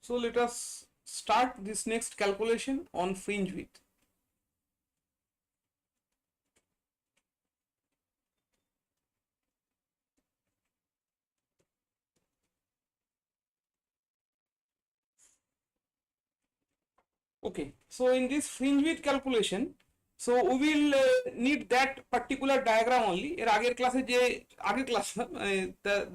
So let us start this next calculation on fringe width. Okay, so in this fringe width calculation, so we will need that particular diagram only. এর আগের ক্লাসে যে আগের class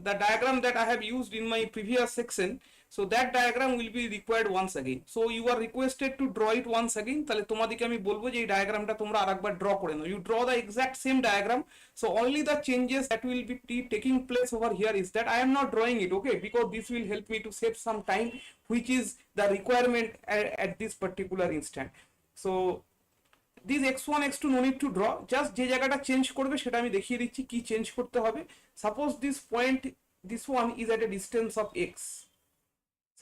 the diagram that I have used in my previous section, so that diagram will be required once again. So you are requested to draw it once again. তাহলে তোমাদেরকে আমি বলবো যে এই ডায়াগ্রামটা তোমরা আরেকবার ড্র করে নাও. You draw the exact same diagram. So only the changes that will be taking place over here is that I am not drawing it, okay, because this will help me to save some time, which is the requirement at this particular instant. So this x1 x2 no need to draw, just যে জায়গাটা change করবে সেটা আমি দেখিয়ে দিচ্ছি কি change করতে হবে. Suppose this point, this one is at a distance of x.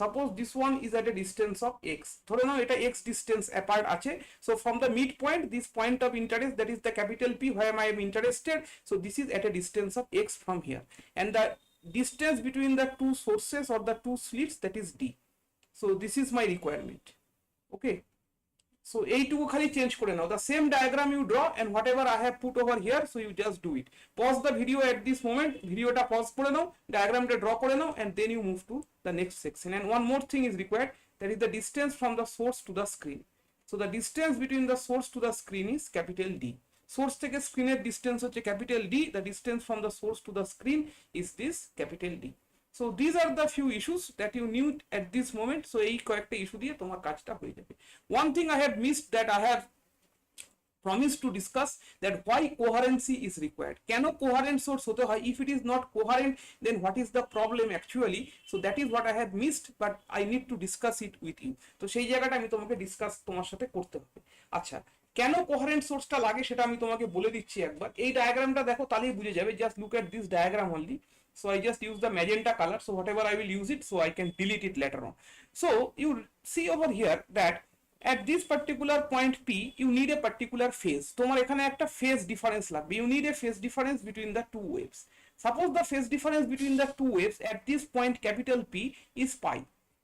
Suppose this one is at a distance of x. ধরে নাও এটা x distance apart আছে. So from the midpoint, this point of interest, that is the capital P where I am interested, so this is at a distance of x from here, and the distance between the two sources or the two slits, that is d. So this is my requirement. Okay, so এইটুকু খালি change করে নাও. The same diagram you draw and whatever I have put over here, so you just do it. Pause the video at this moment, ভিডিওটা pause করে নাও, ডায়াগ্রামটা draw করে নাও, and then you move to the next section. And one more thing is required, that is the distance from the source to the screen. So the distance between the source to the screen is capital D. Source থেকে স্ক্রিনের distance হচ্ছে capital D, the distance from the source to the screen is this capital D. So these are the few issues that you need at this moment. So এই কয়েকটা issue দিয়ে তোমার কাজটা হয়ে যাবে. One thing I have missed, that I have promised to discuss, that why coherency is required. কেন coherent source হতে হয়? If it is not coherent, then what is the problem actually? So that is what I have missed, but I need to discuss it with you. তো সেই জায়গাটা আমি তোমাকে discuss তোমার সাথে করতে হবে. আচ্ছা, কেন কোহারেন্ট সোর্সটা লাগে সেটা আমি তোমাকে বলে দিচ্ছি একবার. এই ডায়াগ্রামটা দেখো তাহলেই বুঝে যাবে. Just look at this diagram only. So I just use the magenta color, so whatever I will use it, so I can delete it later on. So you see over here that at this particular point P, you need a particular phase. তোমার এখানে একটা phase difference লাগবে. You need a phase difference between the two waves. Suppose the phase difference between the two waves at this point capital P is pi.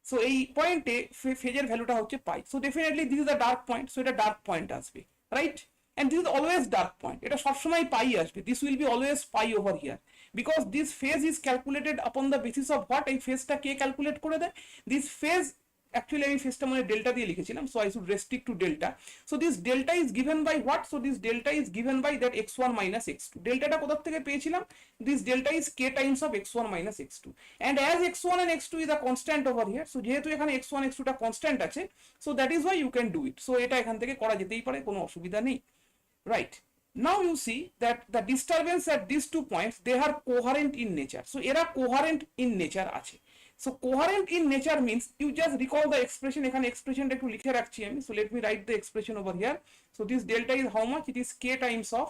So এই পয়েন্টে ফেজের ভ্যালুটা হচ্ছে pi. So definitely this is a dark point, so এটা dark point আসবে, right? And this is always dark point. এটা সবসময় pi আসবে. This will be always pi over here, because this phase is calculated upon the basis of what? এই ফেজটা কে calculate করে দেয়? This phase, actually আমি ফেজটা মানে delta দিয়ে লিখেছিলাম, so I should restrict to delta. So this delta is given by what? So this delta is given by that x1 minus x2. ডেল্টাটা কোথা থেকে পেয়েছিলাম? This delta is k times of x1 minus x2, and as x1 and x2 is a constant over here, so যেহেতু এখানে x1 x2 টা constant আছে, so that is why you can do it. So এটা এখান থেকে করা যেতেই পারে, কোনো অসুবিধা নেই, right? Now you see that the disturbance at these 2 points, they are coherent in nature. So এরা coherent in nature আছে. So coherent in nature means, you just recall the expression. এখানে expressionটা একটু লিখে রাখছি আমি. So let me write the expression over here. So this delta is how much? It is k times of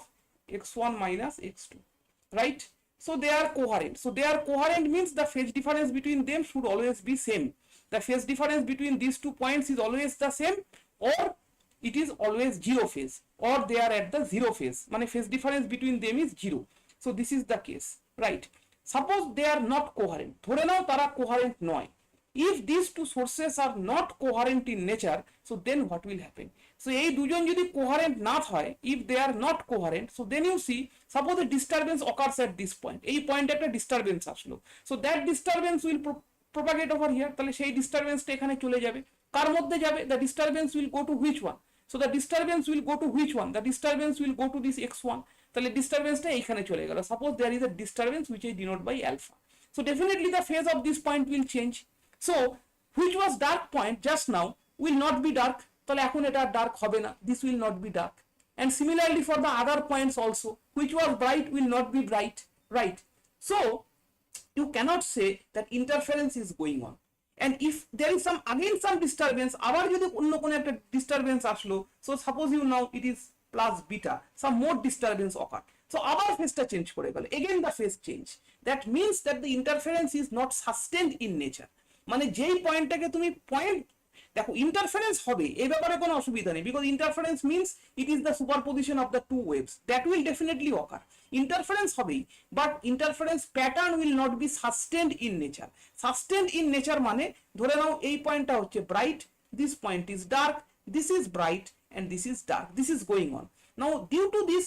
x1 minus x2, right? So they are coherent. So they are coherent means the phase difference between them should always be same. The phase difference between these 2 points is always the same, or it is always zero phase, or they are at the zero phase, মানে phase difference between them is zero. So this is the case, right? Suppose they are not coherent, ধরে নাও তারা coherent নয়. If these two sources are not coherent in nature, so then what will happen? So এই দুজন যদি coherent না হয়, if they are not coherent, so then you see, suppose a disturbance occurs at this point. এই পয়েন্টে একটা disturbance আসলো, so that disturbance will propagate over here. তাহলে সেই ডিস্টারবেন্সটা এখানে চলে যাবে. কার মধ্যে যাবে? The disturbance will go to which one? So the disturbance will go to which one? The disturbance will go to this x1. তাহলে ডিস্টারবেন্সটা এইখানে চলে গেল. Suppose there is a disturbance which is denoted by alpha. So definitely the phase of this point will change. So which was dark point just now will not be dark. তাহলে এখন এটা dark হবে না. This will not be dark. And similarly for the other points also, which was bright will not be bright, right? So you cannot say that interference is going on. And if there is some disturbance, আবার যদি অন্য কোনো একটা disturbance আসলো, so suppose you know it is plus beta, some more disturbance occurred, so আবার ফেজটা change করে গেল, again the phase change. That means that the interference is not sustained in nature. মানে যেই পয়েন্টটাকে তুমি পয়েন্ট দেখো ইন্টারফারেন্স হবে, এই ব্যাপারে কোনো অসুবিধা নেই, because interference means it is the superposition of the two waves, that will definitely occur. Interference হবেই, but interference pattern will not be sustained in nature. Sustained in nature মানে ধরে নাও এই পয়েন্টটা হচ্ছে bright, this point is dark, this is bright, and this is dark, this is going on. Now due to this,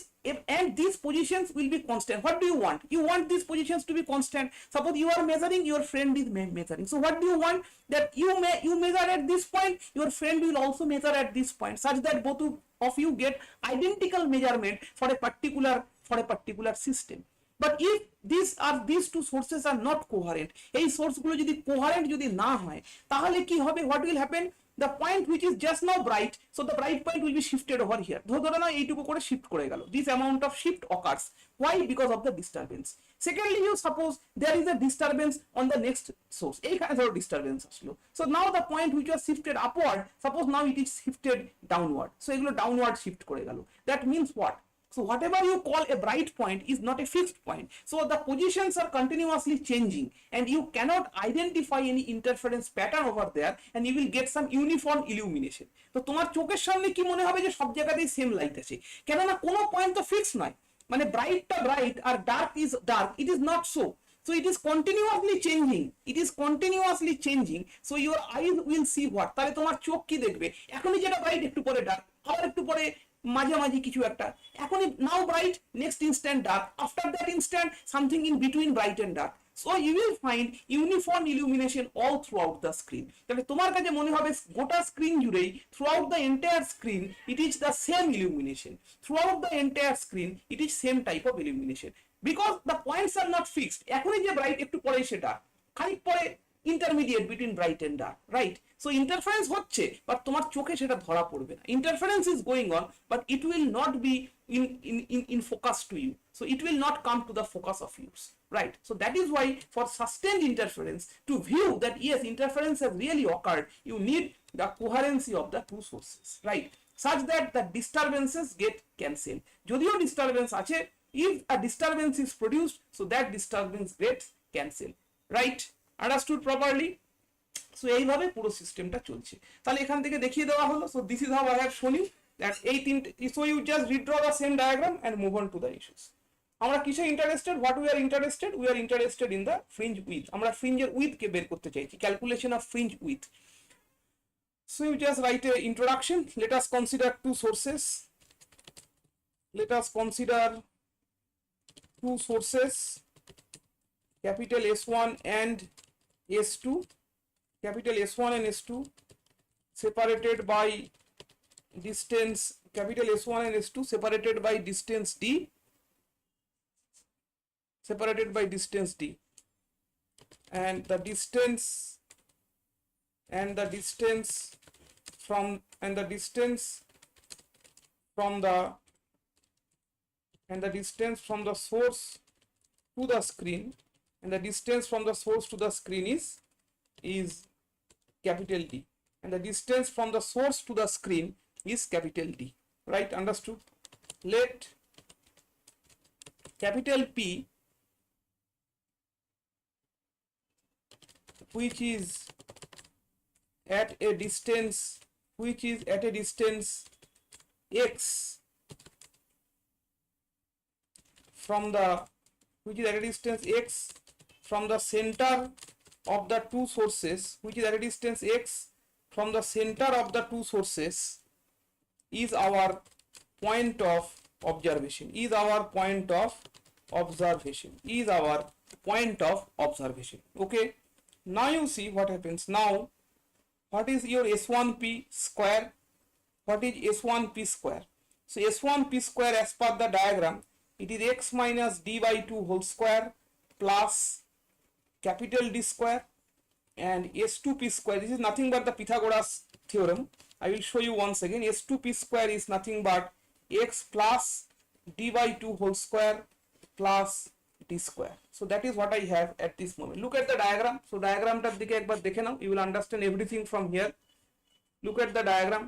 and these positions will be constant. What do you want? You want these positions to be constant. Suppose you are measuring, your friend is measuring, so what do you want? That you measure at this point, your friend will also measure at this point, such that both of you get identical measurement for a particular system. But if these two sources are not coherent, এই সোর্সগুলো যদি কোহারেন্ট যদি না হয়, তাহলে কি হবে? What will happen? The point which is just now bright, so the bright point will be shifted over here. ধরো না এইটুকু করে শিফট করে গেল, this amount of shift occurs. Why? Because of the disturbance. Secondly, you suppose there is a disturbance on the next source, এইখানে ধরো disturbance আসলো, so now the point which was shifted upward, suppose now it is shifted downward, so এগুলো downward shift করে গেল. That means what? So whatever you call a bright point is not a fixed point. So the positions are continuously changing and you cannot identify any interference pattern over there, and you will get some uniform illumination. তো তোমার চোখের সামনে কি মনে হবে যে সব জায়গাতেই সেম লাইট আছে, কেননা কোনো পয়েন্ট তো ফিক্স নয়। মানে ব্রাইটটা ব্রাইট আর dark is dark, it is not so. So it is continuously changing. It is continuously changing. So your eyes will see what? তাহলে তোমার চোখ কি দেখবে? এখনই যেটা ব্রাইট একটু পরে ডার্ক, আবার একটু পরে মাঝামাঝি কিছু একটা, এখনই now bright, next instant dark, after that instant something in between bright and dark. So you will find uniform illumination all throughout the screen. তাহলে তোমার কাছে মনে হবে গোটা স্ক্রিন জুড়েই, throughout the entire screen it is the same illumination, throughout the entire screen it is same type of illumination, because the points are not fixed. এখনই যে bright একটু পরে সেটা, খানিক পরে intermediate between bright and dark, right? So interference হচ্ছে, but তোমার চোখে সেটা ধরা পড়বে না। Interference is going on, but it will not be in focus to you, so it will not come to the focus of yours, right? So that is why for sustained interference, to view that yes, interference has really occurred, you need the coherency of the two sources, right? Such that the disturbances get cancelled. যদিও disturbance আছে, if a disturbance is produced, so that disturbance gets cancelled, right? Understood properly? So এইভাবে পুরো সিস্টেমটা চলছে। তাহলে এখান থেকে দেখিয়ে দেওয়া হলো। So this is how I have shown you that 8 so you just redraw the same diagram and move on to the issues. আমরা কিসে interested? What we are interested? We are interested in the fringe width. আমরা ফ্রিঞ্জের with কে বের করতে চাইছি, calculation of fringe with. So you just write a introduction. Let us consider two sources. Let us consider two sources, capital S1 and S2. Capital S1 and S2 separated by distance, capital S1 and S2 separated by distance D, separated by distance D, and the distance from the distance from the source to the screen, and the distance from the source to the screen is capital D, and the distance from the source to the screen is capital D, right? Understood? Let capital P, which is at a distance x from the center of the two sources, which is at a distance x from the center of the two sources, is our point of observation, okay? Now you see what happens. Now what is your S1P square? What is S1P square? So S1P square, as per the diagram, it is x minus d by 2 whole square plus capital D square, and S2P square, this is nothing but the Pythagoras theorem. I will show you once again. S2P square is nothing but x plus d by 2 whole square plus d square. So that is what I have at this moment. Look at the diagram. So diagram tar dike ekbar dekhe nao, you will understand everything from here. Look at the diagram.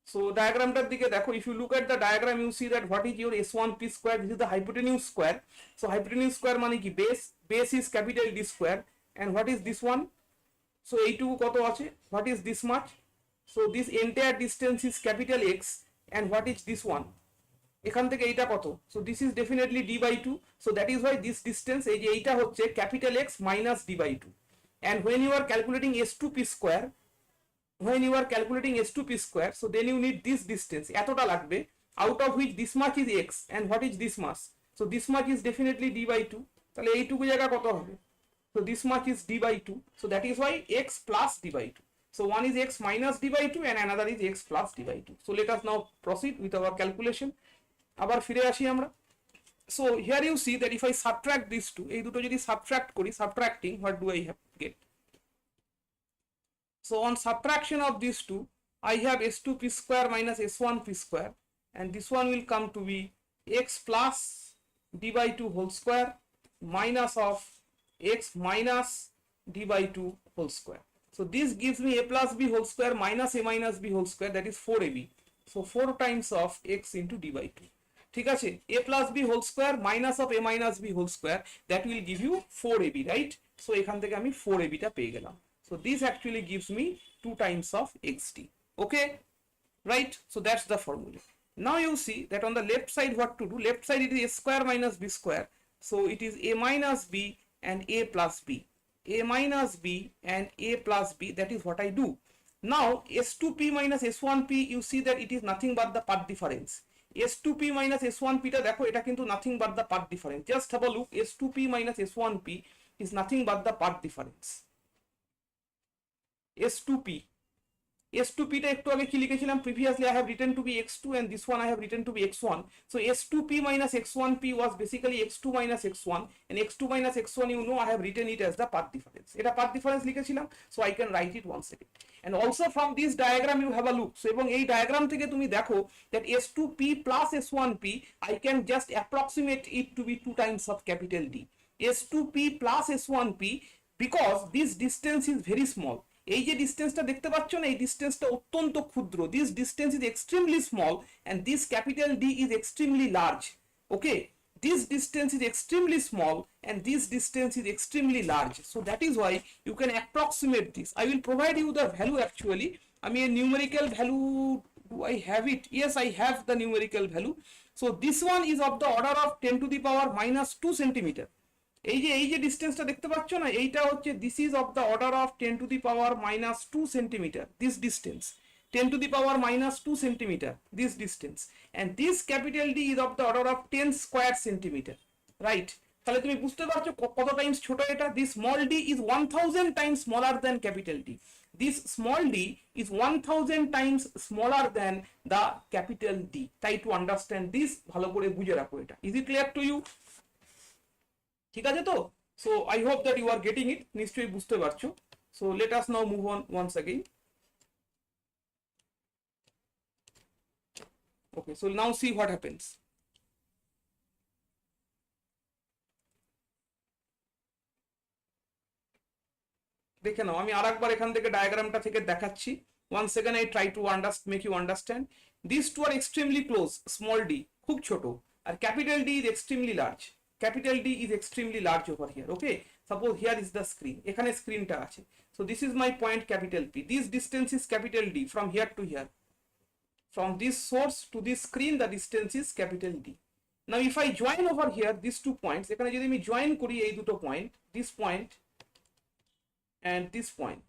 So diagram tar dike dekho, if you look at the diagram, you see that what is your S1P square? This is the hypotenuse square. So hypotenuse square mane ki base is capital D square, and what is this one? So এইটুকু কত আছে? What is this much? So this entire distance is capital X, and what is this one? এখান থেকে এইটা কত? So this is definitely d by 2. So that is why this distance এই যে এইটা হচ্ছে capital X minus d by 2. And when you are calculating s2p square, so then you need this distance এতটা লাগবে, out of which this much is x, and what is this much? So this much is definitely d by 2. তাহলে এইটুকু জায়গা কত হবে? So this much is d by 2. So that is why x plus d by 2. So one is x minus d by 2 and another is x plus d by 2. So let us now proceed with our calculation. আবার ফিরে আসি আমরা। So here you see that if I subtract these two, এই দুটো যদি subtract করি, subtracting, what do I have get? So on subtraction of these two, I have s2p square minus s1p square, and this one will come to be x plus d by 2 whole square minus of x minus d by 2 whole square. So this gives me a plus b whole square minus a minus b whole square, that is 4ab. So 4 times of x into d by 2. ঠিক আছে, a plus b whole square minus of a minus b whole square, that will give you 4ab, right? So এখান থেকে আমি 4ab টা পেয়ে গেলাম। So this actually gives me 2 times of xt. Okay, right? So that's the formula. Now you see that on the left side what to do? Left side it is a square minus b square. So it is a minus b and a plus b. A minus b and a plus b, that is what I do. Now s2p minus s1p, you see that it is nothing but the path difference. s2p minus s1p টা দেখো, এটা কিন্তু nothing but the path difference. Just have a look, s2p minus s1p is nothing but the path difference. s2p টা একটু আগে কি লিখেছিলাম? previously I have written to be x2 and this one I have written to be x1. So s2p minus x1p was basically x2 minus x1, and x2 minus x1, you know, I have written it as the path difference. এটা path difference লিখেছিলাম, so I can write it once again. And also from this diagram you have a look. So এবং এই diagram থেকে তুমি দেখো that s2p plus s1p, I can just approximate it to be 2 times of capital D. s2p plus s1p, because this distance is very small. এই যে ডিসটেন্সটা দেখতে পাচ্ছ না, এই ডিসটেন্সটা অত্যন্ত ক্ষুদ্র। This distance is extremely small and this capital D is extremely large. Okay, this distance is extremely small and this distance is extremely large, so that is why you can approximate this. I will provide you the value actually. I mean a numerical value, do I have it? Yes, I have the numerical value. So this one is of the order of 10 to the power minus 2 centimeter. এই যে ডিসটেন্সটা দেখতে পাচ্ছ না, এইটা হচ্ছে this is of the order of 10 to the power minus 2 centimetre. This distance 10 to the power minus 2 centimeter, this distance, and this capital D is of the order of 10 square centimeter, right? তাহলে তুমি বুঝতে পারছো কত Times ছোট এটা। this small d is 1000 times smaller than capital D. This small d is 1000 times smaller than the capital D. Try to understand this, ভালো করে বুঝে রাখো এটা। is it clear to you? ঠিক আছে তো? So I hope that you are getting it, নিশ্চয়ই বুঝতে পারছো। So let us now move on once again. Okay, so now see what happens. দেখে নাও, আমি আরেকবার এখান থেকে ডায়াগ্রামটা থেকে দেখাচ্ছি। once again I try to make you understand. These two are extremely close, small d খুব ছোট, আর capital D is extremely large. Capital D is extremely large over here. Okay, suppose here is the screen, এখানে স্ক্রিনটা আছে। So this is my point capital P. This distance is capital D from here to here. From this source to this screen, the distance is capital D. Now if I join over here these 2 points, এখানে যদি আমি join করি এই দুটো point, this point and this point,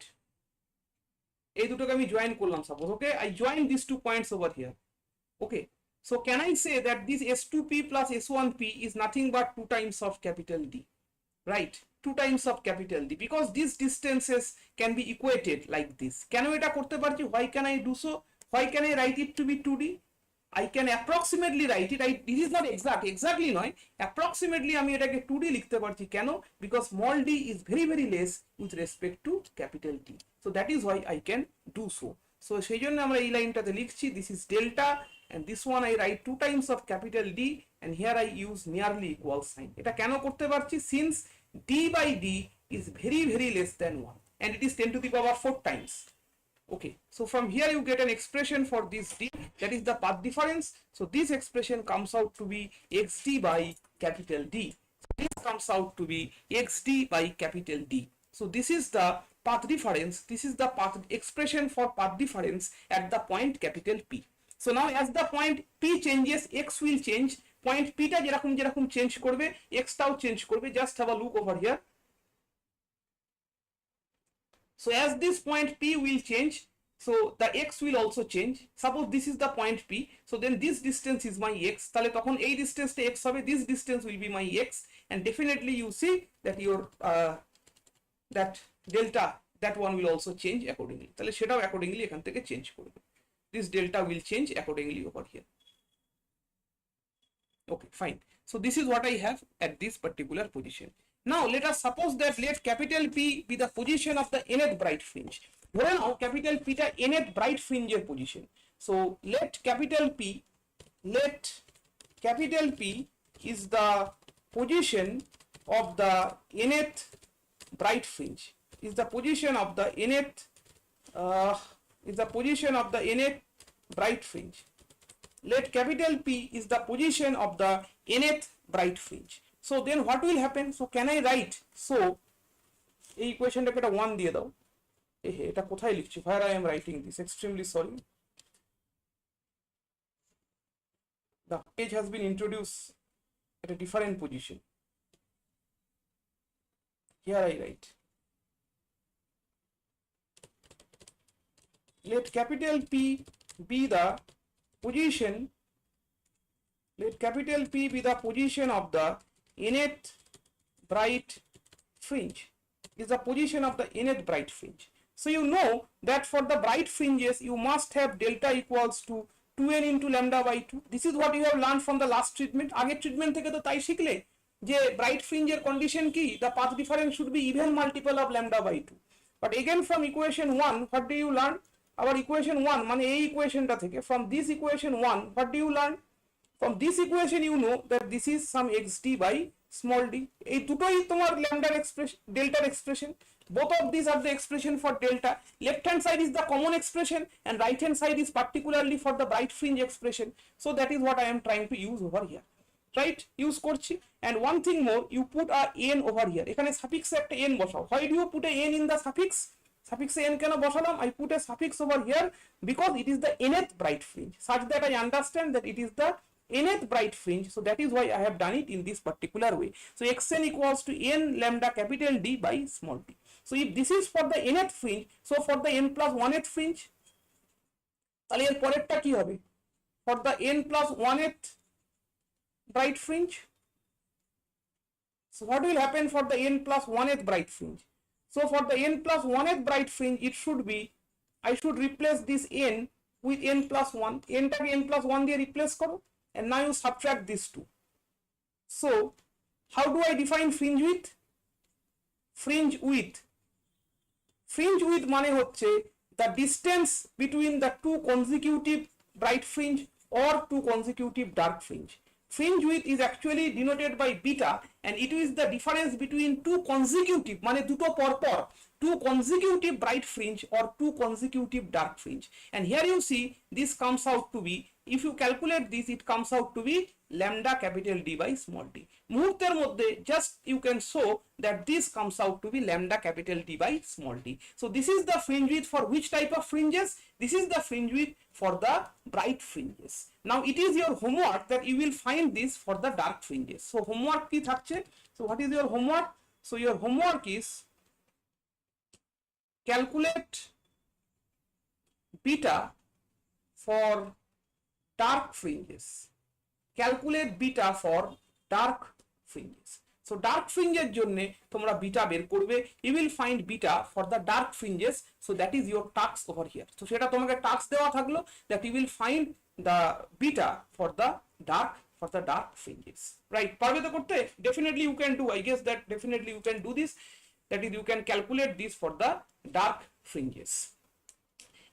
এই দুটোকে আমি join করলাম suppose, okay, I join these 2 points over here. Okay, so can I say that this s2p plus s1p is nothing but 2 times of capital D, right? 2 times of capital D, because these distances can be equated like this. কেন এটা করতে পারছি? Why can I do so? Why can I write it to be 2D? I can approximately write it. This is not exact, exactly নয়, approximately আমি এটাকে 2D লিখতে পারছি। কেন? Because small d is very very less with respect to capital D. So that is why I can do so. So সেই জন্য আমরা এই লাইনটাতে লিখছি this is delta, and this one I write 2 times of capital D, and here I use nearly equal sign. এটা কেন করতে পারছি? Since d by d is very very less than 1 and it is 10 to the power 4 times. Okay, so from here you get an expression for this d, that is the path difference. So this expression comes out to be xd by capital D. So this comes out to be xd by capital D. So this is the path difference. This is the path expression for path difference at the point capital P. So now as the point P changes, x will change. Point P টা যেরকম যেরকম change করবে, x টাও change করবে. Just have a look over here. So as this point P will change, so the x will also change. Suppose this is the point P, so then this distance is my x. তাহলে তখন এই ডিসটেন্সটা x হবে, this distance will be my x, and definitely you see that your that delta, that one will also change accordingly. তাহলে সেটাও accordingly এখান থেকে change করবে. This delta will change accordingly over here. Okay, fine. So this is what I have at this particular position. Now let us suppose that let capital P be the position of the nth bright fringe. ধরে নাও capital P টা nth bright fringe এর position. So let capital P is the position of the nth bright fringe. Is the position of the nth bright fringe. Let capital P is the position of the nth bright fringe. So then what will happen? So can I write? So এই ইকুয়েশনটাকে একটা 1 দিয়ে দাও. এটা কোথায় লিখছি? Where I am writing this? Extremely sorry. The page has been introduced at a different position. Here I write. Let capital P be the position. Let capital P be the position of the nth bright fringe. Is the position of the nth bright fringe. So you know that for the bright fringes you must have delta equals to 2n into lambda by 2. This is what you have learned from the last treatment. আগের treatment থেকে তো তাই শিখলে যে bright ফ্রিঞ্জের condition কি, the path difference should be even multiple of lambda by 2. But again from equation 1 what do you learn? Our equation 1 মানে এই ইকুয়েশনটা থেকে, from this equation 1 what do you learn? From this equation you know that this is some xt by small d. এই দুটোই তোমার ল্যামডার expression, ডেল্টার expression. Both of these are the expression for delta. Left hand side is the common expression and right hand side is particularly for the bright fringe expression. So that is what I am trying to use over here. Right? Use করছি. And one thing more, you put a n over here. এখানে সাফিক্সে একটা n বসাও. Why do you put a n in the suffix? Suffixে n কেন বসালাম? I put a suffix over here because it is the nth bright fringe, such that I understand that it is the nth bright fringe. So that is why I have done it in this particular way. So xn equals to n lambda capital D by small d. So if this is for the nth fringe, so for the n plus 1th fringe, তাহলে এর পরেরটা কি হবে? For the n plus 1th bright fringe, so what will happen for the n plus 1th bright fringe? So for the n plus 1th bright fringe, it should be, I should replace this n with n plus 1. n টাকে n plus 1 দিয়ে replace করো, and now you subtract these two. So how do I define fringe width? Fringe width মানে হচ্ছে the distance between the two consecutive bright fringe or two consecutive dark fringe. Fringe width is actually denoted by beta, and it is the difference between two consecutive মানে দুটো পরপর two consecutive bright fringe or two consecutive dark fringe. And here you see this comes out to be, if you calculate this, it comes out to be lambda capital D by small d. মুহূর্তের মধ্যে just you can show that this comes out to be lambda capital D by small d. So this is the fringe width for which type of fringes? This is the fringe width for the bright fringes. Now it is your homework that you will find this for the dark fringes. So homework কি থাকছে? So what is your homework? So your homework is calculate beta for dark fringes. Calculate beta for dark fringes. So dark fringes জন্য তোমরা beta বের করবে. You will find beta for the dark fringes. So that is your task over here. So সেটা তোমাকে task দেওয়া থাকলো that you will find the beta for the dark fringes. Right? পারবে তো করতে? Definitely you can do. I guess that definitely you can do this. That is, you can calculate this for the dark fringes.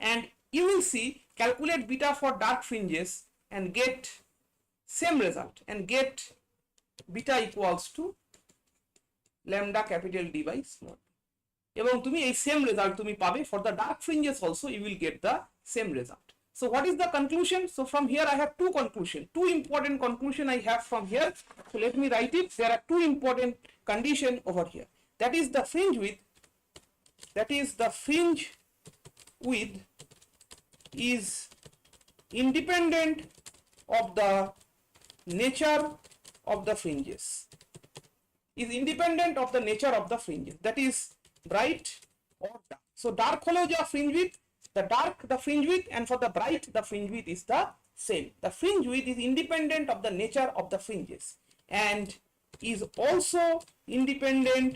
And you will see, calculate beta for dark fringes and get same result, and get beta equals to lambda capital D by small. এবং তুমি এই same result তুমি পাবে for the dark fringes also. You will get the same result. So what is the conclusion? So from here I have two conclusion, two important conclusion I have from here. So let me write it. There are two important condition over here. That is the fringe width that is the fringe width is independent of the nature of the fringes, is independent of the nature of the fringes, that is bright or dark. So dark holo ja fringe width, the dark the fringe width, and for the bright the fringe width is the same. The fringe width is independent of the nature of the fringes and is also independent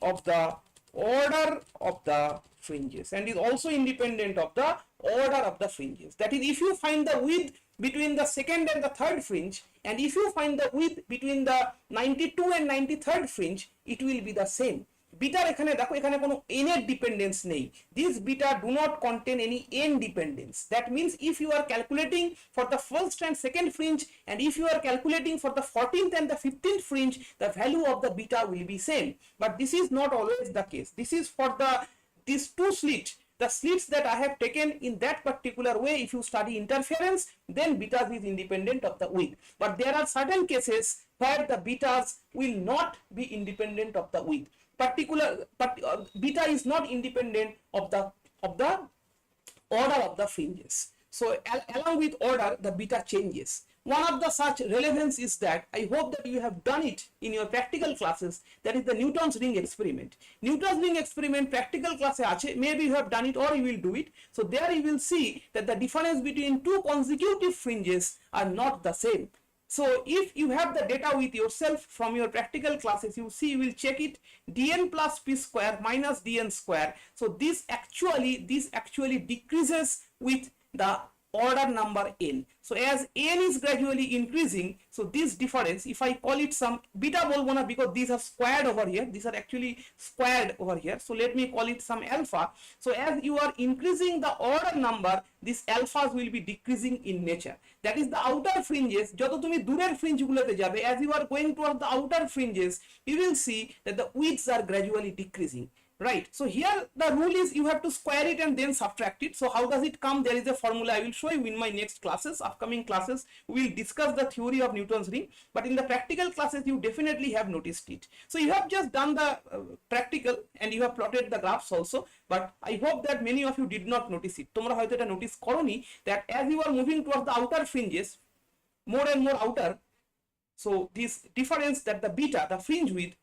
of the order of the fringes, and is also independent of the order of the fringes. That is, if you find the width between the second and the third fringe, and if you find the width between the 92 and 93rd fringe, it will be the same. বিটার এখানে দেখো এখানে কোনো n এর dependence নেই, this beta do not contain any n dependence. That means if you are calculating for the first and second fringe and if you are calculating for the 14th and the 15th fringe, the value of the beta will be same. But this is not always the case. This is for these two slits, the slits that I have taken in that particular way. If you study interference, then beta is independent of the width. But there are certain cases where the betas will not be independent of the width. Beta is not independent of the order of the fringes. So along with order, the beta changes. One of the such relevance is that I hope that you have done it in your practical classes, that is the Newton's ring experiment. Newton's ring experiment practical class ache, maybe you have done it or you will do it. So there you will see that the difference between two consecutive fringes are not the same. So if you have the data with yourself from your practical classes, you see, you will check it, dn plus p square minus dn square. So this actually decreases with the order number n. So as n is gradually increasing, so this difference, if I call it some beta bolbo na, because these are squared over here, these are actually squared over here, so let me call it some alpha. So as you are increasing the order number, these alphas will be decreasing in nature. That is the outer fringes, joto tumi durer fringe gulote jabe, as you are going towards the outer fringes, you will see that the widths are gradually decreasing. Right, so here the rule is you have to square it and then subtract it. So how does it come? There is a formula I will show you in my next classes, upcoming classes. We will discuss the theory of Newton's ring, but in the practical classes you definitely have noticed it. So you have just done the practical and you have plotted the graphs also, but I hope that many of you did not notice it. তোমরা হয়তো এটা notice করোনি that as you are moving towards the outer fringes, more and more outer, so this difference, that the beta, the fringe width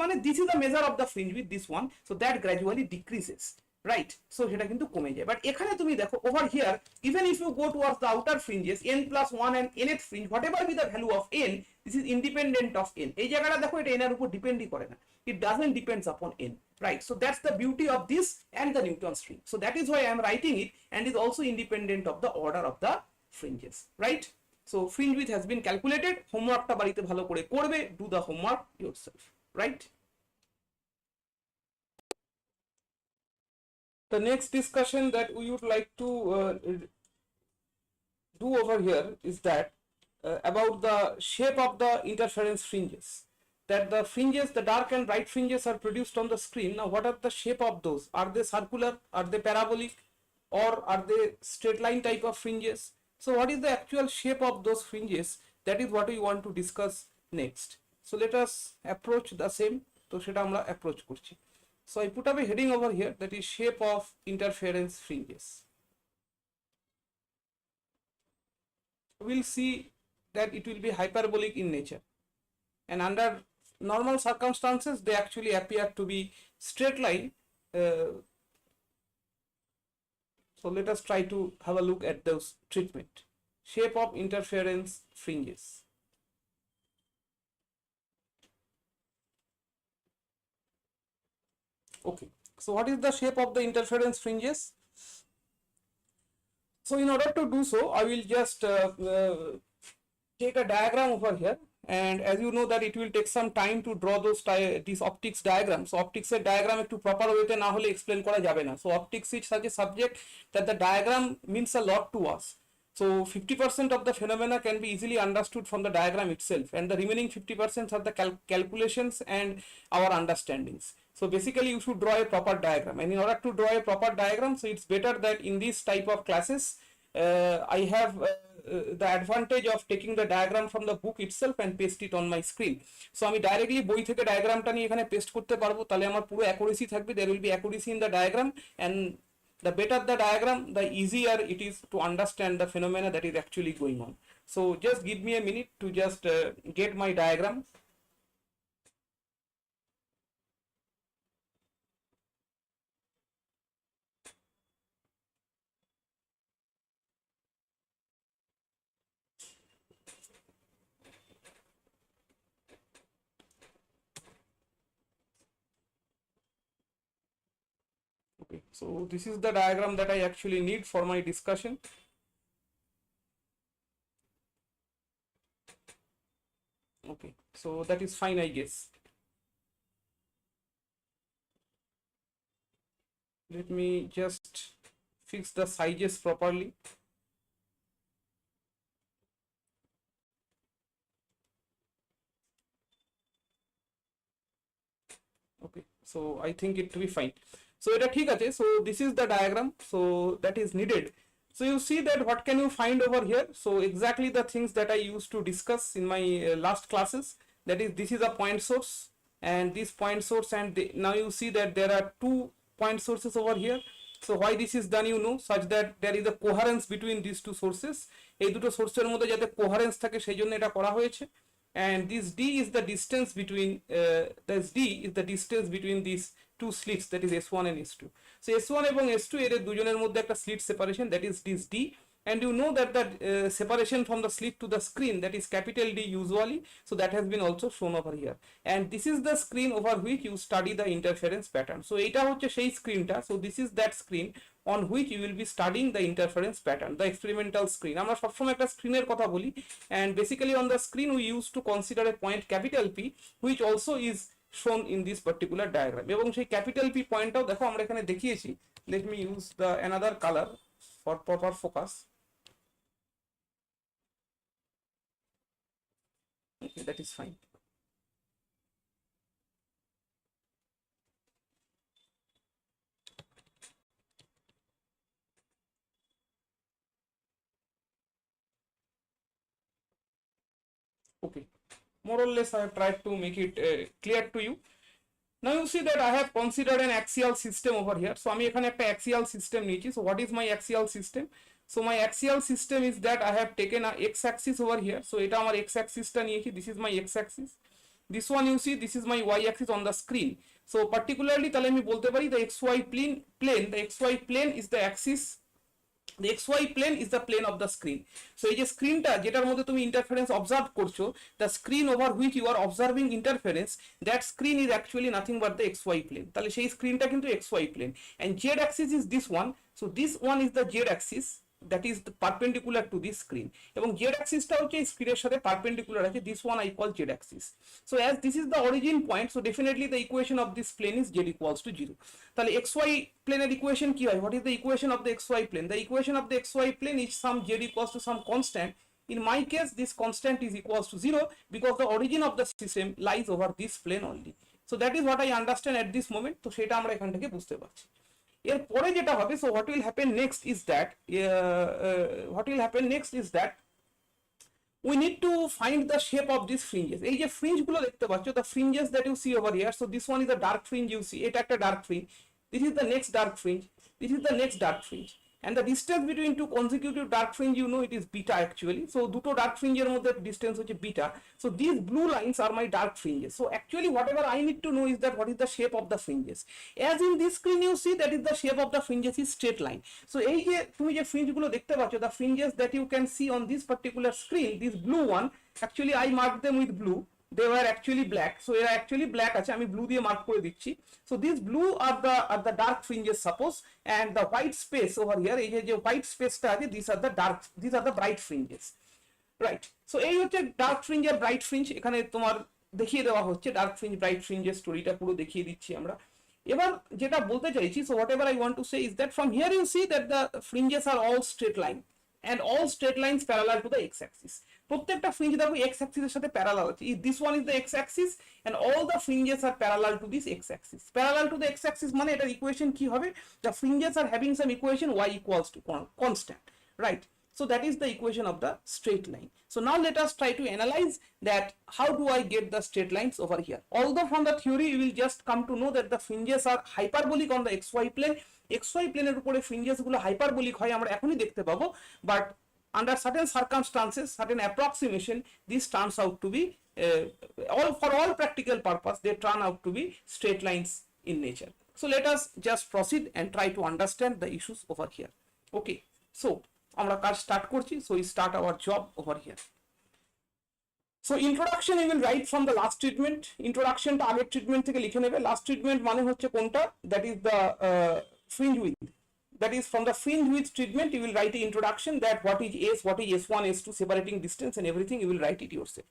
মানে this is the measure of the fringe width, this one, so that gradually decreases, right? So সেটা কিন্তু কমে যায়। But এখানে তুমি দেখো over here, even if you go towards the outer fringes, n plus 1 and nth fringe, whatever be the value of n, this is independent of n. এই জায়গাটা দেখো এটা n এর উপর ডিপেন্ডই করে না, it doesn't depends upon n, right? So that's the beauty of this and the Newton's ring. So that is why I am writing it, and is also independent of the order of the fringes, right? So fringe width has been calculated. হোমওয়ার্কটা বাড়িতে ভালো করে করবে, do the homework yourself, right? The next discussion that we would like to do over here is that about the shape of the interference fringes. That the fringes, the dark and bright fringes are produced on the screen. Now what are the shape of those? Are they circular, are they parabolic, or are they straight line type of fringes? So what is the actual shape of those fringes? That is what we want to discuss next. So let us approach the same. তো সেটা আমরা approach করছি. So I put up a heading over here, that is shape of interference fringes. We'll see that it will be hyperbolic in nature, and under normal circumstances they actually appear to be straight line. So let us try to have a look at those treatment. Shape of interference fringes. Okay, so what is the shape of the interference fringes? So in order to do so, I will just take a diagram over here, and as you know that it will take some time to draw these optics diagrams. So optics diagram একটু proper way তে না হলে explain করা যাবে না. So optics is such a subject that the diagram means a lot to us. So 50% of the phenomena can be easily understood from the diagram itself, and the remaining 50% are the calculations and our understandings. So basically you should draw a proper diagram, and in order to draw a proper diagram, so it's better that in this type of classes I have the advantage of taking the diagram from the book itself and paste it on my screen. So আমি directly বই থেকে ডায়াগ্রামটা নিয়ে এখানে paste করতে পারবো, তাহলে আমার পুরো অ্যাকুরেসি থাকবে, there will be accuracy in the diagram, and the better the diagram, the easier it is to understand the phenomena that is actually going on. So just give me a minute to just get my diagram. Okay, so this is the diagram that I actually need for my discussion. Okay, so that is fine, I guess. Let me just fix the sizes properly. Okay, so I think it will be fine. So এটা ঠিক আছে. So this is the diagram, so that is needed. So you see that what can you find over here? So exactly the things that I used to discuss in my last classes, that is, this is a point source and this point source, and now you see that there are two point sources over here. So why this is done, you know, such that there is a coherence between these two sources. এই দুটো সোর্সের মধ্যে যাতে coherence থাকে সেই জন্য এটা করা হয়েছে, and this d is the distance between these two slits, that is S1 and S2. So S1 এবং S2 এর দুজনের মধ্যে একটা slit separation, that is this d, and you know that the separation from the slit to the screen, that is capital D usually, so that has been also shown over here, and this is the screen over which you study the interference pattern. So এটা হচ্ছে সেই স্ক্রিনটা, so this is that screen on which you will be studying the interference pattern, the experimental screen. আমরা সবসময় একটা স্ক্রিনের কথা বলি, and basically on the screen we used to consider a point capital P, which also is shown in this particular diagram. এবং সেই capital P পয়েন্টটাও দেখো আমরা এখানে দেখিয়েছি. Let me use the another color for proper focus. Okay, that is fine. Okay, more or less I have tried to make it clear to you. Now you see that I have considered an axial system over here. So আমি এখানে একটা axial system নিয়েছি. So what is my axial system? So my axial system is that I have taken a x axis over here. So এটা আমার x axis টা নিয়েছি. This is my x axis. This one you see, this is my y axis on the screen. So particularly তাহলে আমি বলতে পারি the xy plane, the xy plane is the axis, the xy plane is the plane of the screen. So এই যে স্ক্রিনটা যেটার মধ্যে তুমি ইন্টারফারেন্স অবজার্ভ করছো, the screen over which you are observing interference, that screen is actually nothing but the xy plane. তাহলে সেই স্ক্রিনটা কিন্তু xy plane, and z axis is this one. So this one is the z axis that is perpendicular to this screen, এবং z axis টা হচ্ছে এই স্ক্রিনের সাথে পারপেন্ডিকুলার আছে. This one I call z axis. So as this is the origin point, so definitely the equation of this plane is z equals to 0. তাহলে xy প্লেনের equation কি হয়? What is the equation of the xy plane? The equation of the xy plane is some z equals to some constant. In my case this constant is equals to 0 because the origin of the system lies over this plane only. So that is what I understand at this moment. তো সেটা আমরা এখান থেকে বুঝতে পারছি. এরপরে যেটা হবে, so what will happen next is that we need to find the shape of these fringes. এই যে ফ্রিঞ্জ গুলো দেখতে পাচ্ছ, the fringes that you see over here, so this one is a dark fringe you see, এটা একটা dark fringe, this is the next dark fringe, this is the next dark fringe, and the distance between two consecutive dark fringe, you know, it is beta actually. So দুটো dark fringe এর মধ্যে distance হচ্ছে beta. So these blue lines are my dark fringes. So actually whatever I need to know is that what is the shape of the fringes. As in this screen you see, that is the shape of the fringes is straight line. So এই যে তুমি যে fringe গুলো দেখতে পাচ্ছ, the fringes that you can see on this particular screen, this blue one, actually I marked them with blue, they were actually black. So এরা actually black আছে, আমি blue দিয়ে মার্ক করে দিচ্ছি. So these blue are the dark fringes suppose, and the white space over here, এই যে white space টা আছে, these are the bright fringes, right? So এই হচ্ছে dark fringe আর bright fringe, এখানে তোমার দেখিয়ে দেওয়া হচ্ছে dark fringe bright fringe এর স্টোরিটা পুরো দেখিয়ে দিচ্ছি আমরা. এবার যেটা বলতে চাইছি, so whatever I want to say is that from here you see that the fringes are all straight line and all straight lines parallel to the x axis. প্রত্যেকটা ফ্রিঞ্জ দেখো x axis এর সাথে parallel আছে. This one is the x axis and all the fringes are parallel to this x axis. Parallel to the x axis মানে এটার equation কি হবে? The fringes are having some equation y equals to constant, right? So that is the equation of the straight line. So now let us try to analyze that how do I get the straight lines over here. Although from the theory you will just come to know that the fringes are hyperbolic on the xy plane, xy plane এর উপরে fringes গুলো hyperbolic হয় আমরা এখনই দেখতে পাবো, but under certain circumstances, certain approximation, this turns out to be for all practical purpose they turn out to be straight lines in nature. So let us just proceed and try to understand the issues over here. Okay, so আমরা কাজ start করছি, so we start our job over here. So introduction you will write from the last treatment. Introduction টা আগের treatment থেকে লিখে নেবে। Last treatment মানে হচ্ছে কোনটা, that is the fringe width. That is from the fringe width treatment you will write the introduction, that what is S, what is S1, S2, separating distance and everything you will write it yourself.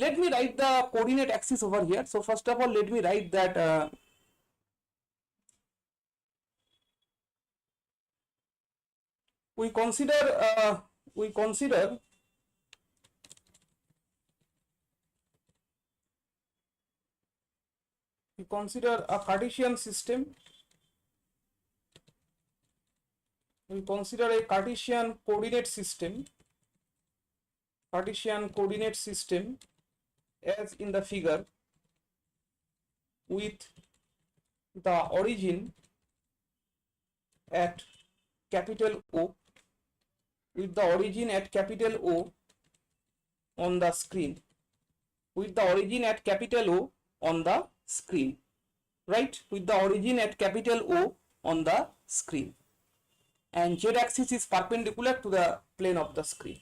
Let me write the coordinate axis over here. So first of all let me write that we consider a Cartesian system. We consider a Cartesian coordinate system as in the figure, with the origin at capital O, with the origin at capital O on the screen, with the origin at capital O on the screen, right? With the origin at capital O on the screen, and z axis is perpendicular to the plane of the screen,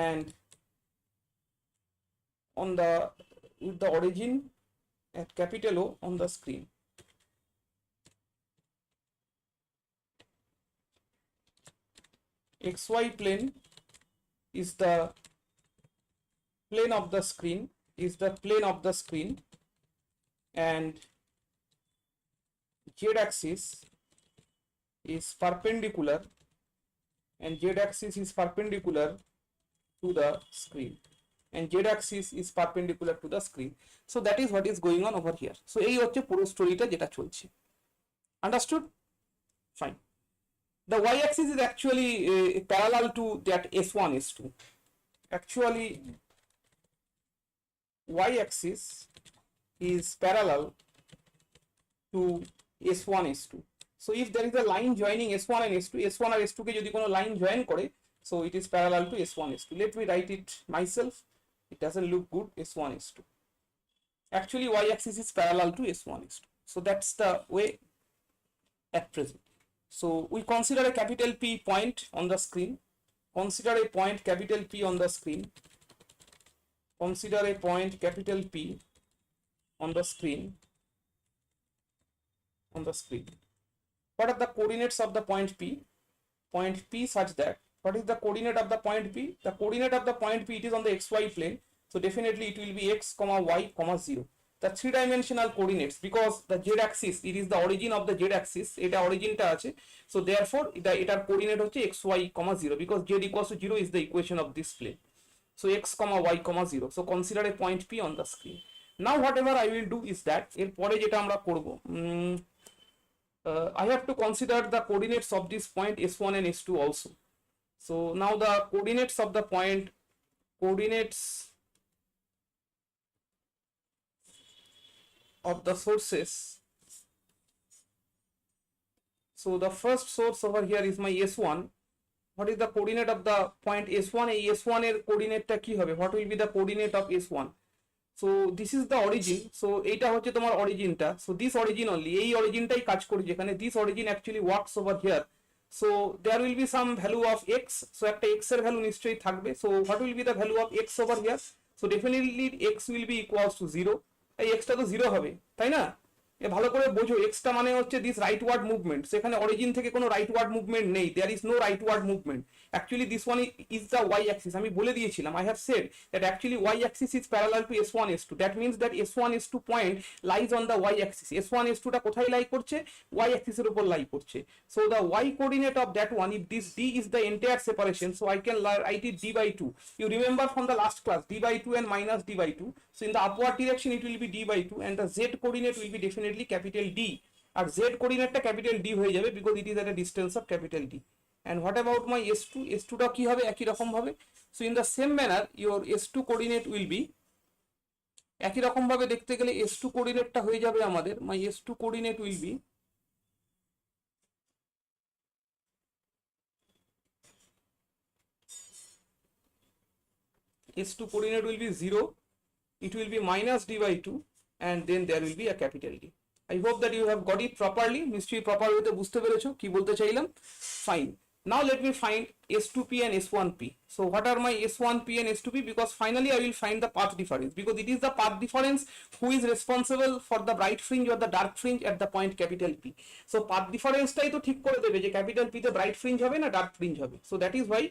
and on the with the origin at capital O on the screen. XY plane is the plane of the screen, and z axis is perpendicular, to the screen, so that is what is going on over here. So এই হচ্ছে পুরো স্টোরিটা যেটা চলছে, understood? Fine. The y-axis is actually parallel to that S1, S2. Actually, y-axis is parallel to S1, S2. So if there is a line joining S1 and S2, S1 R S2 কে যদি কোনো line join করে, so it is parallel to S1, S2. Let me write it myself. It doesn't look good. S1, S2. Actually, y-axis is parallel to S1, S2. So that's the way at present. So we consider a capital P point on the screen. Consider a point capital P on the screen. Consider a point capital P on the screen. What are the coordinates of the point P? Point P such that, what is the coordinate of the point P? The coordinate of the point P, it is on the xy plane. So definitely it will be x, y, 0. The three-dimensional coordinates, because the z-axis, it is the origin of the z-axis, এটা অরিজিনটা আছে, so therefore এটার coordinate হচ্ছে x, y, 0, because z equals to 0 is the equation of this plane. So x, y, 0. So consider a point P on the screen. Now whatever I will do is that এরপরে যেটা আমরা করব, I have to consider the coordinates of this point S1 and S2 also. So now the coordinates of the point, of the sources. So the first source over here is my S1. What is the coordinate of the point S1? এই S1 এর কোঅর্ডিনেটটা কি হবে? What will be the coordinate of S1? So this is the origin. So এইটা হচ্ছে তোমার অরিজিনটা. So this origin only, এই অরিজিনটাই কাজ করে যেখানে this origin actually works over here. So there will be some value of x. So একটা x এর value নিশ্চয়ই থাকবে. So what will be the value of x over here? So definitely x will be equals to 0. এই x টা তো 0 হবে, তাই না? এ ভালো করে বোঝো, x টা মানে হচ্ছে দিস রাইটওয়ার্ড মুভমেন্ট। সেখানে অরিজিন থেকে কোনো রাইটওয়ার্ড মুভমেন্ট নেই, there is no rightward movement. Actually this one is the Y axis. আমি বলে দিয়েছিলাম, I have said that actually Y axis is parallel to S1, S2. That means that S1, S2 point lies on the Y axis. S1, S2 টা কোথায় লাই করছে? Y অ্যাক্সিসের উপর lie করছে। So the Y coordinate of that one, if this d is the entire separation, so I can write it d/2. You remember from the last class, d/2 and minus d/2. So in the upward direction it will be d/2, and the z coordinate will be definitely capital D. আর z কোঅর্ডিনেটটা capital D হয়ে যাবে, because it is at a distance of capital D. and what about my s2? s2 টা কি হবে একই রকম ভাবে, so in the same manner your s2 coordinate will be একই রকম ভাবে দেখতে গেলে s2 কোঅর্ডিনেটটা হয়ে যাবে আমাদের, my s2 coordinate will be s2 coordinate will be 0, it will be minus d by 2, and then there will be a capital D. I hope that you have got it properly. নিশ্চয়ই proper ওয়েতে বুঝতে পেরেছো কি বলতে চাইলাম। Fine, now let me find s2p and s1p. So what are my s1p and s2p? Because finally I will find the path difference, because it is the path difference who is responsible for the bright fringe or the dark fringe at the point capital P. So path difference টাই তো ঠিক করে দেবে যে capital P তে bright fringe হবে না dark fringe হবে। So that is why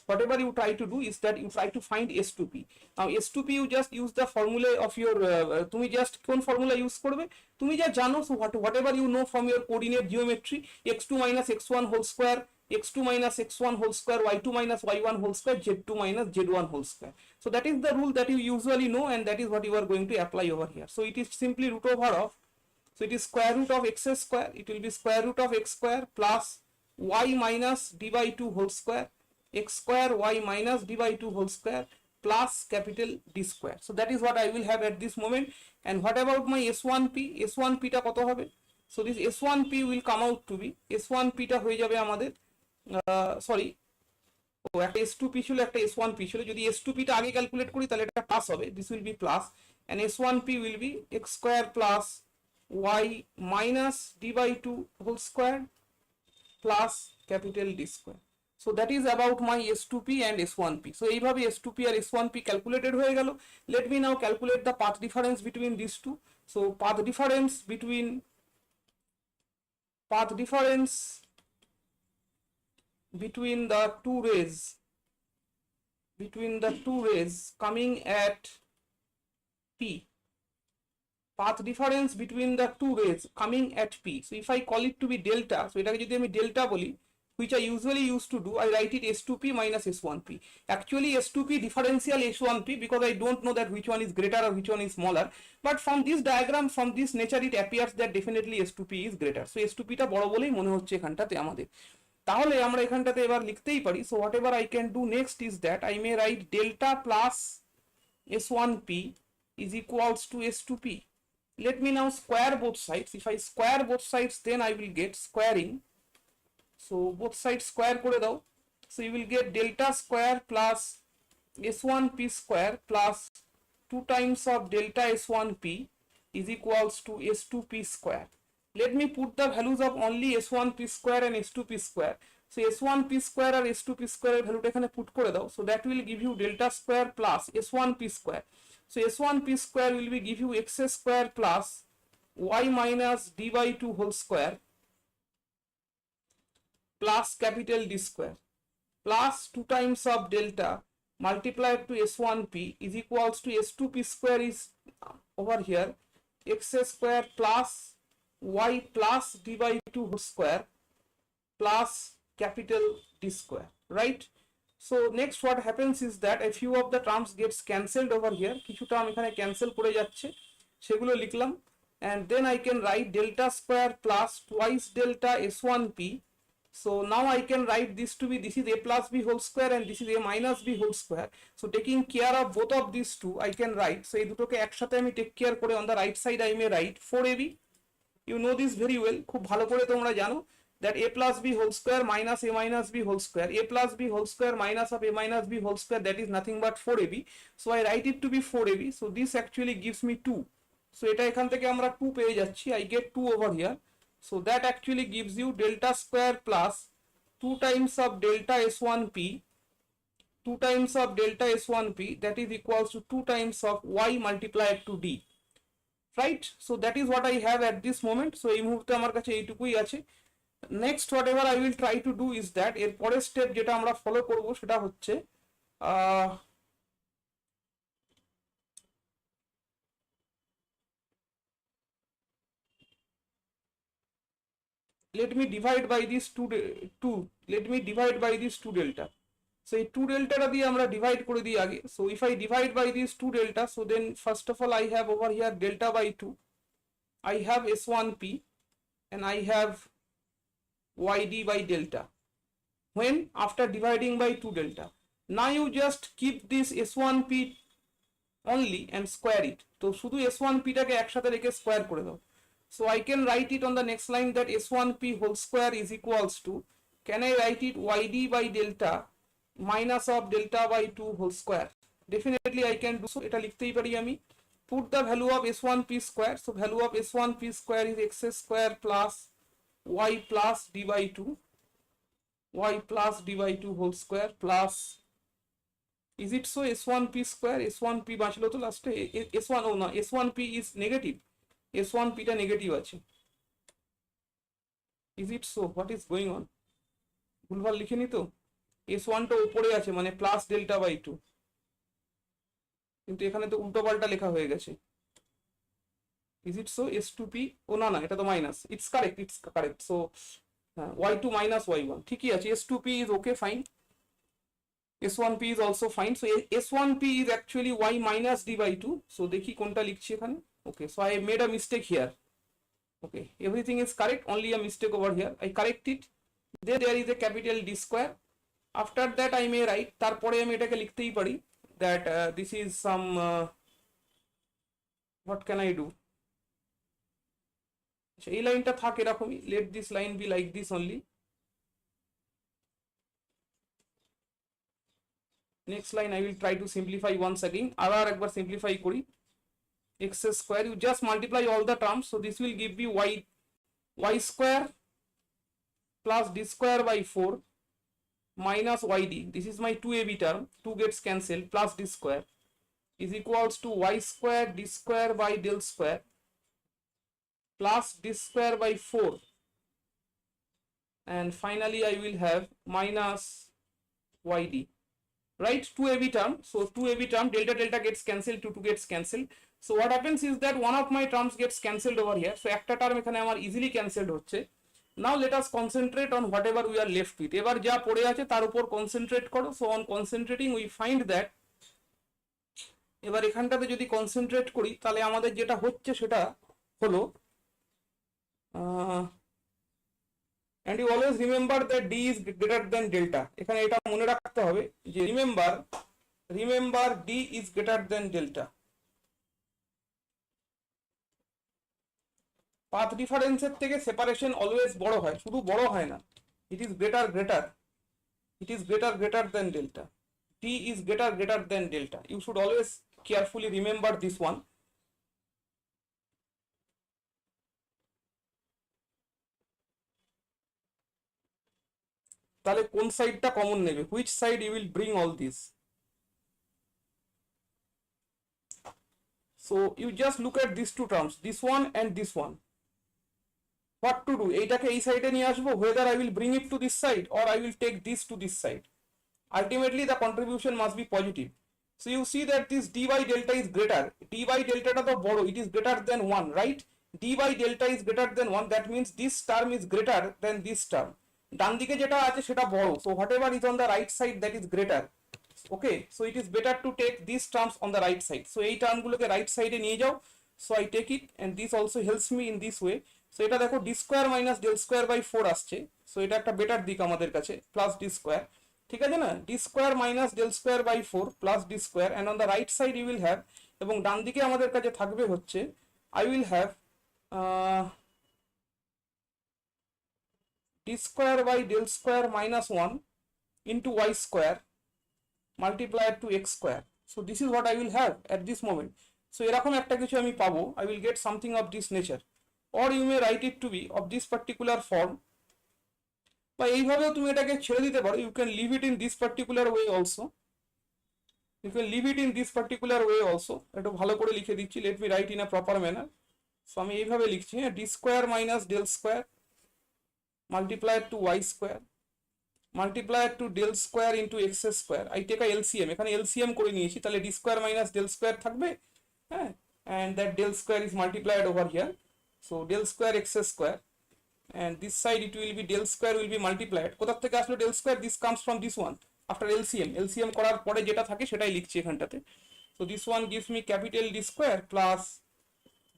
whatever you try to do is that you try to find s2p. Now s2p you just use the formula of your তুমি just কোন formula use করবে তুমি যা জানো, so whatever you know from your coordinate geometry, x2 minus x1 whole square, x2 minus x1 whole square, y2 minus y1 whole square, z2 minus z1 whole square. So that is the rule that you usually know, and that is what you are going to apply over here. So it is simply root over of, so it is square root of x square, it will be square root of x square plus y minus d by 2 whole square, x square y minus d by 2 whole square plus capital D square. So that is what I will have at this moment. And what about my s1p? s1p টা কত হবে? So this s1p will come out to be, s1p টা হয়ে যাবে আমাদের sorry ও একটা s2p ছিল একটা s1p ছিল, যদি s2p টা আগে ক্যালকুলেট করি তাহলে এটা প্লাস হবে, this will be plus, and s1p will be x square plus y minus d by 2 whole square plus capital D square. So that is about my s2p and s1p. So এইভাবে s2p আর s1p calculated হয়ে গেল। Let me now calculate the path difference between these two. So path difference between the two rays coming at P, path difference between the two rays coming at P. So if I call it to be delta, so এটাকে যদি আমি delta বলি, which I usually used to do, I write it s2p minus s1p. Actually s2p differential s1p, because I don't know that which one is greater or which one is smaller, but from this diagram, from this nature, it appears that definitely s2p is greater. So s2p টা বড় বলেই মনে হচ্ছে এখানটাতে আমাদের। তাহলে আমরা এখানটাতে এবার লিখতেই পারি, so whatever I can do next is that I may write delta plus s1p is equals to s2p. Let me now square both sides. If I square both sides, then I will get squaring. So both sides square করে দাও, so you will get delta square plus s1p square plus 2 times of delta s1p is equals to s2p square. Let me put the values of only s1p square and s2p square. So s1p square R s2p square এর ভ্যালুটা এখানে put করে দাও, so that will give you delta square plus s1p square. So s1p square will be give you x square plus y minus d by 2 whole square plus capital D square plus 2 times of delta multiplied to s1p is equals to s2p square is over here x square plus y plus d by 2 whole square plus capital D square, right? So next what happens is that a few of the terms gets cancelled over here, কিছু term এখানে cancel করে যাচ্ছে, সেগুলো লিখলাম, and then I can write delta square plus twice delta s1p. So now I can write this to be, this is a plus b whole square and this is a minus b whole square. So taking care of both of these two, I can write, so এই দুটোকে একসাথে আমি take care করে on the right side I may write 4ab. You know this very well, খুব ভালো করে তোমরা জানো that a plus b whole square minus a minus b whole square, a plus b whole square minus of a minus b whole square, that is nothing but 4ab. So I write it to be 4ab. So this actually gives me 2. So এটা এখান থেকে আমরা 2 পেয়ে যাচ্ছি, I get 2 over here. So that actually gives you delta square plus 2 times of delta s1p, 2 times of delta s1p, that is equals to 2 times of y multiplied to d, right? So that is what I have at this moment. So এই মুহূর্তে আমার কাছে এইটুকুই আছে। Next what ever I will try to do is that, এর পরের step যেটা আমরা ফলো করব সেটা হচ্ছে let me divide by this 2 let me divide by this 2 delta. So এই 2 delta টা দিয়ে আমরা ডিভাইড করে দিই আগে। So if I divide by these 2 delta, so then first of all I have over here delta by 2, I have s1p, and I have yd by delta. when after dividing by 2 delta. Now you just keep this s1p only and square it. তো শুধু s1p টাকে একসাথে রেখে square করে দাও. So I can write it on the next line that s1p whole square is equals to, can I write it yd by delta minus of delta by 2 whole square? Definitely I can do so. এটা লিখতেই পারি আমি. Put the value of s1p square. So value of s1p square is x square plus y plus d by 2, y plus d by 2 whole square plus, is it so, s1p square, s1p বাঁচলো তো লাস্টে, s1, ও না, s1p is negative, s1p টা negative আছে. Is it so? What is going on? ভুলভাল লিখিনি তো? s1 টা উপরে আছে মানে প্লাস ডেল্টা বাই 2, কিন্তু এখানে তো উল্টো পাল্টা লেখা হয়ে গেছে. Is it so? s2p, ও না না, এটা তো minus. It's correct. So y2 minus y1 ঠিকই আছে. s2p is okay, fine. s1p is also fine. So s1p is actually y minus d by 2. So দেখি কোনটা লিখছি এখানে. Okay, so I made a mistake here. Okay, everything is correct, only a mistake over here. I correct it. Then there is a capital D square. After that I may write, তারপরে আমি এটাকে লিখতেই পারি that this is some what can I do? আচ্ছা, এই লাইনটা থাক এরকমই. Let this line be like this only. Next line I will try to simplify once again. আবার একবার simplify করি. X square, you just multiply all the terms. So this will give you y square plus d square by 4 minus yd. This is my 2ab term. 2 gets cancelled, plus d square is equals to y square d square by del square plus d square by 4, and finally I will have minus yd. Right, 2ab term. So 2ab term, delta gets cancelled, 2 gets cancelled. So what happens is that one of my terms gets cancelled over here. So একটা term এখানে আমার easily cancelled হচ্ছে. Now let us concentrate on whatever we are left with. এবার যা পড়ে আছে তার উপর concentrate করো. So on concentrating we find that, এবার এখানটাতে যদি concentrate করি তাহলে আমাদের যেটা হচ্ছে সেটা হলো, and you always remember that d is greater than delta. এখানে এটা মনে রাখতে হবে যে remember d is greater than delta. Path ডিফারেন্সের থেকে সেপারেশন অলওয়েজ বড় হয়, শুধু বড় হয় না, it is greater than delta. d is greater than delta. You should always carefully remember this one. তাহলে কোন সাইডটা কমন নেবে, which side you will bring all this? So you just look at these two terms, this one and this one. What to do? এইটাকে এই সাইডে নিয়ে আসবো, whether I will bring it to this side or I will take this to this side. Ultimately the contribution must be positive. So you see that this d by delta is greater. d by delta টা তো বড়, it is greater than 1, right? d by delta is greater than 1, that means this term is greater than this term. ডান দিকে যেটা আছে সেটা বড়, so whatever is on the right side that is greater. Okay, so it is better to take these terms on the right side. So এই টার্মগুলোকে right সাইডে নিয়ে যাও. So I take it, and this also helps me in this way. So এটা দেখো d square minus del square by 4 আসছে. So এটা একটা better দিক আমাদের কাছে, প্লাস d square. ঠিক আছে না, d square minus del square by 4 plus d square, and on the right side you will have, এবং ডান দিকে আমাদের কাছে থাকবে হচ্ছে I will have d square by del square minus 1 into y square multiplied to x square. So this is what I will have at this moment. So এরকম একটা কিছু আমি পাবো, I will get something of this nature, or you may write it to be of this particular form. বা এইভাবেও তুমি এটাকে ছেড়ে দিতে পারো, you can leave it in this particular way also. একটু ভালো করে লিখে দিচ্ছি, let me write in a proper manner. So আমি এইভাবে লিখছি, d square minus del square multiplied to y square multiplied to del square into x square. I take a LCM, এখানে LCM করে নিয়েছি, তাহলে d square minus del square থাকবে, হ্যাঁ, and that del square is multiplied over here. So del square x square, and this side it will be del square will be multiplied. কোথা থেকে আসলো del square? This comes from this one after LCM করার পরে যেটা থাকে সেটাই লিখছি এখানটাতে. So this one gives me capital D square plus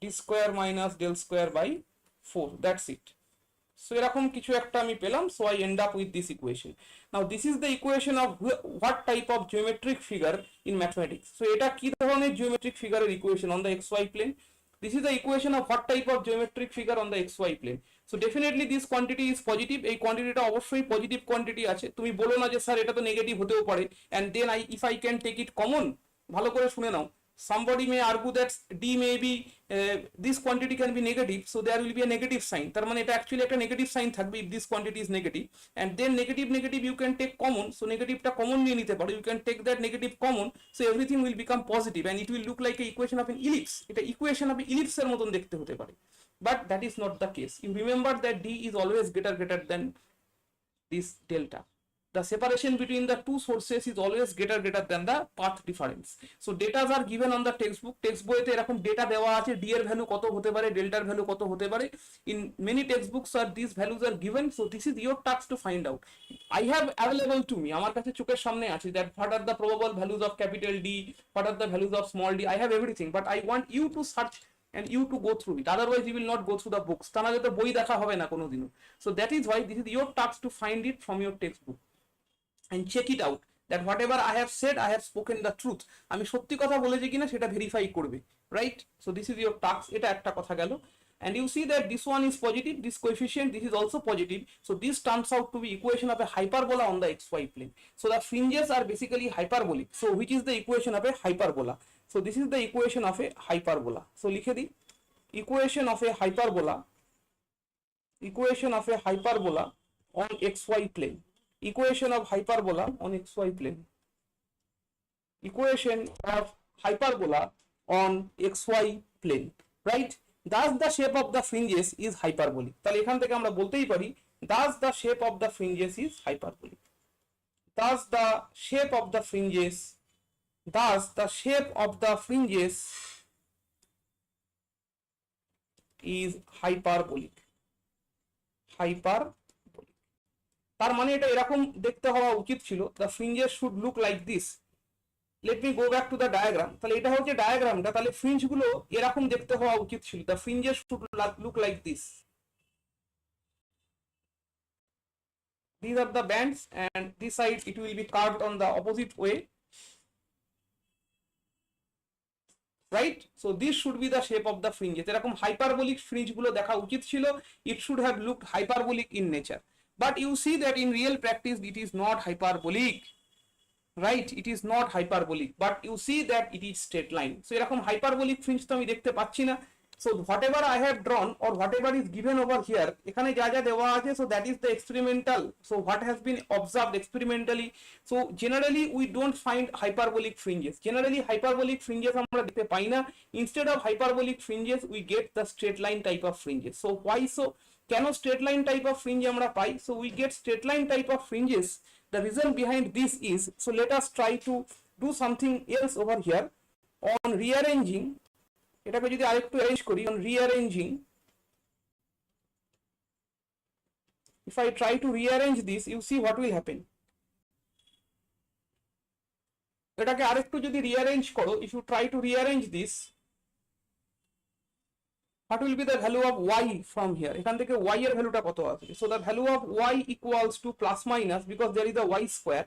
d square minus del square by 4. That's it. So এরকম কিছু একটা আমি পেলাম, so I end up with this equation. Now this is the equation of what type of geometric figure in mathematics. So এটা কি ধরনের geometric ফিগারের equation on the X Y plane? This is the equation of what type of geometric figure on the xy plane. So definitely this quantity is positive. এই কোয়ান্টিটিটা অবশ্যই positive quantity আছে। তুমি বলো না যে স্যার এটা তো নেগেটিভ হতেও পারে, and then if I can take it common, ভালো করে শুনে নাও, somebody may argue that d may be this quantity can be negative, so there will be a negative sign, তার মানে এটা অ্যাকচুয়ালি একটা নেগেটিভ সাইন থাকবে if this quantity is negative, and then negative you can take common, so নেগেটিভটা common নিয়ে নিতে পারো, you can take that negative common, so everything will become positive and it will look like a equation of an ellipse, এটা equation of an ellipse এর মতন দেখতে হতে পারে, but that is not the case. You remember that d is always greater than this delta. The separation between the two sources is always greater than the path difference. So data are given on the textbook. বইতে এরকম data দেওয়া আছে, d এর value কত হতে পারে, ডেল্টার value কত হতে পারে। In many textbooks are these values are given, so this is your task to find out. I have available to me, আমার কাছে চোখের সামনে আছে, that what are the probable values of capital D, what are the values of small d, I have everything, but I want you to search and you to go through it, otherwise you will not go through the books, তা নাহলে তো বই দেখা হবে না কোনোদিনও। So that is why this is your task to find it from your textbook and check it out that whatever I have said, I have spoken the truth, আমি সত্যি কথা বলেছি কিনা সেটা ভেরিফাই করবে, right? So this is your task, এটা একটা কথা গেল। And you see that this one is positive, this coefficient, this is also positive, so this turns out to be equation of a hyperbola on the xy plane. So the fringes are basically hyperbolic, so which is the equation of a hyperbola? So this is the equation of a hyperbola. So লিখে দিই, equation of a hyperbola on xy plane, equation of hyperbola on xy plane, equation of hyperbola on xy plane, right? Thus the shape of the fringes is hyperbolic. তাহলে এখান থেকে আমরা বলতেই পারি thus the shape of the fringes is hyperbolic. Thus the shape of the fringes is hyperbolic. তার মানে এটা এরকম দেখতে হওয়া উচিত ছিল, the fringes should look like this. Let me go back to the diagram. তাহলে এটা হচ্ছে ডায়াগ্রামটা, তাহলে ফ্রিঞ্জ গুলো এরকম দেখতে হওয়া উচিত ছিল, the fringes should look like this. These are the bands and this side it will be curved on the opposite way, right? So this should be the shape of the fringes. এরকম hyperbolic fringe গুলো দেখা উচিত ছিল, it should have looked hyperbolic in nature, but you see that in real practice it is not hyperbolic, right? It is not hyperbolic, but you see that it is straight line. So এরকম hyperbolic fringe তো আমি দেখতে পাচ্ছি না। So whatever I have drawn or whatever is given over here, এখানে যা যা দেওয়া আছে, so that is the experimental, so what has been observed experimentally. So generally we don't find hyperbolic fringes, generally hyperbolic fringes আমরা দেখতে পাই না, instead of hyperbolic fringes we get the straight line type of fringes. So why so? কেন straight line type of fringe আমরা পাই? So we get straight line type of fringes, the reason behind this is, so let us try to do something else over here on rearranging, এটাকে যদি আরেকটু arrange করি, on rearranging, if I try to rearrange this, you see what will happen. এটাকে আরেকটু যদি rearrange করো, if you try to rearrange this, what will be the value of y from here? এখান থেকে y এর ভ্যালুটা কত আসবে? So the value of y equals to plus minus, because there is a y square.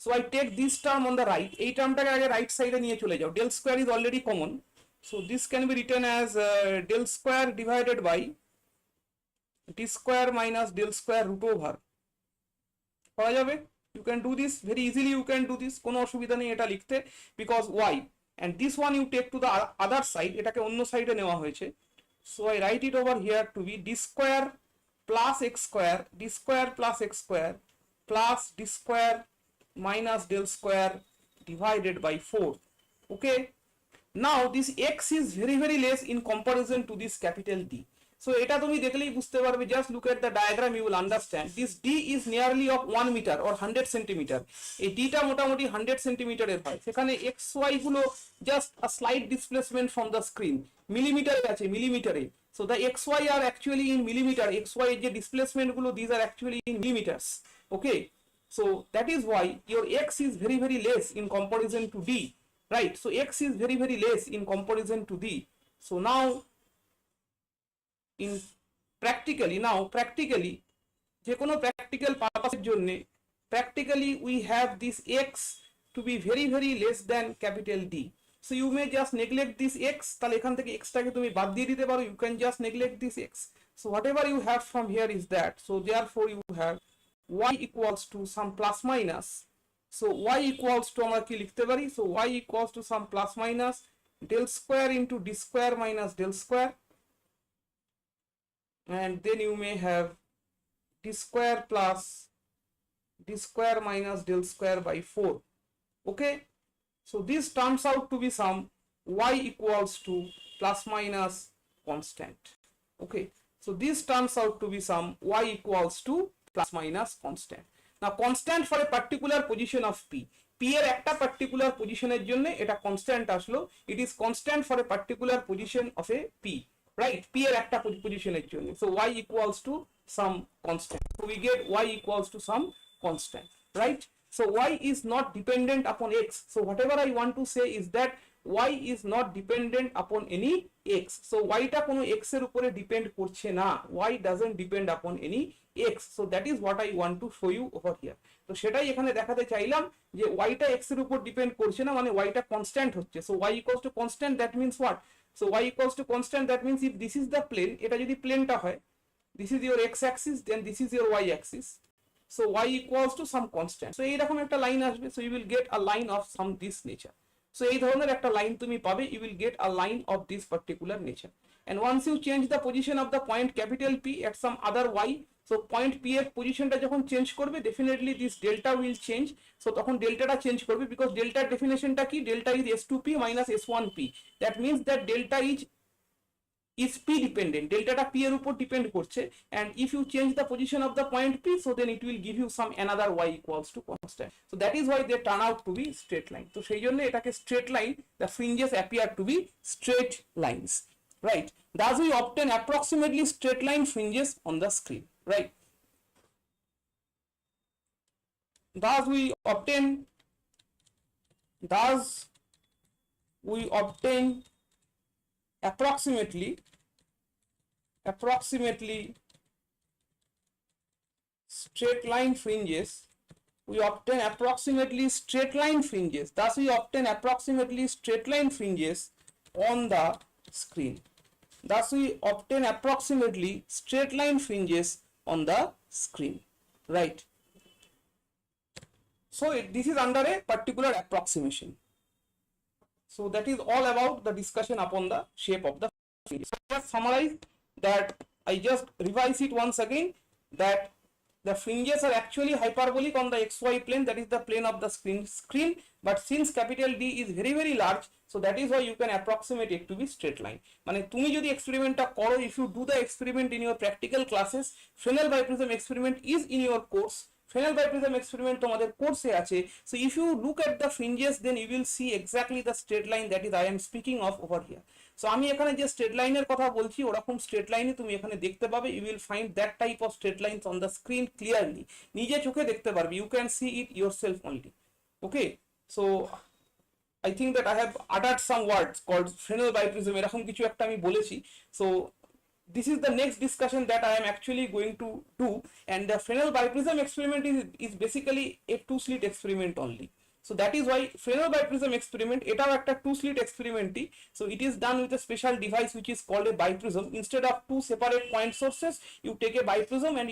So I take this term on the right, এই টার্মটাকে আগে right সাইডে নিয়ে চলে যাও, del square is already common, so this can be written as del square divided by d square minus del square root over, করা যাবে? You can do this very easily, you can do this, কোনো অসুবিধা নেই এটা লিখতে, because y, and this one you take to the other side, এটাকে অন্য সাইডে নেওয়া হয়েছে, so I write it over here to be d square plus x square, d square plus x square plus d square minus del square divided by 4. Okay, now this x is very less in comparison to this capital D. So এটা তুমি দেখলেই বুঝতে পারবে, just look at the diagram, you will understand. This D is nearly of 1 meter or 100 centimeter. এই D টা মোটামুটি 100 সেন্টিমিটারের হয়, সেখানে xy গুলো just a slight displacement from the screen, মিলিমিটারে আছে, মিলিমিটারে। So the xy are actually in millimeter, xy এর যে displacement গুলো, these are actually in millimeters. Okay, so that is why your x is very less in comparison to D, right? So x is very less in comparison to D. So now in practically যে কোনো practical পারপাসের জন্য practically we have this x to be very very less than capital D. So you may just neglect this x, তাহলে এখান থেকে x টাকে তুমি বাদ দিয়ে দিতে পারো, you can just neglect this x. So whatever you have from here is that, so therefore you have y equals to some plus minus. So y equals to আমরা কি লিখতে পারি, so y equals to some plus minus del square into d square minus del square, and then you may have d square plus d square minus del square by 4. Okay, so this turns out to be some y equals to plus minus constant. Okay, so this turns out to be some y equals to plus minus constant. Now constant for a particular position of p, p এর একটা particular পজিশনের জন্য এটা constant আসলো, it is constant for a particular position of a p, right? p এর একটা পজিশনের জন্য, so y equals to some constant, so we get y equals to some constant, right? So y is not dependent upon x. So whatever I want to say is that y is not dependent upon any x. So y টা কোনো x এর উপরে depend করছে না, y doesn't depend upon any x. So that is what I want to show you over here. তো সেটাই এখানে দেখাতে চাইলাম যে y টা x এর উপর ডিপেন্ড করছে না, মানে y টা কনস্ট্যান্ট হচ্ছে। So y equals to constant, that means what? So y equals to constant, that means if this is the plane, এটা যদি প্লেনটা হয়, this is your x axis, then this is your y axis. So y equals to some constant. So এইরকম একটা line আসবে, so you will get a line of some this nature. So এই ধরনের একটা লাইন তুমি পাবে, you will get a line of this particular nature. And once you change the position of the point capital P at some other y, so point P এর পজিশনটা যখন change করবে, definitely this delta will change. So তখন ডেল্টাটা change করবে, because delta ডেফিনেশনটা কি, delta is s2p minus s1p. That means that delta is p dependent, delta p এর উপর depend করছে, and if you change the position of the point p, so then it will give you some another y equals to constant. So that is why they turn out to be straight line. তো সেই জন্য এটাকে straight line, the fringes appear to be straight lines, right? Thus we obtain approximately straight line fringes on the screen, right? Thus we obtain approximately straight line fringes. We obtain approximately straight line fringes. Thus we obtain approximately straight line fringes on the screen. Thus we obtain approximately straight line fringes on the screen, right? So this is under a particular approximation. So that is all about the discussion upon the shape of the fringes. Let's summarize that. I just revise it once again, that the fringes are actually hyperbolic on the xy plane, that is the plane of the screen, but since capital D is very very large, so that is why you can approximate it to be straight line. মানে তুমি যদি এক্সপেরিমেন্টটা করো, if you do the experiment in your practical classes, Fresnel biprism experiment is in your course, Fresnel biprism experiment তোমাদের কোর্সে আছে, so if you look at the fringes, then you will see exactly the straight line that is I am speaking of over here. So আমি এখানে যে straight লাইনের কথা বলছি, ওরকম স্ট্রেট লাইনই তুমি এখানে দেখতে পাবে, you will find that type of straight lines on the screen clearly, নিজে চোখে দেখতে পারবে, you can see it yourself only. Okay, so I think that I have uttered some words called Fresnel biprism, এরকম কিছু একটা আমি বলেছি। So this is the next discussion that I am actually going to do, and the Fresnel biprism experiment is basically a two slit experiment only. So that is why Fresnel biprism experiment, এটাও একটা two slit experiment. So it is done with a special device which is called a biprism. Instead of two separate point sources, you take a biprism and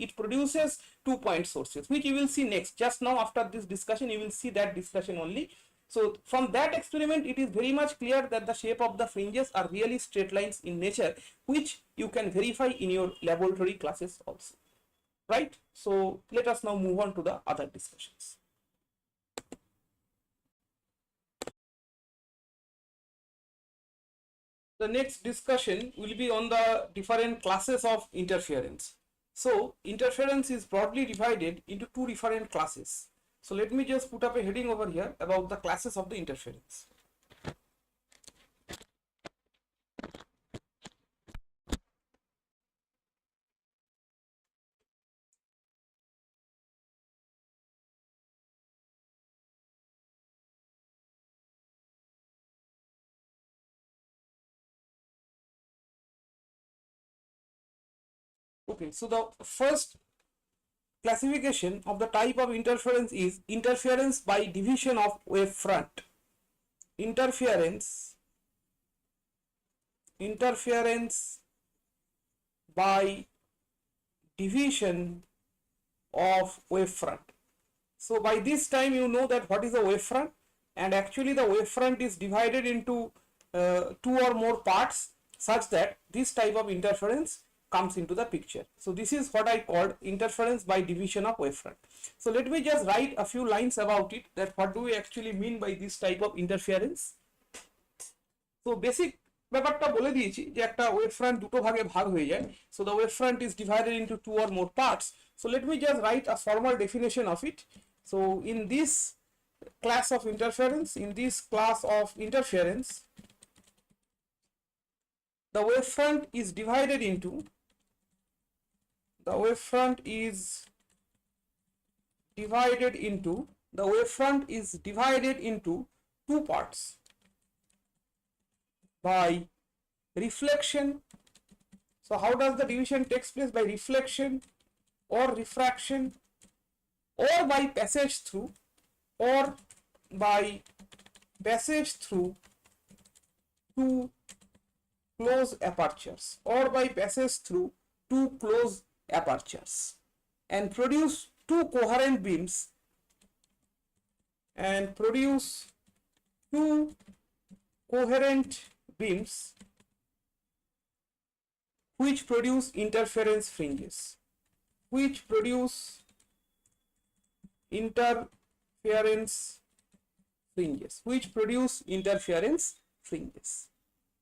it produces 2 point sources, which you will see next. Just now after this discussion, you will see that discussion only. So from that experiment, it is very much clear that the shape of the fringes are really straight lines in nature, which you can verify in your laboratory classes also, right? So let us now move on to the other discussions. The next discussion will be on the different classes of interference. So interference is broadly divided into two different classes. So let me just put up a heading over here about the classes of the interference. Okay, so the first classification of the type of interference is interference by division of wavefront. Interference by division of wavefront. So by this time you know that what is a wavefront, and actually the wavefront is divided into two or more parts such that this type of interference comes into the picture. So this is what I called interference by division of wavefront. So let me just write a few lines about it, that what do we actually mean by this type of interference. So basic ব্যাপারটা বলে দিয়েছি যে একটা wave front দুটো ভাগে ভাগ হয়ে যায়, so the wave front is divided into two or more parts. So let me just write a formal definition of it. So in this class of interference, the wave front is divided into two parts by reflection. So how does the division takes place? By reflection or refraction, or by passage through, two close apertures, and produce two coherent beams, which produce interference fringes,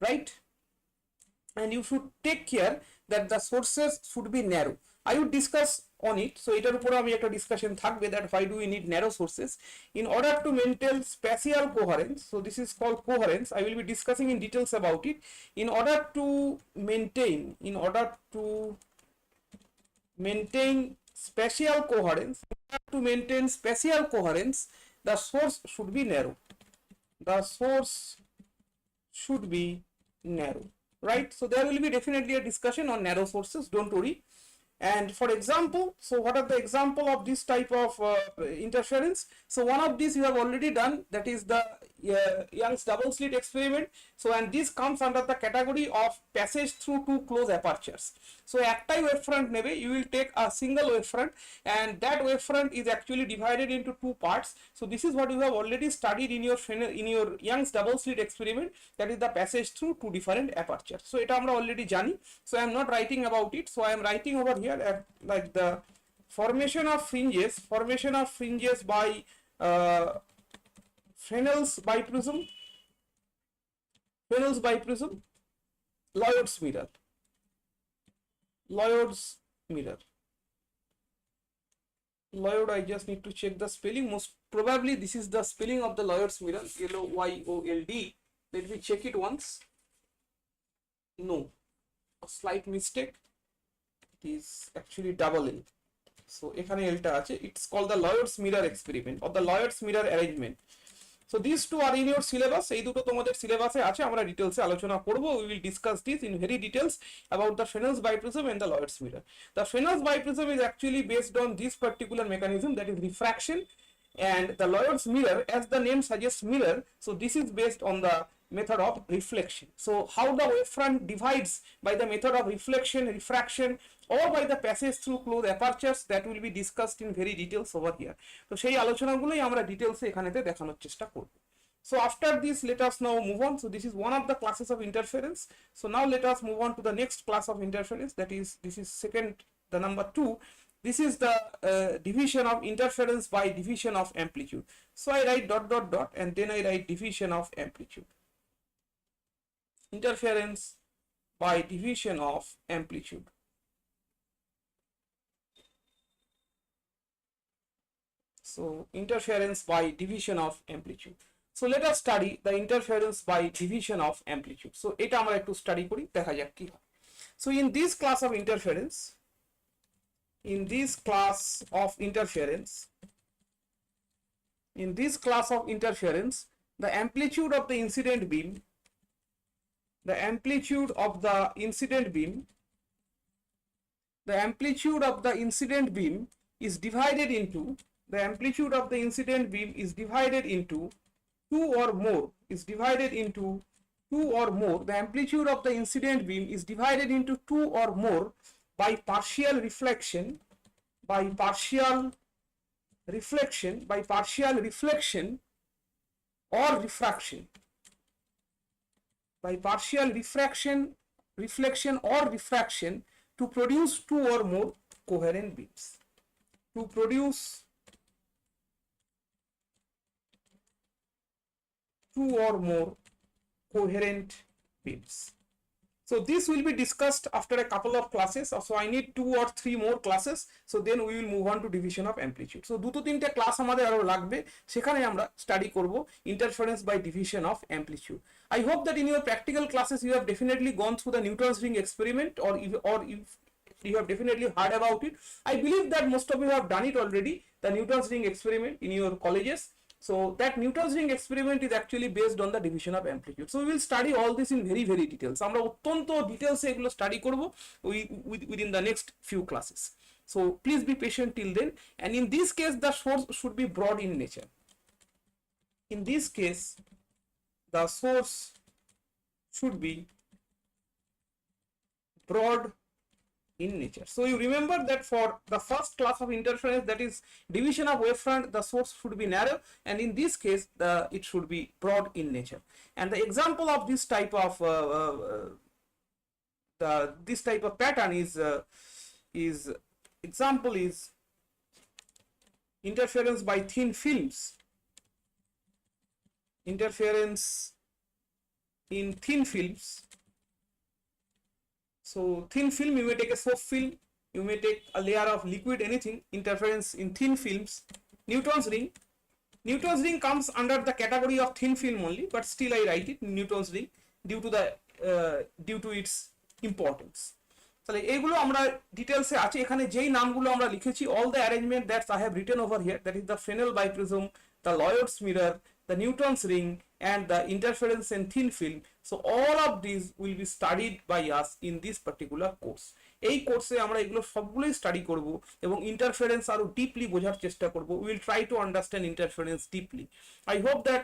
right? And you should take care that the sources should be narrow. I would discuss on it, so এটার উপরে আমি একটা discussion থাকবে that why do we need narrow sources in order to maintain spatial coherence. So this is called coherence. I will be discussing in details about it. In order to maintain spatial coherence, the source should be narrow. Right? So there will be definitely a discussion on narrow sources, don't worry. And for example, so what are the example of this type of interference? So one of these you have already done, that is the Young's double slit experiment. So and this comes under the category of passage through two close apertures. So একটাই wavefront নেবে, you will take a single wavefront, and that wavefront is actually divided into two parts. So this is what you have already studied in your Young's double slit experiment, that is the passage through two different apertures. So এটা আমরা already জানি, so I am not writing about it. So I am writing over here like the formation of fringes by Fresnel's biprism, Lloyd's mirror. Lloyd, I just need to check the spelling. Most probably this is the spelling of the Lloyd's mirror, L-O-Y-O-L-D. Let me check it once. No, a slight mistake. It is actually double L. So এখানে L-টা আছে. It's called the Lloyd's mirror experiment or the Lloyd's mirror arrangement. So these two are in your syllabus. এই দুটো তোমাদের সিলেবাসে আছে, আমরা ডিটেইলসে আলোচনা করব. We will discuss this in very details about the Fresnel's biprism and the Lloyd's mirror. The Fresnel's biprism is actually based on this particular mechanism, that is refraction, and the Lloyd's mirror, as the name suggests, mirror. So this is based on the method of reflection. So how the wavefront divides by the method of reflection, refraction, or by the passage through closed apertures, that will be discussed in very details over here. তো সেই আলোচনাগুলোই আমরা ডিটেইলসে এখানেতে দেখানোর চেষ্টা করব. So after this, let us now move on. So this is one of the classes of interference. So now let us move on to the next class of interference, that is, this is second, the number 2. This is the division of interference by division of amplitude. So I write ... and then I write division of amplitude. Interference by division of amplitude. So interference by division of amplitude. So let us study the interference by division of amplitude. So এটা আমরা একটু study করি, দেখা যাক কি হয়. So in this class of interference, the amplitude of the incident beam the amplitude of the incident beam is divided into the amplitude of the incident beam is divided into two or more is divided into two or more the amplitude of the incident beam is divided into two or more by partial reflection by partial reflection or refraction by partial reflection or refraction to produce two or more coherent beams. To produce two or more coherent beams. So this will be discussed after a couple of classes. So I need 2 or 3 more classes. So then we will move on to division of amplitude. So দুটো তিনটে class আমাদের আরো লাগবে, সেখানে আমরা study করব interference by division of amplitude. I hope that in your practical classes you have definitely gone through the Newton's ring experiment, or if you have definitely heard about it. I believe that most of you have done it already, the Newton's ring experiment in your colleges. So that Newton's ring experiment is actually based on the division of amplitude. So we will study all this in very details. আমরা অত্যন্ত details এগুলো study করব within the next few classes. So please be patient till then. And in this case the source should be broad in nature. In this case the source should be broad in nature. So you remember that for the first class of interference, that is division of wavefront, the source should be narrow, and in this case it should be broad in nature. And the example of this type of pattern is example is interference by thin films. Interference in thin films. So thin film, you may take a soft film, you may take a layer of liquid, anything. Interference in thin films. Newton's ring comes under the category of thin film only, but still I write it Newton's ring due to its importance. তাহলে এইগুলো আমরা ডিটেইলসে আছে, এখানে যেই নামগুলো আমরা লিখেছি, all the arrangement that I have written over here, that is the Fresnel biprism, the Lloyd's mirror, the Newton's ring, and the interference in thin film. So all of these will be studied by us in this particular course. এই কোর্সে আমরা এগুলো সবগুলোই study করব এবং interference আরো deeply বোঝার চেষ্টা করব. We will try to understand interference deeply. I hope that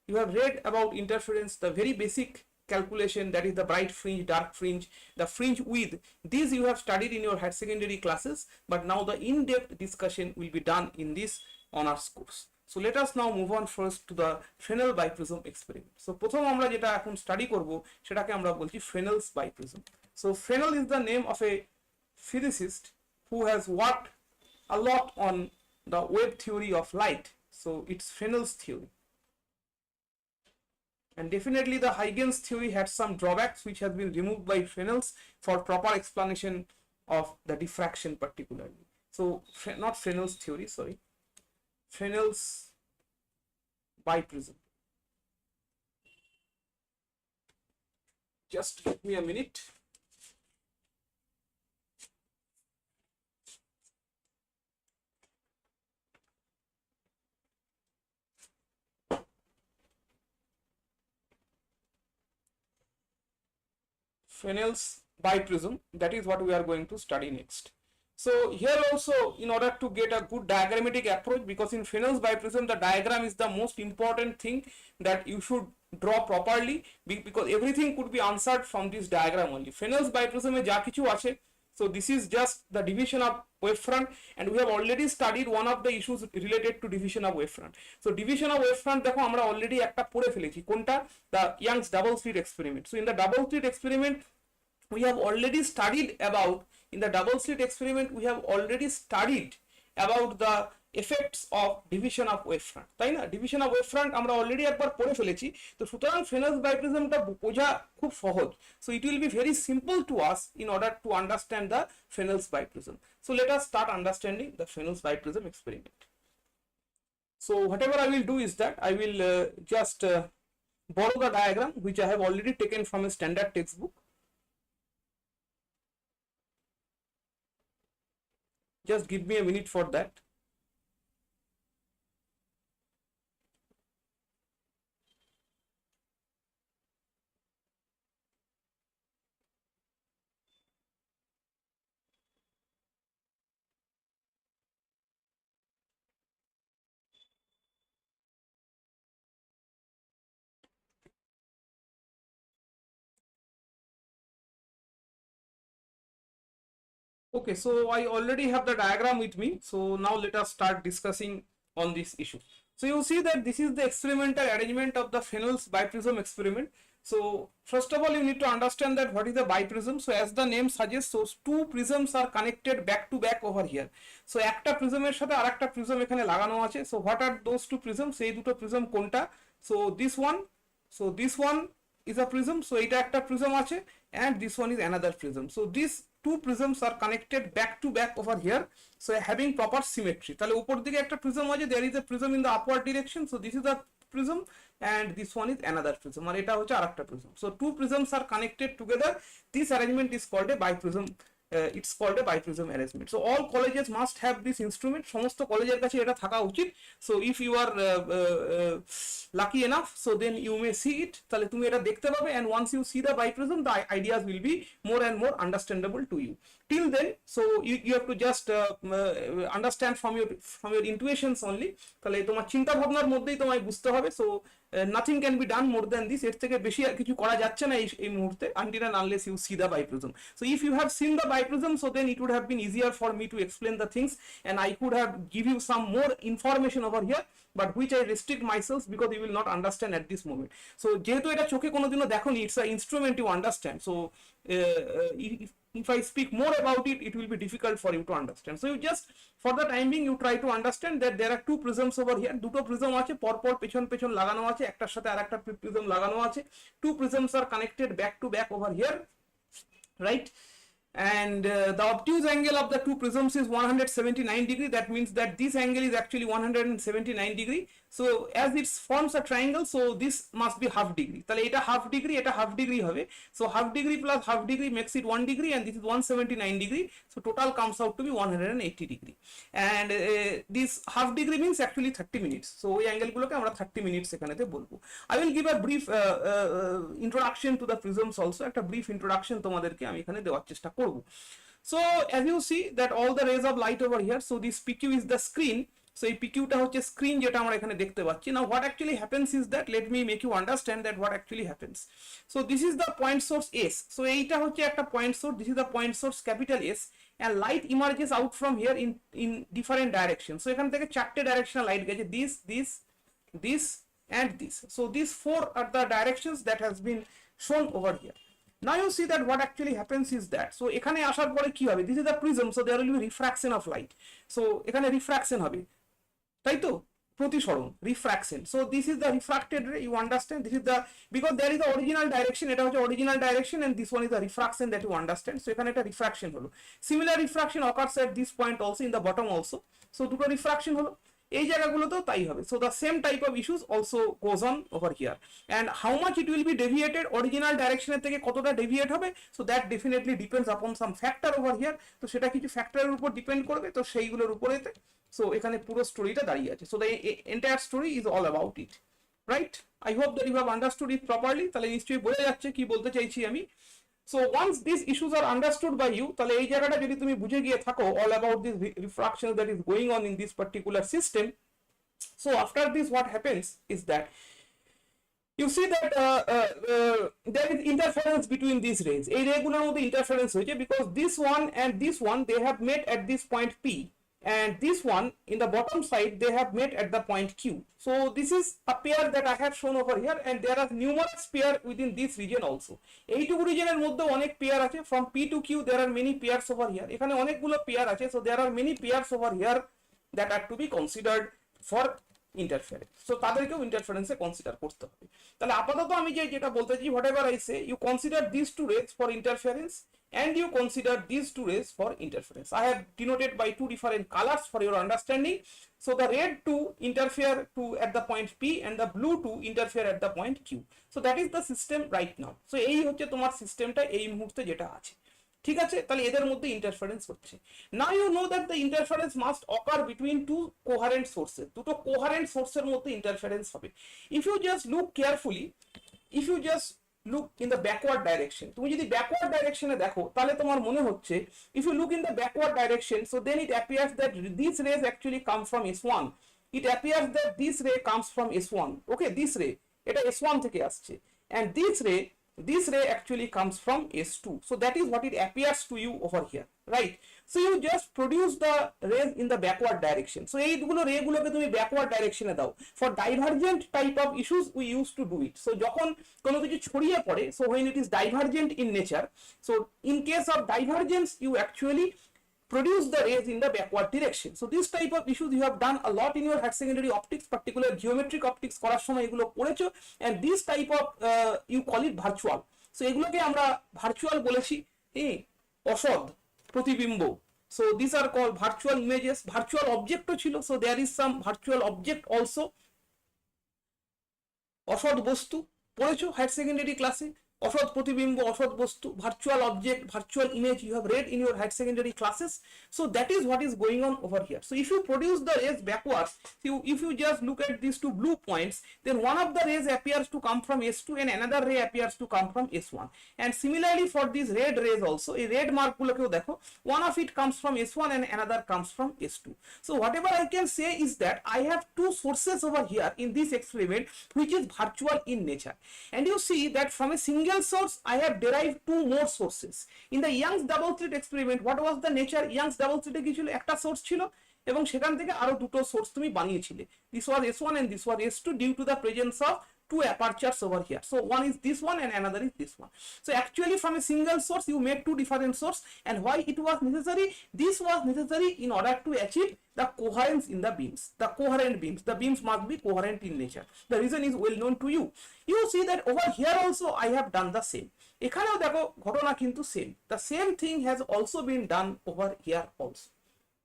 you have read about interference, the very basic calculation, that is the bright fringe, dark fringe, the fringe width. These you have studied in your higher secondary classes, but now the in-depth discussion will be done in this honors course. So let us now move on first to the Fresnel biprism experiment. So প্রথম আমরা যেটা এখন study করব সেটাকে আমরা বলছি Fresnel's biprism. So Fresnel is the name of a physicist who has worked a lot on the wave theory of light. So it's Fresnel's theory. And definitely the Huygens theory had some drawbacks which has been removed by Fresnel's for proper explanation of the diffraction particularly. So not Fresnel's theory, sorry. Fresnel's biprism. Just give me a minute. Fresnel's biprism, that is what we are going to study next. So here also, in order to get a good diagrammatic approach, because in Fresnel's biprism the diagram is the most important thing that you should draw properly, because everything could be answered from this diagram only. Fresnel's biprism e ja kichu ache, so this is just the division of wavefront, and we have already studied one of the issues related to division of wavefront. So division of wavefront দেখো আমরা already একটা পড়ে ফেলেছি, কোনটা? The Young's double slit experiment. So in the double slit experiment we have already studied about, in the double slit experiment we have already studied about the effects of division of wavefront, তাই না? division of wavefront আমরা already একবার পড়ে ফেলেছি, তো সুতরাং Fresnel's biprismটা বোঝা খুব সহজ. So it will be very simple to us in order to understand the Fresnel's biprism. So let us start understanding the Fresnel's biprism experiment. So whatever I will do is that I will just borrow the diagram which I have already taken from a standard textbook. Just give me a minute for that. Okay, so I already have the diagram with me. So now let us start discussing on this issue. So you see that this is the experimental arrangement of the phenols biprism experiment. So first of all, you need to understand that what is a biprism. So as the name suggests, so two prisms are connected back to back over here. So একটা প্রিজমের সাথে আরেকটা prism এখানে লাগানো আছে. So what are those two prisms? এই দুটো prism কোনটা? So this one is a prism. So এটা একটা প্রিজম আছে and this one is another prism. So these two prisms are connected back to back over here, so having proper symmetry. তাহলে উপর দিকে একটা প্রিজম আছে, there is a prism in the upward direction, so this is the prism and this one is another prism, আর এটা হচ্ছে আরেকটা prism. So two prisms are connected together. This arrangement is called a biprism. It's called a biprism arrangement. So all colleges must have this instrument. সমস্ত কলেজের কাছে এটা থাকা উচিত. So if you are lucky enough, so then you may see it. তাহলে তুমি এটা দেখতে পাবে, and once you see the biprism, the ideas will be more and more understandable to you. Till then, so you have to just understand from your intuitions only. তাহলে তোমার চিন্তা ভাবনার মধ্যেই তোমায় বুঝতে হবে. So nothing can be done more than this. এর থেকে বেশি আর কিছু করা যাচ্ছে না এই মুহূর্তে, until and unless you see the biprism. So if you have seen the biprism, so then it would have been easier for me to explain the things, and I could have give you some more information over here, but which I restrict myself because you will not understand at this moment. So যেহেতু এটা চোখে কোনোদিনও দেখোনি, it's an instrument you understand. So if I speak more about it, it will be difficult for you to understand. So you just, for the time being, you try to understand that there are two prisms over here. দুটো prism আছে, পরপর পেছন পেছন লাগানো আছে, একটার সাথে আরেকটা prism লাগানো আছে. Two prisms are connected back to back over here, right? And the obtuse angle of the two prisms is 179 degree. That means that this angle is actually 179 degree. So as it forms a triangle, so this must be half degree. তাহলে এটা half degree, এটা half degree হবে. So half degree plus half degree makes it 1 degree, and this is 179 degree. So total comes out to be 180 degree. And this half degree means actually 30 minutes. So ওই angle গুলোকে আমরা 30 minutes এখানেতে বলবো. I will give a brief introduction to the prisms also. একটা brief introduction তোমাদেরকে আমি এখানে দেওয়ার চেষ্টা করব. So as you see that all the rays of light over here, so this PQ is the screen. So এই PQ টা হচ্ছে স্ক্রিন, যেটা আমরা এখানে দেখতে পাচ্ছি. Now what actually happens is that, let me make you understand that what actually happens. So this is the point source S. So এইটা হচ্ছে একটা point source. This is the point source capital S, and light emerges out from here in different directions. So এখান থেকে চারটে directional light গেছে, this and this. So these four are the directions that has been shown over here. Now you see that what actually happens is that, so এখানে আসার পরে কি হবে, this is the prism, so there will be refraction of light. So এখানে refraction হবে, তাই তো, প্রতিসরণ, refraction. So this is the refracted ray, you understand. This is the, because there is the original direction, এটা হচ্ছে original direction, and this one is the refraction that you understand. So এখানে একটা refraction হলো. Similar refraction occurs at this point also, in the bottom also. So দুটো refraction হলো, এই জায়গাগুলোতেও তাই হবে. So the same type of issues also goes on over here, and how much it will be deviated, original direction এর থেকে কতটা deviate হবে, so that definitely depends upon some factor over here. তো সেটা কিছু ফ্যাক্টরের উপর ডিপেন্ড করবে, তো সেইগুলোর উপরেতে so এখানে পুরো স্টোরিটা দাঁড়িয়ে আছে. So the entire story is all about it, right? I hope that you have understood it properly. তাহলে নিশ্চয়ই বোঝা যাচ্ছে কি বলতে চাইছি আমি. So once these issues are understood by you, তাহলে এই জায়গাটা যদি তুমি বুঝে গিয়ে থাকো all about this refraction that is going on in this particular system, so after this what happens is that you see that there is interference between these rays. এই রেগুলোর মধ্যে interference হয়েছে because this one and this one, they have met at this point P, and this one in the bottom side they have met at the point Q. So this is a pair that I have shown over here, and there are numerous pair within this region also. এইটুকু রিজনের মধ্যে অনেক pair আছে. From P to Q there are many pairs over here. এখানে অনেকগুলো pair আছে. So there are many pairs over here that are to be considered for interference. So তাদেরকেও ইন্টারফারেন্সে consider করতে হবে. তাহলে আপাতত আমি যেটা বলতে চাই, whatever I say, you consider these two rays for interference, and you consider these two rays for interference. I have denoted by two different colors for your understanding. So the red to interfere to at the point P, and the blue to interfere at the point Q. So that is the system right now. So এই হচ্ছে তোমার সিস্টেমটা এই মুহূর্তে যেটা আছে, ঠিক আছে? তাহলে এদের মধ্যে ইন্টারফারেন্স হচ্ছে. Now you know that the interference must occur between two coherent sources. দুটো কোহারেন্ট সোর্সের মধ্যে ইন্টারফারেন্স হবে. If you just look carefully, if you just look in the backward direction, তুমি যদি ব্যাকওয়ার্ড ডাইরেকশনে দেখো তাহলে তোমার মনে হচ্ছে, if you look in the backward direction, so then it appears that these rays actually come from S1. It appears that this ray comes from S1. Okay, this ray এটা S1 থেকে আসছে, and this ray actually comes from S2. So that is what it appears to you over here, right? So you just produce the rays in the backward direction. So এইগুলো রে গুলোকে তুমি backward ডাইরেকশনে দাও। For divergent type of issues we use to do it. So যখন কোনো কিছু ছড়িয়ে পড়ে, so when it is divergent in nature, so in case of divergence you actually produce the rays in the backward direction. So this type of issues you have done a lot in your higher secondary optics, particular geometric optics করার সময় এগুলো পড়েছো, and this type of you call it virtual. So এগুলোকে আমরা virtual বলেছি, অসৎ প্রতিবিম্ব। So these are called virtual images. Virtual object ছিল, so there is some virtual object also. অসৎ বস্তু পড়েছো হায়ার সেকেন্ডারি ক্লাসে, অসৎ প্রতিবিম্ব, অসৎ বস্তু, virtual object, virtual image, you have read in your higher secondary classes. So that is what is going on over here. So if you produce the rays backwards, if you just look at these two blue points, then one of the rays appears to come from S2 and another ray appears to come from S1. And similarly for these red rays also, a red mark গুলোকেও দেখো, one of it comes from S1 and another comes from S2. So whatever I can say is that I have two sources over here in this experiment which is virtual in nature. And you see that from a single source I have derived two more sources. In the Young's double slit experiment, what was the nature? Young's double slit কি ছিল? একটা source ছিল এবং সেখান থেকে আরো দুটো source তুমি বানিয়েছিলে। This was S1 and this was S2 due to the presence of two apertures over here. So one is this one and another is this one. So actually from a single source you made two different sources. And why it was necessary? This was necessary in order to achieve the coherence in the beams, the coherent beams. The beams must be coherent in nature. The reason is well known to you. You see that over here also I have done the same. এখানেও দেখো ঘটনা কিন্তু same. The same thing has also been done over here also.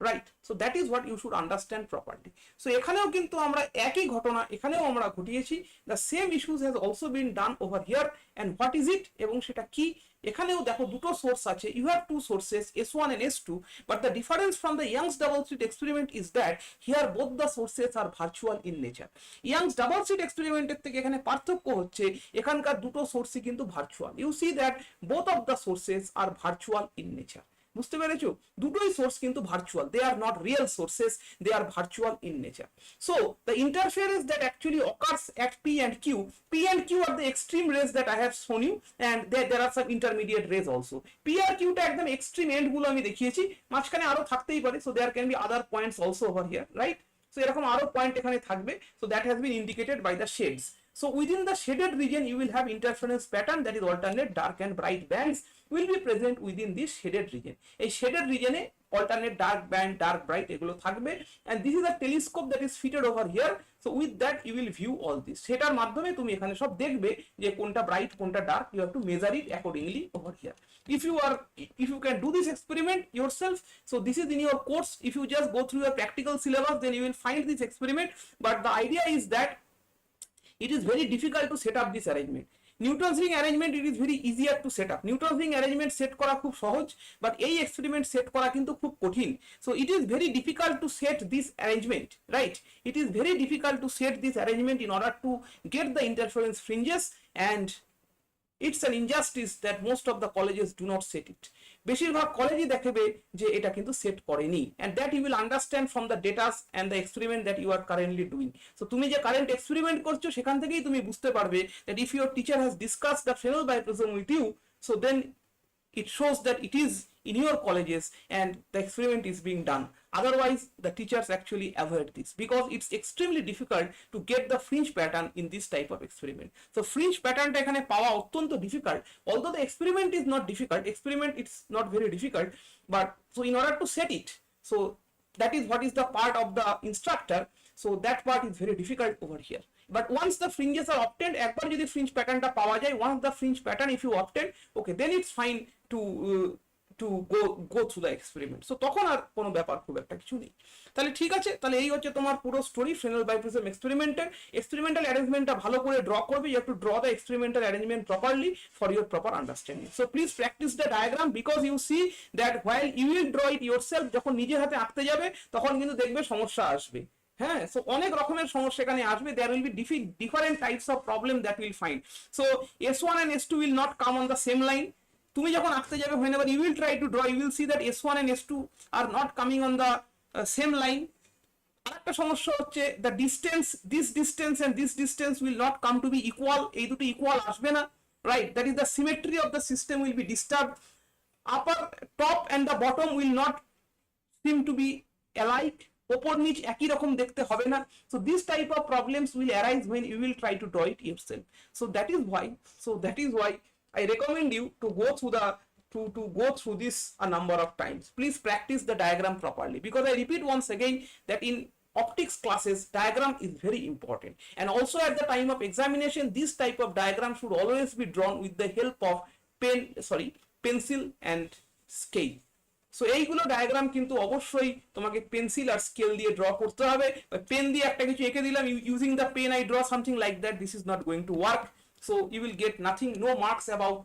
Right, so that is what you should understand properly. So এখানেও কিন্তু আমরা একই ঘটনা এখানেও আমরা ঘটিয়েছি। The same issues has also been done over here. And what is it? এবং সেটা কি? এখানেও দেখো দুটো সোর্স আছে, you have two sources S1 and S2, but the difference from the Young's double slit experiment is that here both the sources are virtual in nature. Young's double slit experiment থেকে এখানে পার্থক্য হচ্ছে এখানকার দুটো সোর্সই কিন্তু virtual. You see that both of the sources are virtual in nature. বুঝতে পেরেছো? দুটোই সোর্স কিন্তু virtual, they are not real sources, they are virtual in nature. So the interference that actually occurs at P and Q are the extreme rays that I have shown you, and there are some intermediate rays also. P R Q টা একদম extreme and গুলো আমি দেখিয়েছি, মাঝখানে আরো থাকতেই পারে, so there can be other points also over here, right? So এরকম আরো পয়েন্ট এখানে থাকবে, so that has been indicated by the shades. So within the shaded region you will have interference pattern, that is alternate dark and bright bands will be present within this shaded region. এই shaded region এ alternate dark band, dark bright এগুলো থাকবে, and this is a telescope that is fitted over here. So with that you will view all this. সেটার মাধ্যমে তুমি এখানে সব দেখবে যে কোনটা ব্রাইট কোনটা dark, you have to measure it accordingly over here. If you can do this experiment yourself, so this is in your course. If you just go through your practical syllabus, then you will find this experiment, but the idea is that it is very difficult to set up this arrangement. Newton's ring arrangement, it is very easier to set up. Newton's ring arrangement set করা খুব সহজ, but এই experiment set করা কিন্তু খুব কঠিন. So it is very difficult to set this arrangement, right? It is very difficult to set this arrangement in order to get the interference fringes, and it's an injustice that most of the colleges do not set it. বেশিরভাগ কলেজই দেখাবে যে এটা কিন্তু set করেনি, and that you will understand from the data and the experiment that you are currently doing. So তুমি যে current experiment করছো সেখান থেকেই তুমি বুঝতে পারবে that if your teacher has discussed the Fresnel biprism with you, so then it shows that it is in your colleges and the experiment is being done. Otherwise the teachers actually avoid this because it's extremely difficult to get the fringe pattern in this type of experiment. So fringe pattern টা এখানে পাওয়া অত্যন্ত difficult, although the experiment is not difficult, experiment it's not very difficult, but so in order to set it, so that is what is the part of the instructor, so that part is very difficult over here. But once the fringes are obtained, একবার যদি fringe pattern টা পাওয়া যায়, once the fringe pattern if you obtain, okay, then it's fine to go through the experiment. So তখন আর কোনো ব্যাপার খুব একটা কিছু নেই। তাহলে ঠিক আছে, তাহলে এই হচ্ছে তোমার পুরো স্টোরি Fresnel biprism এক্সপেরিমেন্টের। এক্সপেরিমেন্টাল অ্যারেঞ্জমেন্টটা ভালো করে ড্র করবে, you have to draw the experimental arrangement properly for your proper understanding. So please practice the diagram, because you see that while you will draw it yourself, যখন নিজের হাতে আঁকতে যাবে তখন কিন্তু দেখবে সমস্যা আসবে। হ্যাঁ, সো অনেক রকমের সমস্যা এখানে আসবে, there will be different types of problem that will find. So S1 and S2 will not come on the same line. তুমি যখন আঁকতে যাবে, whenever you will try to draw, you will see that S1 and S2 are not coming on the same line. আরেকটা সমস্যা হচ্ছে the distance, this distance and this distance will not come to be equal. এই দুটো equal আসবে না, right? That is the symmetry of the system will be disturbed. Upper top and the bottom will not seem to be alike, ওপর নিচ একই রকম দেখতে হবে না। So this type of problems will arise when you will try to draw it yourself. That is why I recommend you to go through the to go through this a number of times. Please practice the diagram properly, because I repeat once again that in optics classes diagram is very important, and also at the time of examination this type of diagram should always be drawn with the help of pencil and scale. So এইগুলো diagram কিন্তু অবশ্যই তোমাকে pencil আর scale দিয়ে draw করতে হবে। Pen দিয়ে একটা কিছু এঁকে দিলাম, using the pen I draw something like that, this is not going to work. So you will get nothing, no marks about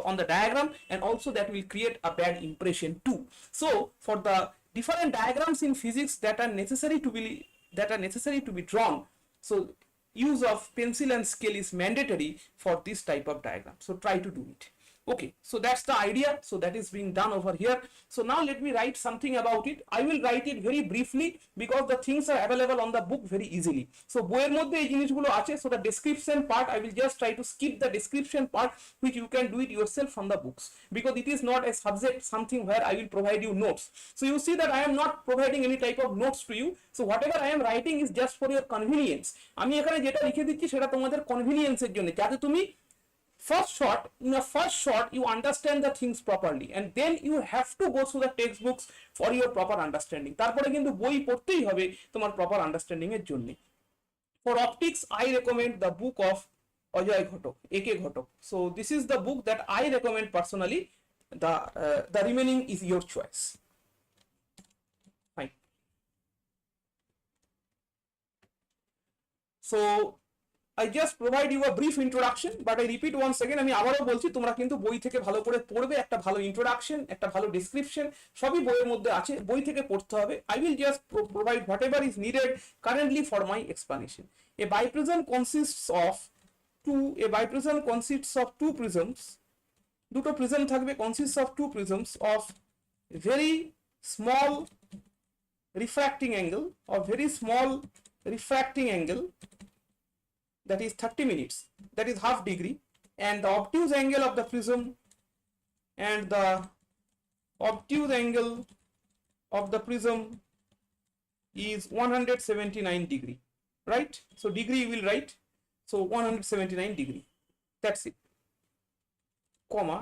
on the diagram, and also that will create a bad impression too. So for the different diagrams in physics that are necessary to be drawn, so use of pencil and scale is mandatory for this type of diagram. So try to do it. Okay, so that's the idea. So that is being done over here. So now let me write something about it. I will write it very briefly because the things are available on the book very easily. So বইয়ের মধ্যে এই জিনিসগুলো আছে, so the description part I will just try to skip the description part, which you can do it yourself from the books, because it is not a subject something where I will provide you notes. So you see that I am not providing any type of notes to you. So whatever I am writing is just for your convenience. আমি এখানে যেটা লিখে দিচ্ছি সেটা তোমাদের কনভিনিয়েন্সের জন্য, যাতে তুমি in the first shot you understand the things properly, and then you have to go through the textbooks for your proper understanding. তারপরে কিন্তু বই পড়তেই হবে তোমার proper understanding এর জন্য। For optics I recommend the book of Ajay Ghotok, AK Ghotok. So this is the book that I recommend personally. The remaining is your choice. Fine. So I just provide you a brief introduction, but I repeat once again, আমি আবারও বলছি তোমরা কিন্তু বই থেকে ভালো করে পড়বে, একটা ভালো ইন্ট্রোডাকশন, একটা ভালো ডেসক্রিপশন সবই বইয়ের মধ্যে আছে, বই থেকে পড়তে হবে। I will just provide whatever is needed currently for my explanation. A biprism consists of two prisms, দুটো প্রিজম থাকবে, consists of two prisms of very small refracting angle, that is 30 minutes, that is half degree, and the obtuse angle of the prism is 179 degree, right? So degree you will write, so 179 degree, that's it, comma,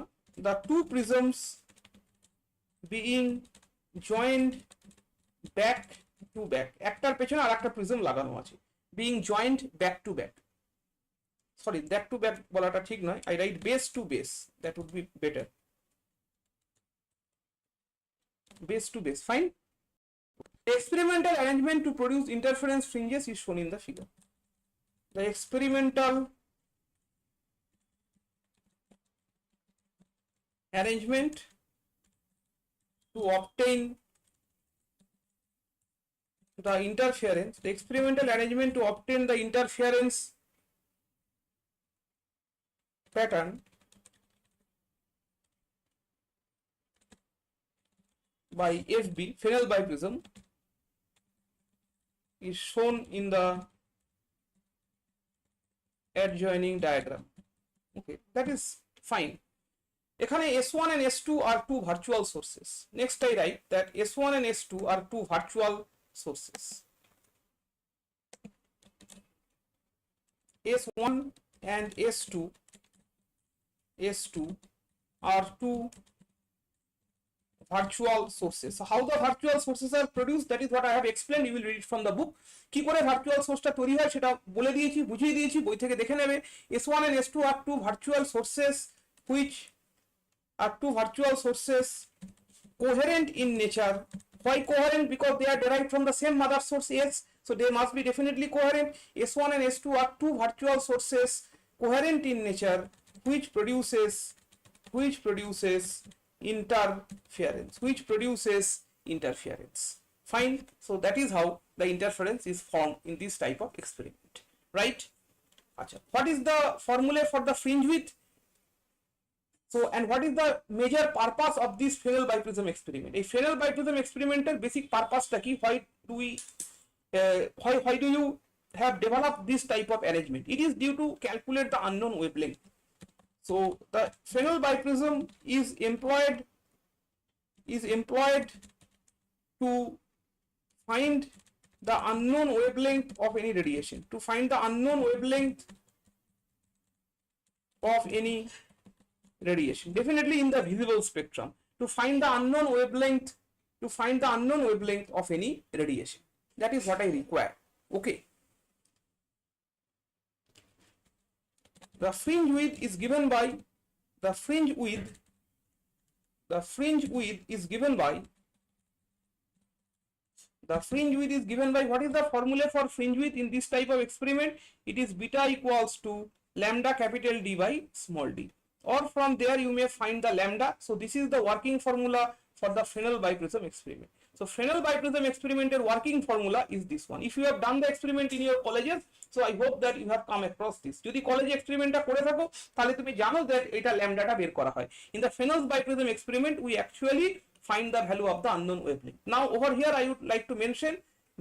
the two prisms being joined back to back, একটার পেছনে আরেকটা prism লাগানো আছে, being joined back to back, sorry back to back বলাটা ঠিক নয়, I write base to base, that would be better, base to base, fine. The experimental arrangement to produce interference fringes is shown in the figure. The experimental arrangement to obtain the interference pattern by FB, Fresnel biprism, is shown in the adjoining diagram. Okay, that is fine. এখানে S1 and S2 are two virtual sources. Next I write that S1 and S2 are two virtual sources. S1 and S2 are two virtual sources. So how the virtual sources are produced, that is what I have explained, you will read it from the book. কি করে virtual সোর্সটা তৈরি হয় সেটা বলে দিয়েছি, বুঝিয়ে দিয়েছি, বই থেকে দেখে নেবে। S1 and S2 are two virtual sources which are two virtual sources coherent in nature. Why coherent? Because they are derived from the same mother source S, so they must be definitely coherent. S1 and S2 are two virtual sources coherent in nature which produces interference. Fine. So that is how the interference is formed in this type of experiment, right? Achha, what is the formula for the fringe width? So, and what is the major purpose of this Fresnel biprism experiment? A Fresnel biprism experimental basic purpose ta ki? Why do you have developed this type of arrangement? It is due to calculate the unknown wavelength. So the Fresnel biprism is employed to find the unknown wavelength of any radiation, to find the unknown wavelength of any radiation, definitely in the visible spectrum, to find the unknown wavelength, to find the unknown wavelength of any radiation. That is what I require. Okay. The fringe width is given by, the fringe width is given by, the fringe width is given by, what is the formula for fringe width in this type of experiment? It is beta equals to lambda capital D by small d, or from there you may find the lambda. So this is the working formula for the Fresnel biprism experiment. So Fresnel biprism experimental working formula is this one. If you have done the experiment in your colleges, so I hope that you have come across this. যদি কলেজে এক্সপেরিমেন্টটা করে থাকো তাহলে তুমি জানো যে এটা ল্যামডাটা বের করা হয়। In the Fresnel biprism experiment we actually find the value of the unknown wavelength. Now over here I would like to mention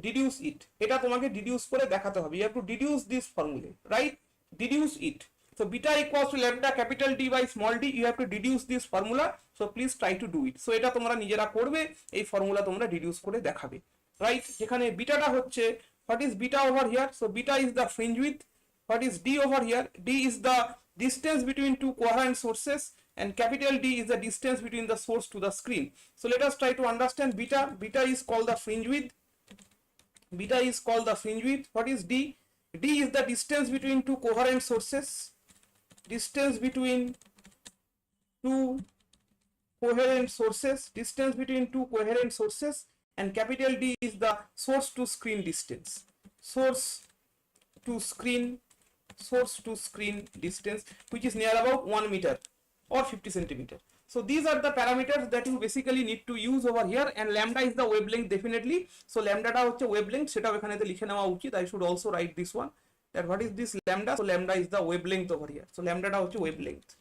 deduce it. এটা তোমাকে deduce করে দেখাতে হবে. You have to deduce this formula, right? Deduce it. So beta equals to lambda capital D by small d. You have to deduce this formula. So please try to do it. So এটা তোমরা নিজেরা করবে, এই formula তোমরা deduce করে দেখাবে, right? যেখানে বিটাটা হচ্ছে, what is beta over here? So beta is the fringe width. What is d over here? D is the distance between two coherent sources, and capital D is the distance between the source to the screen. So let us try to understand beta. Beta is called the fringe width. Beta is called the fringe width. What is d? D is the distance between two coherent sources. Distance between two coherent sources. Distance between two coherent sources. And capital D is the source to screen distance. Source to screen distance, which is near about 1 meter or 50 centimeter. So these are the parameters that you basically need to use over here, and lambda is the wavelength definitely. So lambda ta hocche wavelength, seta ekhane likhe newa uchit. I should also write this one, that what is this lambda? So lambda is the wavelength over here. So lambda ta hocche wavelength.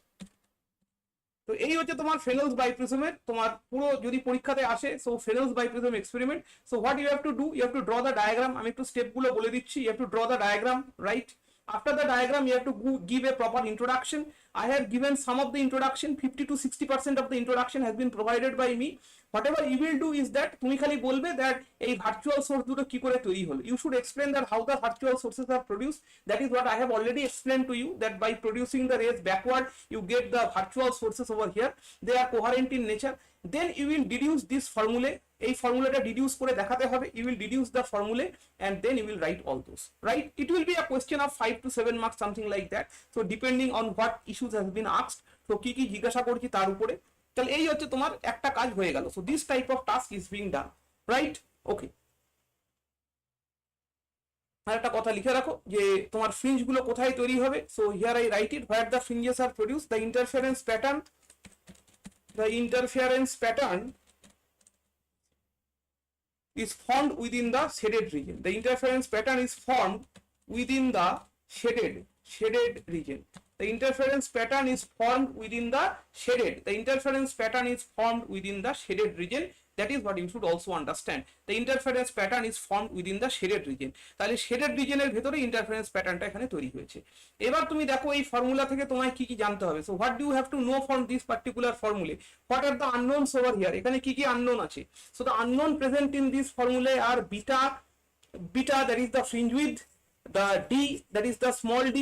তো এই হচ্ছে তোমার Fresnel biprism-এর তোমার পুরো যদি পরীক্ষাতে আসে, so Fresnel biprism experiment. So what you have to do, you have to draw the diagram. আমি একটু স্টেপ গুলো বলে দিচ্ছি. You have to draw the diagram, right? After the diagram you have to give a proper introduction. I have given some of the introduction. 50 to 60% of the introduction has been provided by me. Whatever you will do is that তুমি খালি বলবে that এই virtual source দুটো কি করে তৈরি হলো. You should explain that how the virtual sources are produced. That is what I have already explained to you, that by producing the rays backward you get the virtual sources over here. They are coherent in nature. Then you will deduce this formula. এই ফর্মুলাটা deduce করে দেখাতে হবে. You will deduce the formula and then you will write all those, right? It will be a question of 5 to 7 marks, something like that. So depending on what issues has been asked, তো কি কি জিজ্ঞাসা করছি তার উপরে. তাহলে এই হচ্ছে তোমার একটা কাজ হয়ে গেল. So this type of task is being done, right? Okay. আর একটা কথা লিখে রাখো যে তোমার ফ্রিঞ্জ গুলো কোথায় তৈরি হবে. So here I write it, where the fringes are produced. The interference pattern is formed within the shaded region. The interference pattern is formed within the shaded region. The interference pattern is formed within the shaded. The interference pattern is formed within the shaded region. That is what you should also understand. The interference pattern is formed within the shaded region. তাহলে shaded region এর ভেতরে interference patternটা এখানে তৈরি হয়েছে. এবার তুমি দেখো এই ফর্মুলা থেকে তোমায় কি কি জানতে হবে. So what do you have to know from this particular formula? What are the unknowns over here? এখানে কি কি unknown আছে? So the unknown present in this formula are beta, that is the fringe width, the d, that is the small d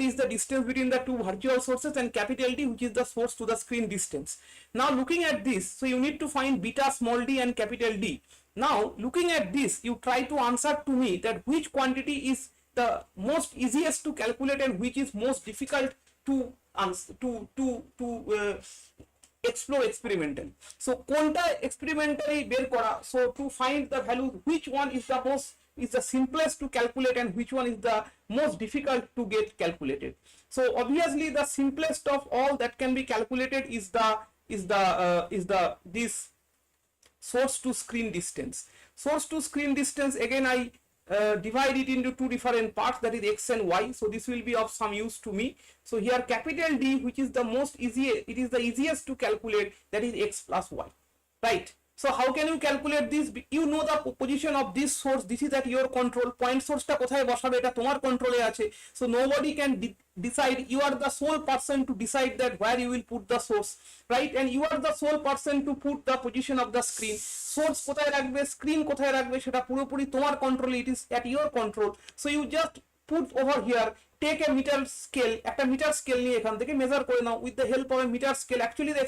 is the distance between the two virtual sources, and capital D, which is the source to the screen distance. Now looking at this, so you need to find beta, small d and capital D. Now looking at this, you try to answer to me that which quantity is the most easiest to calculate and which is most difficult to explore experimentally. So কোনটা experimentally বের করা, so to find the value, which one is the simplest to calculate and which one is the most difficult to get calculated. So obviously the simplest of all that can be calculated is this source to screen distance. Source to screen distance, again I divide it into two different parts, that is x and y. So this will be of some use to me. So here capital D, which is the most easy, it is the easiest to calculate, that is x plus y, right? So how can you calculate this? You know the position of this source. This is at your control. Point source টা কোথায় বসাবে এটা তোমার কন্ট্রোলে আছে. So nobody can decide. You are the sole person to decide that where you will put the source, right? And you are the sole person to put the position of the screen. Source কোথায় রাখবে, screen কোথায় রাখবে সেটা পুরোপুরি তোমার কন্ট্রোলে. It is at your control. So you just put over here, take a meter scale, একটা metre scale নিয়ে এখান থেকে মেজার করে নাও with the help of a meter scale. Actually the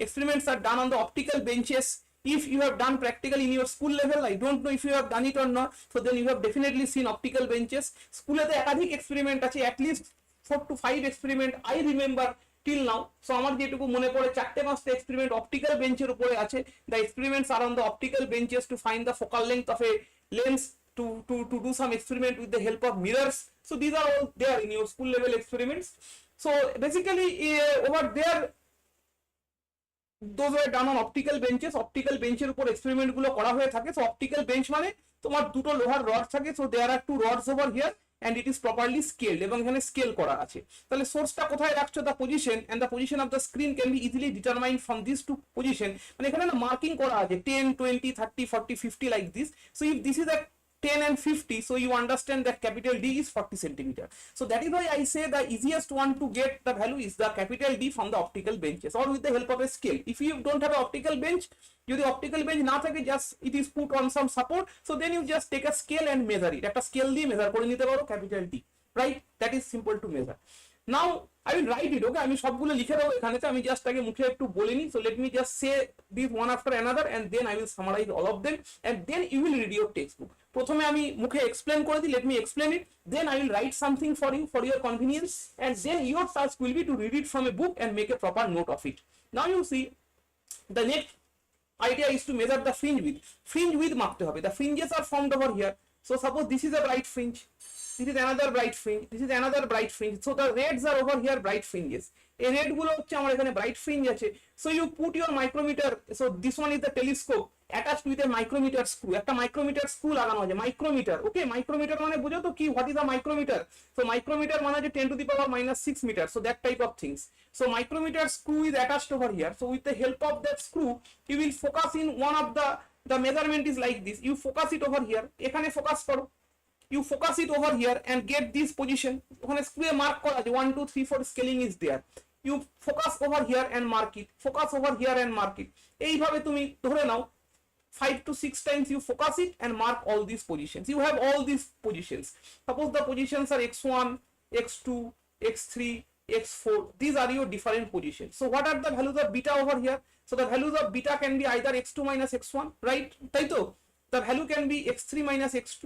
experiments are done on the optical benches. If you have done practical in your school level, I don't know if you have done it or not, so then you have definitely seen optical benches. স্কুলেতে একাধিক experiment আছে, at least 4 to 5 experiment I remember till now. So আমার যেটুকু মনে পড়ে 4-5টা experiment optical বেঞ্চের উপরে আছে. The experiments are on the optical benches to find the focal length of a lens, to do some experiment with the help of mirrors. So these are all there in your school level experiments. So basically over there those were done on optical benches. Optical bencher উপর experiment গুলো করা হয়ে থাকে. So optical bench মানে তোমার দুটো লোহার rod থাকে. So there are 2 rods over here and it is properly scaled এবং এখানে স্কেল করা আছে. তাহলে সোর্সটা কোথায় রাখছো, the position and the position of the screen can be easily determined from these 2 position. মানে এখানে না মার্কিং করা আছে 10, 20, 30, 40, 50 like this. So if this is a 10 and 50, so you understand that capital D is 40 centimeter. So that is why I say the easiest one to get the value is the capital D from the optical benches or with the help of a scale. If you don't have an optical bench, যদি optical bench না থাকে, just it is put on some support, so then you just take a scale and measure it. একটা scale দিয়ে measure করে নিতে পারো capital D, right? That is simple to measure. Now I will write it, okay? আমি সবগুলো লিখে দেবো এখানে, আমি জাস্ট আগে মুখে একটু বলে নিই. So let me just say this one after another and then I will summarize all of them and then you will read your textbook. প্রথমে আমি মুখে এক্সপ্লেন করে দিই, let me explain it, then I will write something for you for your convenience and then your task will be to read it from a book and make a proper note of it. Now you see the next idea is to measure the fringe width. Fringe width মাপতে হবে. The fringes are formed over here. So suppose this is a bright fringe, this is another bright fringe, this is another bright fringe. So the reds are over here, bright fringes. এই red গুলো হচ্ছে আমার এখানে bright fringe আছে. So you put your micrometer. So this one is the telescope attached with a micrometer screw. একটা micrometer screw লাগানো আছে. Micrometer, okay? Micrometer মানে বুঝো তো কি, what is a micrometer? So micrometer মানে হচ্ছে 10 to the power -6 meter. So that type of things. So micrometer screw is attached over here. So with the help of that screw, you will focus in one of the measurement is like this. You focus it over here. এখানে focus করো. You focus it over here and get this position. ওখানে স্ক্রুয়ে mark করা আছে 1 2 3 4 scaling is there. You focus over here and mark it. Focus over here and mark it. এইভাবে তুমি ধরে নাও 5 to 6 times you focus it and mark all these positions. You have all these positions. Suppose the positions are x1, x2, x3, x4. These are your different positions. So what are the values of beta over here? So the values of beta can be either x2 minus x1, right? তাই তো? The value can be x3 minus x2.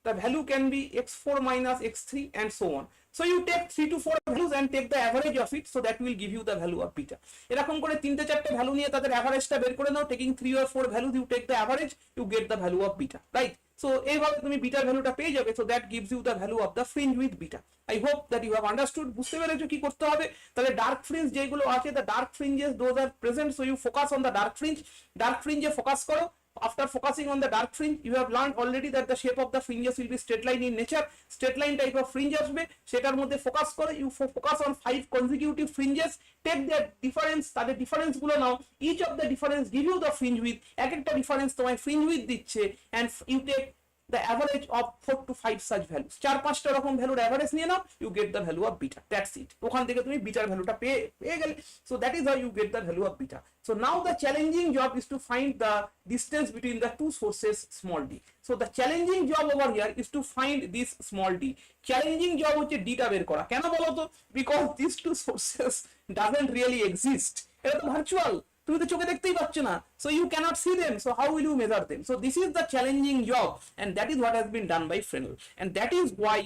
The value can be x4 minus x3 and so on. So you take 3 to 4 values and take the average of it, so that will give you the value of beta. এরকম করে 3-4 value নিয়ে তাদের অ্যাভারেজটা বের করে নাও. taking 3 or 4 values you take the average, you get the value of beta, right? So এইভাবে তুমি bitter ভ্যালুটা পেয়ে যাবে. So that gives you the value of the fringe with beta. I hope that you have understood. বুঝতে পেরেছো কি করতে হবে? তাহলে ডার্ক ফ্রিঞ্জ যেগুলো আছে, the dark fringes, those are present, so you focus on the dark fringe. Dark fringe A focus করো. After focusing on the dark fringe, you have learned already that the shape of the fringes will be straight line in nature. Straight line type of fringe আসবে, সেটার মধ্যে focus করে you focus on 5 consecutive fringes. Take their difference, তাদের difference গুলো নাও. Each of the difference give you the fringe width. এক একটা difference তোমায় fringe width দিচ্ছে and you take the average of 4 to 5 such values. 4-5টা রকম ভ্যালুর average নিয়ে নাও, you get the value of beta. That's it. ওখান থেকে তুমি বিটার ভ্যালুটা পেয়ে গেলে. So that is how you get the value of beta. So now the challenging job is to find the distance between the two sources, small d. So the challenging job over here is to find this small d. Challenging job হচ্ছে d টা বের করা. কেন বলো তো? Because these two sources doesn't really exist. এটা তো virtual, তুমি তো চোখে দেখতেই পাচ্ছ না. So you cannot see them. So how will you measure them? So this is the challenging job and that is what has been done by Fresnel and that is why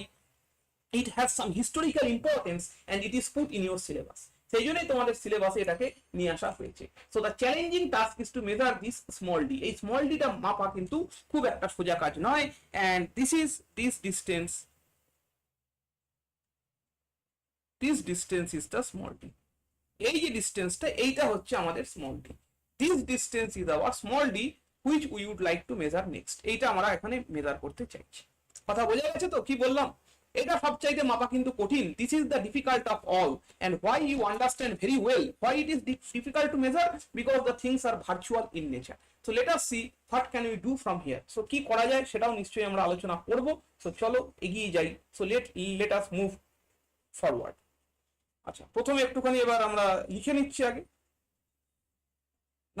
it has some historical importance and it is put in your syllabus. সেই জন্যই তোমাদের সিলেবাসে এটাকে নিয়ে আসা হয়েছে. So the challenging task is to measure this small d. এই small d টা মাপা কিন্তু খুব একটা সোজা কাজ নয় and this is this distance. This distance is the small d. এই যে ডিসটেন্সটা, এইটা হচ্ছে আমাদের small D. This distance is our small D which we would like to measure next. এইটা আমরা এখানে মেজার করতে চাইছি. কথা বোঝা গেছে তো কি বললাম? এটা সবচাইতে মাপা কিন্তু কঠিন। This is the difficult of all, and why you understand very well why it is difficult to measure, because the things are virtual in nature. So let us see what can we do from here. So কি করা যায় সেটাও নিশ্চয়ই আমরা আলোচনা করব। So চলো এগিয়ে যাই। সো লেট আস মুভ ফরওয়ার্ড। আচ্ছা, প্রথমে একটুখানি এবার আমরা লিখে নিচ্ছি আগে।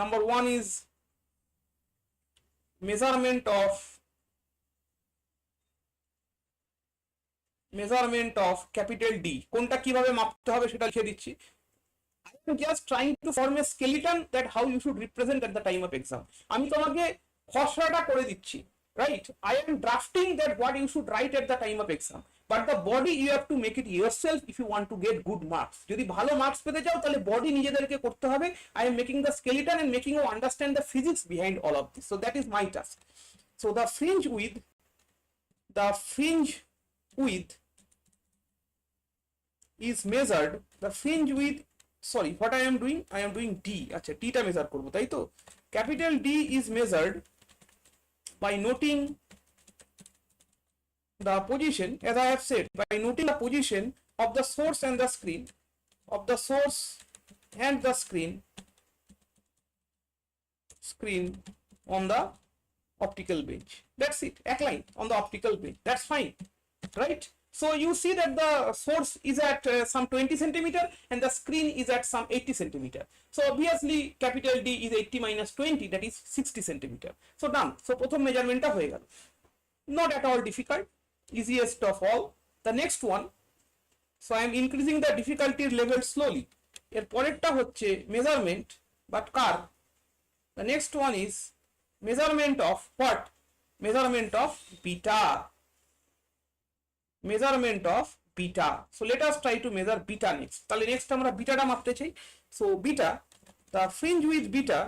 Number 1 is measurement of capital D। কোনটা কিভাবে মাপতে হবে সেটা লিখে দিচ্ছি। I am just trying to form a skeleton that how you should represent at the time of exam। আমি তোমাকে খসড়াটা করে দিচ্ছি, right? I am drafting that what you should write at the time of exam, but the body you have to make it yourself if you want to get good marks। যদি ভালো marks পেতে চাও তাহলে body নিজেদেরকে করতে হবে। I am making the skeleton and making you understand the physics behind all of this, so that is my task। So the fringe width is measured, the fringe width, sorry, what I am doing D, আচ্ছা D টা measure করব, তাই তো? Capital D is measured by noting the position, as I have said, by noting the position of the source and the screen, on the optical bench। That's it, এক line on the optical bench, that's fine, right? So you see that the source is at some 20 centimeter and the screen is at some 80 centimeter, so obviously capital D is 80 minus 20, that is 60 centimeter। So done। So প্রথম মেজারমেন্টটা হয়ে গেল, not at all difficult, easiest of all। The next one, so I am increasing the difficulty level slowly। এর পরেরটা হচ্ছে measurement, but car? The next one is measurement of what? Measurement of beta। measurement of beta। So let us try to measure beta next। তাহলে next আমরা বিটাটা মাপতে চাই। So beta, the fringe with beta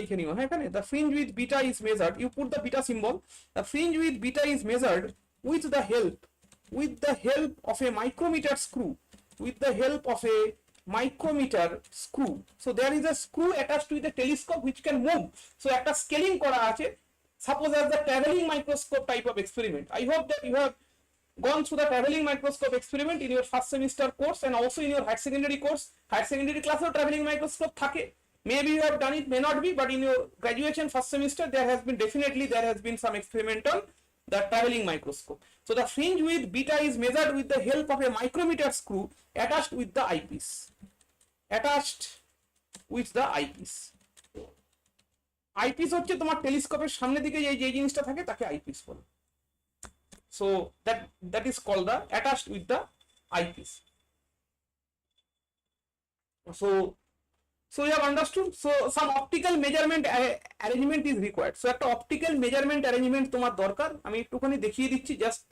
লিখে নিও হ্যাঁ এখানে। The fringe with beta is measured, you put the beta symbol। The fringe with beta is measured with the help of a micrometer screw, So there is a screw attached with a telescope which can move। So একটা scaling করা আছে, suppose as the traveling microscope type of experiment। I hope that you have gone through the traveling microscope experiment in your first semester course and also in your higher secondary course। Higher secondary class of traveling microscope থাকে, maybe you have done it, may not be, but in your graduation first semester there has been some experiment on the traveling microscope। So the fringe with beta is measured with the help of a micrometer screw attached with the eyepiece, eyepiece হচ্ছে তোমার টেলিস্কোপের সামনের দিকে যে জিনিসটা থাকে তাকে eyepiece বলে। So that is called the attached with the eyepiece. So you have understood। So some optical measurement arrangement is required। So একটা optical measurement arrangement তোমার দরকার। আমি একটুখানি দেখিয়ে দিচ্ছি, just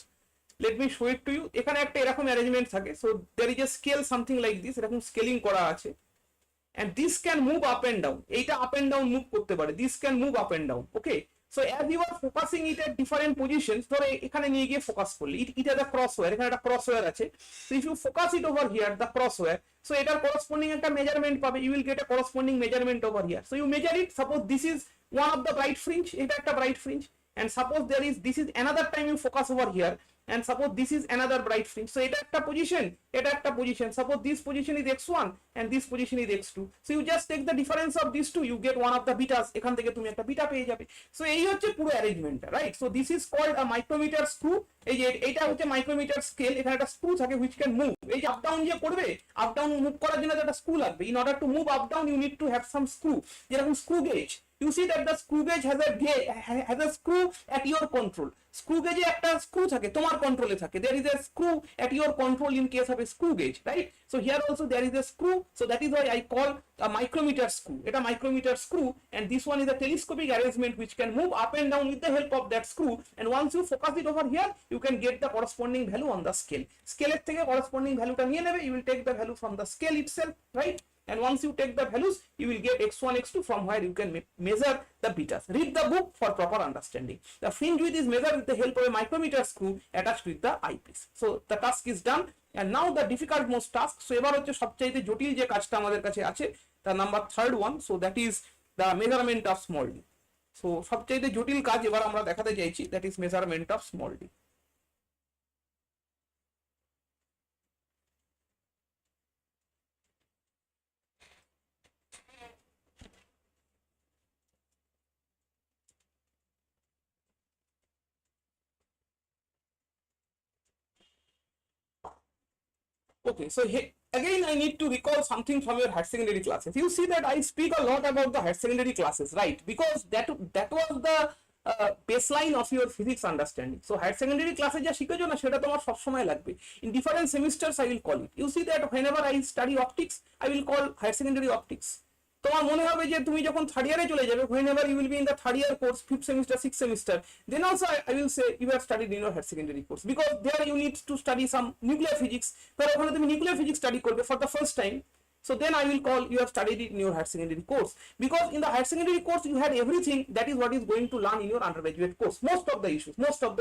let me show it to you। এখানে একটা এরকম অ্যারেঞ্জমেন্ট থাকে। So there is a scale something like this, এরকম স্কেলিং করা আছে, and this can move up and down। এইটা আপ এন্ড ডাউন মুভ করতে পারে, this can move up and down, okay? So as you are focusing it at different positions, ধরো এখানে নিয়ে গিয়ে ফোকাস করলে, এটা the crosswire, এখানে একটা crosswire আছে। So if you focus it over here, the crosswire, so এটার corresponding একটা measurement পাবে, you will get a corresponding measurement over here। So you measure it, suppose this is one of the bright fringe, এটা একটা bright fringe, and suppose this is another time you focus over here, and suppose this is another bright fringe। So এটা একটা position, suppose this position is x1 and this position is x2। So you just take the difference of these two, you get one of the betas, এখান থেকে তুমি একটা beta পেয়ে যাবে। So এই হচ্ছে পুরো অ্যারেঞ্জমেন্টটা, right? So this is called a micrometer screw। এই যে এটা হচ্ছে মাইক্রোমিটার স্কেল, এখানে একটা স্ক্রু থাকে which can move। এই যে আপ ডাউন যে করবে, আপ ডাউন মুভ করার জন্য একটা স্ক্রু লাগবে। In order to move up down you need to have some screw, যেরকম screw gauge. You see that the screw gauge has a screw at your control। Screw গেজে একটা screw থাকে, তোমার কন্ট্রোলে থাকে। There is a screw at your control in case of a screw gauge, right? So here also there is a screw, so that is why I call a micrometer screw। এটা micrometer screw, and this one is a telescopic arrangement which can move up and down with the help of that screw, and once you focus it over here you can get the corresponding value on the scale। স্কেলের থেকে corresponding valueটা নিয়ে নেবে, you will take the value from the scale itself, right? And once you take the values you will get x1 x2 from where you can measure the betas। Read the book for proper understanding। The fringe width is measured with the help of a micrometer screw attached with the eyepiece। So the task is done, and now the difficult most task। So এবার হচ্ছে সবচেয়ে জটিল যে কাজটা আমাদের কাছে আছে, the number third one। So that is the measurement of small d। So সবচেয়ে জটিল কাজ এবার আমরা দেখাতে চাইছি, that is measurement of small D. Okay, so again I need to recall something from your higher secondary classes. You see that I speak a lot about the higher secondary classes, right? Because that was the baseline of your physics understanding. So higher secondary classes যা শিখেছো না সেটা তোমার সব সময় লাগবে। In different semesters I will call it. You see that whenever I study optics, I will call higher secondary optics. তোমার মনে হবে যে তুমি যখন থার্ড ইয়ারে চলে যাবে, whenever you will be in the third year course, fifth semester, sixth semester, then also I will say you have studied in your higher secondary course, because there you need to study some nuclear physics. কারণ ওখানে তুমি nuclear physics study করবে for the first time. So then I will call you have studied it in your higher secondary course, because in the higher secondary course you had everything that is what is going to learn in your undergraduate course. Most of the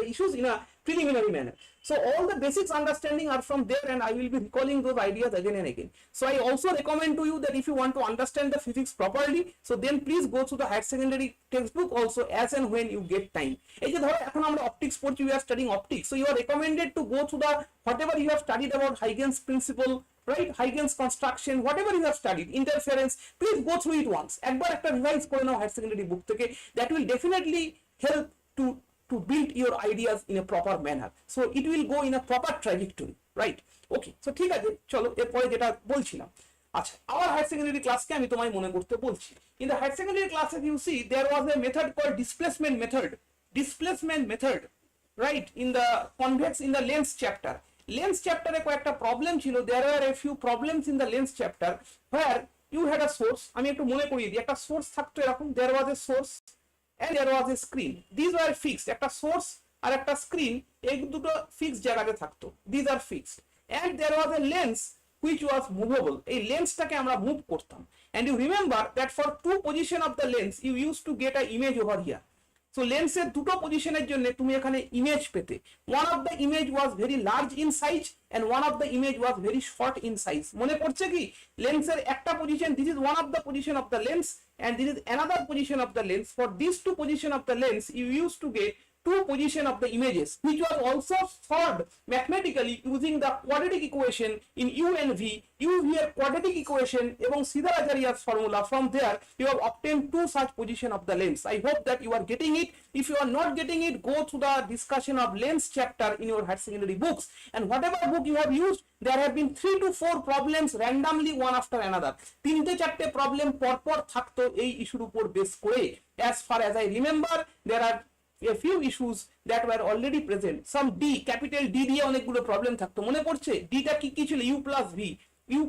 issues in a preliminary manner. So all the basics understanding are from there, and I will be recalling those ideas again and again. So I also recommend to you that if you want to understand the physics properly, so then please go through the higher secondary textbook also as and when you get time. এই যে ধরো এখন আমরা optics পড়ছি, you are studying optics, so you are recommended to go through the whatever you have studied about Huygens principle, right, Huygens construction, whatever you have studied, interference, please go through it once. একবার একটা revise করে নাও higher secondary বুক থেকে, that will definitely help to build your ideas in a proper manner, so it will go in a proper trajectory, right? Okay, so ঠিক আছে, চলো এরপরে যেটা বলছিলাম। আচ্ছা, আমার হায়ার সেকেন্ডারি ক্লাসকে আমি তোমায় মনে করতে বলছি। In the higher secondary classes you see there was a method called displacement method, right, in the convex, in the lens chapter. Lens chapter এ কয়েকটা প্রবলেম ছিল, there were a few problems in the lens chapter where you had a source। আমি একটু মনে করিয়ে দিই, একটা source থাকতো এরকম, there was a source and there was a screen, these were fixed, একটা সোর্স আর একটা স্ক্রিন, এই দুটো ফিক্সড জায়গাতে থাকতো, these are fixed, and there was a lens which was movable, এই লেন্সটাকে আমরা মুভ করতাম, and you remember that for two position of the lens you used to get an image over here. So লেন্সের দুটো পজিশনের জন্য তুমি এখানে image পেতে, one of the image was very large in size and one of the image was very short in size। মনে পড়ছে কি, লেন্সের একটা position, this is one of the position of the lens and this is another position of the lens, for these two position of the lens you used to get two position of the images, which was also solved mathematically using the quadratic equation in U and V, U here quadratic equation এবং Siddharacharya's formula, from there you have obtained two such position of the lens। I hope that you are getting it. If you are not getting it, go through the discussion of lens chapter in your higher secondary books, and whatever book you have used, there have been 3 to 4 problems randomly one after another, তিনটে চারটে problem পরপর থাকতো এই ইস্যুর উপর base করে। as far as I remember there are a few issues that were already present, some D, capital D দিয়ে অনেকগুলো প্রবলেম থাকতো, মনে পড়ছে? ডিটা কি ছিল? u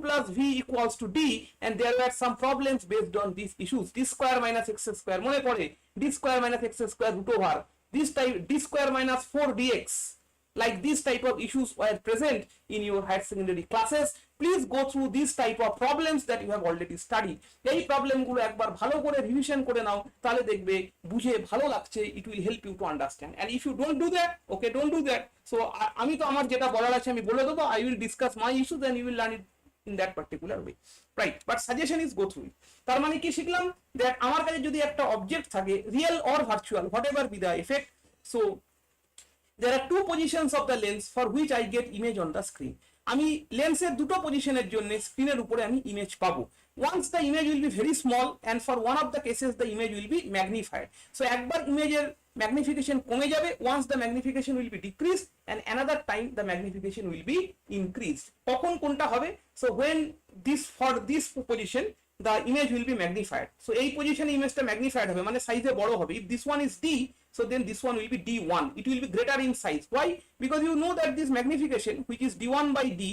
plus v equals to d, and there were some problems based on these issues, d square minus x square, মনে পড়ে? d square minus x square root over this type, d square minus 4 dx, like this type of issues were present in your higher secondary classes। Please go through these type of problems that you have already studied। এই problem গুলো একবার ভালো করে revision করে নাও, তাহলে দেখবে বুঝে ভালো লাগছে, it will help you to understand, and if you don't do that, okay, don't do that। so আমি তো আমার যেটা বলার আছে আমি বলে দেবো, I will discuss my issues and you will learn it in that particular way, right? But suggestion is go through it। তার মানে কি শিখলাম, that আমার কাছে যদি একটা অবজেক্ট থাকে, real or virtual, whatever be the effect, so there are two positions of the lens for which I get image on the screen। আমি লেন্সের দুটো পজিশনের জন্য স্ক্রিনের উপরে আমি ইমেজ পাবো। once the image will be very small and for one of the cases the image will be magnified। so একবার ইমেজের ম্যাগনিফিকেশন কমে যাবে, once the magnification will be decreased and another time the magnification will be increased। কখন কোনটা হবে? so when this, for this position the image will be magnified, so এই পজিশনে ইমেজটা ম্যাগনিফাইড হবে, মানে সাইজে বড় হবে। if this one is D, so then this one will be D1, it will be greater in size। why? because you know that this magnification which is D1 by D,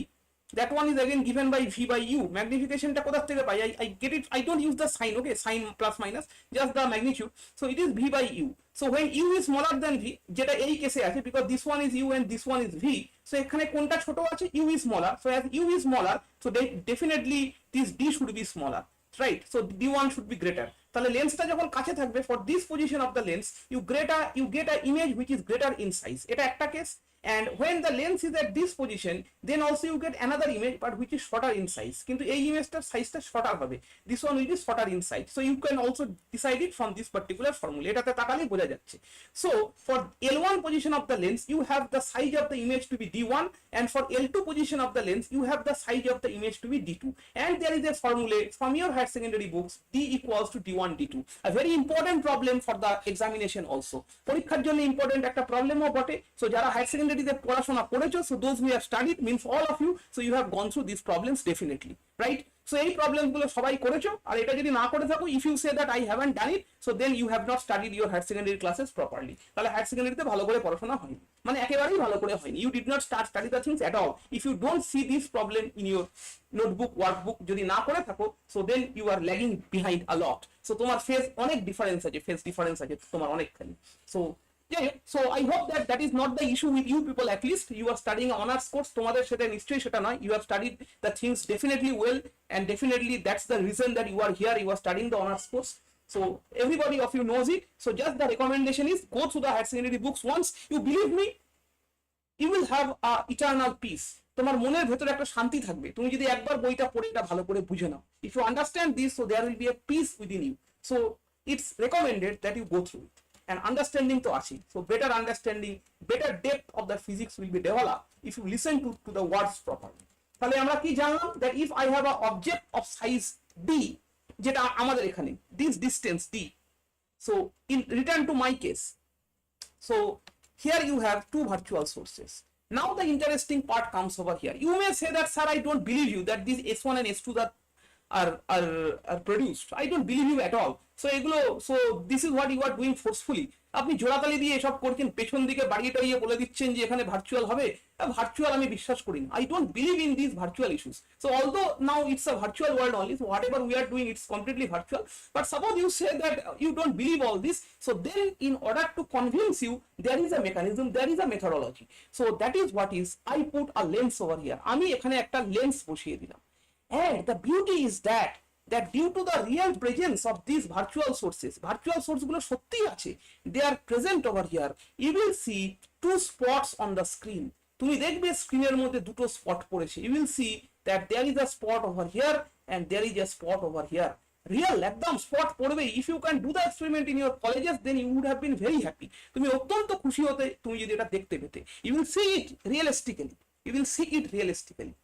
that one is again given by V by U। magnification টা কোথা থেকে পাই? I get it, I don't use the sign, okay, sign plus minus, just the magnitude, so it is V by U। so when U is smaller than V, যেটা এই কেসে আছে, because this one is U and this one is V, so এখানে কোনটা ছোট আছে? U is smaller, so as U is smaller, so definitely this D should be smaller, right? so D1 should be greater। তাহলে লেন্সটা যখন কাছে থাকবে, for this position of the lens you get a image which is greater in size, এটা একটা case. and when the lens is at this position, then also you get another image but which is shorter in size, কিন্তু এই ইমেজটার সাইজটা shorter হবে, this one will be shorter in size, so you can also decide it from this particular formula, এটাতে তাকালেই বোঝা যাচ্ছে. So for L1 position of the lens you have the size of the image to be D1, and for L2 position of the lens you have the size of the image to be D2, and there is a formula from your higher secondary books, D equals to D1 D2, a very important problem for the examination also, পরীক্ষার জন্য important একটা প্রবলেমও বটে. So যারা higher সেকেন্ডারিতে পড়াশোনা করেছো, so those who have studied means all of you, so you have gone through this problems definitely, right? So এই প্রবলেমগুলো সবাই করেছো, আর এটা যদি না করে থাকো, if you say that I haven't done it, so then you have not studied your higher secondary classes properly, তাহলে হায়ার সেকেন্ডারিতে ভালো করে পড়াশোনা হয়নি, মানে একেবারেই ভালো করে হয়নি, you did not study the things at all if you don't see this problem in your notebook workbook, যদি না করে থাকো, so then you are lagging behind a lot. So তোমার ফেজ অনেক ডিফারেন্স আছে, ফেজ ডিফারেন্স আছে তোমার অনেকখানি. So so I hope that that is not the issue with you people, at least you are studying honors course, তোমাদের সেটা নিশ্চয়ই সেটা নয়, you have studied the things definitely well, and definitely that's the reason that you are here, you are studying the honors course, so everybody of you knows it. So just the recommendation is go through the higher secondary books once, you believe me, you will have a eternal peace, তোমার মনের ভেতরে একটা শান্তি থাকবে তুমি যদি একবার বইটা পড়ে এটা ভালো করে বুঝে নাও. If you understand this, so there will be a peace within you, so it's recommended that you go through it. And understanding to achi, so better understanding, better depth of the physics will be developed if you listen to the words properly. তাহলে আমরা কি জানলাম, that if I have a object of size d, যেটা আমাদের এখানে this distance d, so in return to my case, so here you have two virtual sources. Now the interesting part comes over here. You may say that sir, I don't believe you that these S1 and S2 that are produced, I don't believe you at all. So এগুলো, so this is what you are doing forcefully, আপনি জোড়াতালি দিয়ে এসব করছেন, পেছন দিকে বাড়িয়ে টাড়িয়ে বলে দিচ্ছেন যে এখানে ভার্চুয়াল হবে, ভার্চুয়াল আমি বিশ্বাস করি না, I don't believe in these virtual issues. So although now it's a virtual world only, so whatever we are doing it's completely virtual, but suppose you say that you don't believe all this, so then in order to convince you there is a mechanism, there is a methodology. So that is what is, I put a lens over here, আমি এখানে একটা lens বসিয়ে দিলাম, and the beauty is that due to the real presence of these virtual sources গুলো সত্যি আছে, they are present over here, you will see two spots on the screen. তুমি দেখবে স্ক্রিনের মধ্যে দুটো স্পট পড়েছে, you will see that there is a spot over here and there is a spot over here, real একদম spot পড়বে. if you can do the experiment in your colleges, then you would have been very happy, তুমি অত্যন্ত খুশি হতে তুমি যদি এটা দেখতে পেতে, you will see it realistically,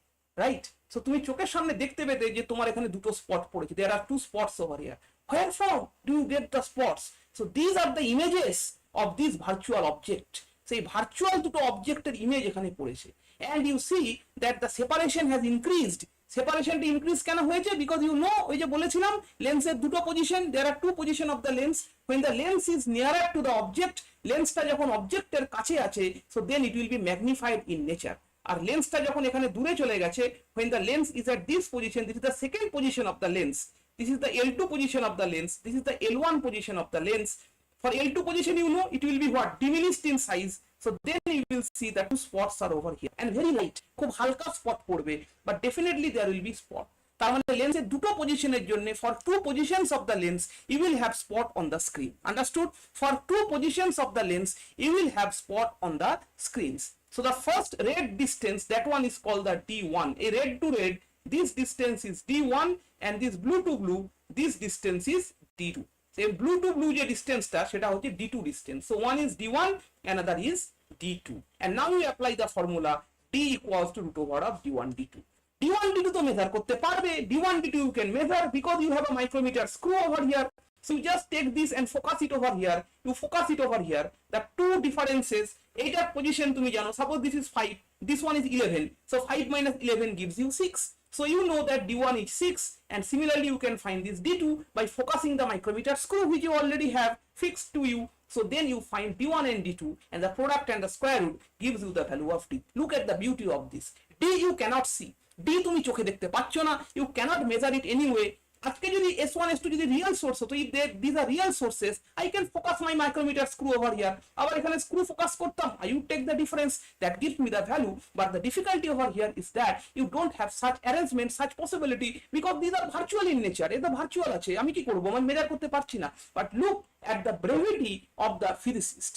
right? So তুমি চোখের সামনে দেখতে পেতে যে তোমার এখানে দুটো স্পট পড়েছে, there are two spots over here. Where from do you get the spots? So these are the images of this virtual object. সেই ভার্চুয়াল দুটো অবজেক্টের ইমেজ এখানে পড়েছে, and you see that the separation has increased. সেপারেশনটা increase কেন হয়েছে? Because you know, ওই যে বলেছিলাম লেন্সের দুটো position, there are two position of the lens, when the lens is nearer to the object, লেন্সটা যখন অবজেক্টের কাছে আছে, so then it will be magnified in nature. আর লেন্সটা যখন এখানে দূরে চলে গেছে, when the lens is at this position, this is the second position of the lens, this is the L2 position of the lens, this is the L1 position of the lens. For L2 position, you know, it will be what? Diminished in size. So then you will see that two spots are over here and very light, খুব হালকা spot পড়বে, but definitely there will be spot. তার মানে লেন্সের দুটো পজিশনের জন্য, for two positions of the lens you will have spot on the screen. Understood? For two positions of the lens you will have spot on the screens. So the first red distance, that one is called the D1. A red to red, this distance is D1, and this blue to blue, this distance is D2. So blue to blue যে ডিসটেন্সটা সেটা হচ্ছে D2 distance. So one is D1, another is D2. And now we apply the formula D equals to root over of D1 D2. D1 D2 তো measure করতে পারবে, D1 D2 you can measure because you have a micrometer screw over here. So you just take this and focus it over here. You focus it over here. The two differences, এইটার position তুমি জানো, suppose this is 5, this one is 11. So 5 minus 11 gives you 6. So you know that D1 is 6, and similarly you can find this D2 by focusing the micrometer screw which you already have fixed to you. So then you find D1 and D2, and the product and the square root gives you the value of D. Look at the beauty of this. D you cannot see. D তুমি চোখে দেখতে পাচ্ছ না, you cannot measure it anyway. আজকে যদি S1 S2 যদি real source হতো, if these are real sources, I can focus my micrometer screw over here, আবার এখানে স্ক্রু ফোকাস করতাম, I would take the difference, that gives me the value. But the difficulty over here is that you don't have such arrangement, such possibility, because these are virtual in nature. এটা virtual আছে, আমি কি করব, আমি measure করতে পারছি না. But look at the brevity of the physicist.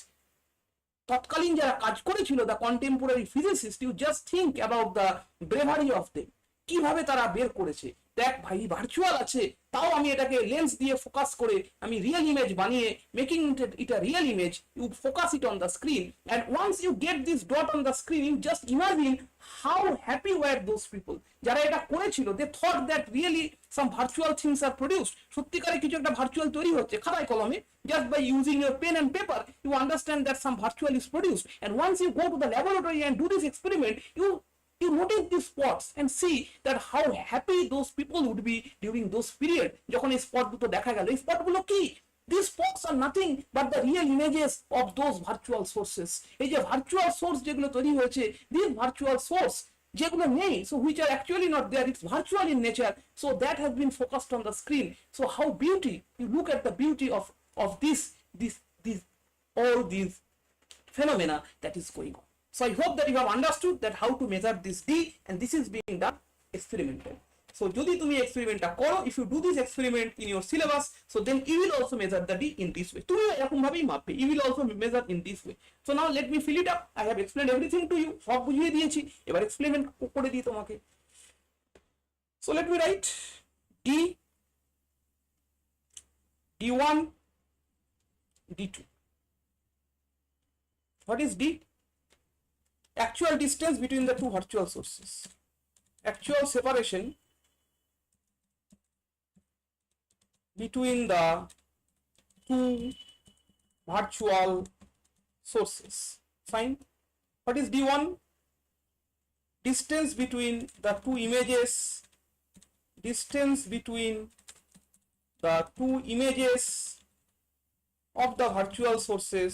তৎকালীন যারা কাজ করেছিল, the contemporary physicist, you just think about the bravery of them, কিভাবে তারা বের করেছে। দেখ ভাই, ভার্চুয়াল আছে, তাও আমি এটাকে লেন্স দিয়ে ফোকাস করে আমি রিয়েল ইমেজ বানিয়ে, making it a real image, you focus it on the screen, and once you get this dot on the screen, you just imagine how happy were those people, যারা এটা করেছিল। They thought that really some virtual things are produced, সত্যিকারে কিছু একটা virtual তৈরি হচ্ছে খাতায় কলমে, just by using your pen and paper. You understand that some virtual is produced, and once you go to the laboratory and do this experiment, you notice these spots and see that how happy those people would be during those period যখন এই spot দুটো দেখা গেল। এই spot গুলো কি? These spots are nothing but the real images of those virtual sources. এই যে ভার্চুয়াল সোর্স যেগুলো তৈরি হয়েছে, these virtual source যেগুলো নেই, so which are actually not there, it's virtual in nature, so that has been focused on the screen. So how beauty, you look at the beauty of this all these phenomena that is going on. So I hope that you have understood that how to measure this D, and this is being done experimental. So যদি তুমি এক্সপেরিমেন্টটা করো, if you do this experiment in your syllabus, so then you will also measure the D in this way. তুমি এরকম ভাবেই মাপবে, you will also measure in this way. So now let me fill it up. I have explained everything to you, সব বুঝিয়ে দিয়েছি, এবার experiment করে দিই তোমাকে। So let me write D, D1, D2. What is D? Actual distance between the two virtual sources. Actual separation between the two virtual sources. Fine. What is D1? Distance between the two images. Distance between the two images of the virtual sources.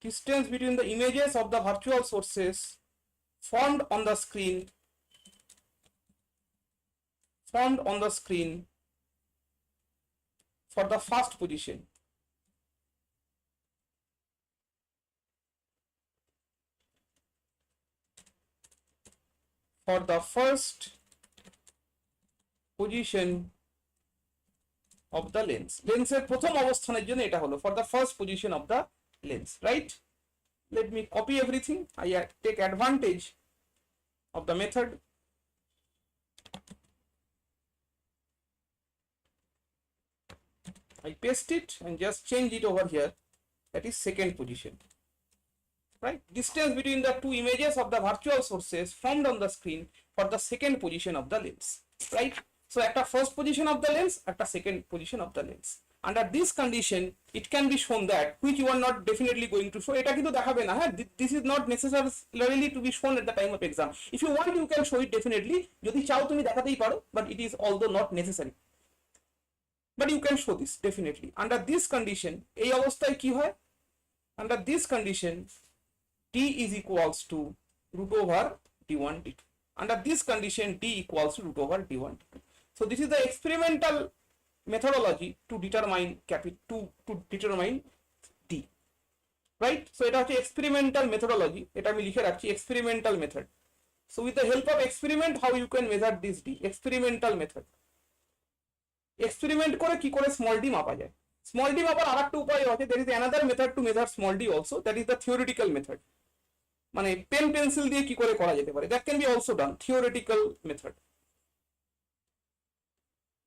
Distance between the images of the virtual sources formed on the screen for the first position. For the first position of the lens. লেন্সের প্রথম অবস্থানের জন্য এটা হলো for the first position of the lens, right? Let me copy everything. I take advantage of the method. I paste it and just change it over here. That is second position, right? Distance between the two images of the virtual sources formed on the screen for the second position of the lens, right? So at the first position of the lens, at the second position of the lens. Under this condition, it can be shown that, which you are not definitely going to show. এটা কিন্তু দেখাবে না, হ্যাঁ, this is not necessarily to be shown at the time of exam. If you want, you can show it definitely. যদি চাও তুমি দেখাতেই পারো, but it is although not necessary. But you can show this definitely. Under this condition, এই অবস্থায় কি হয়? Under this condition, D is equals to root over D1 D2. Under this condition, D equals to root over D1 D2. So this is the experimental methodology to determine D, right? So এটা হচ্ছে experimental methodology, এটা আমি লিখে রাখছি experimental method. So with the help of experiment, how you can measure this D? Experimental method. Experiment করে কি করে small d মাপা যায়? Small d মাপার আরেকটা উপায় আছে. There is another method to measure small d also, that is the theoretical method. মানে পেন পেন্সিল দিয়ে কি করে করা যেতে পারে, that can be also done, theoretical method.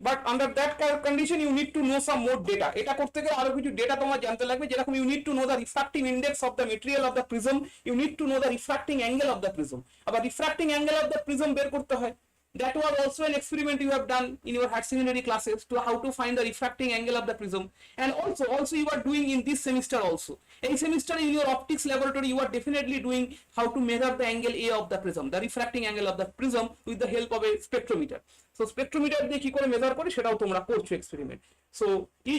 But under that condition, you need to know some more data. এটা করতে গেলে আরো কিছু ডেটা তোমার জানতে লাগবে, যেরকম you need to know the refracting index of the material of the prism, you need to know the refracting angle of the prism. আবার refracting angle of the prism বের করতে হয়, that was also an experiment you have done in your higher secondary classes, to how to find the refracting angle of the prism. And also you are doing in this semester also. In semester in your optics laboratory, you are definitely doing how to measure the angle A of the prism, the refracting angle of the prism, with the help of a spectrometer. So spectrometer দিয়ে কি করে measure করে সেটাও তোমরা করছো experiment. So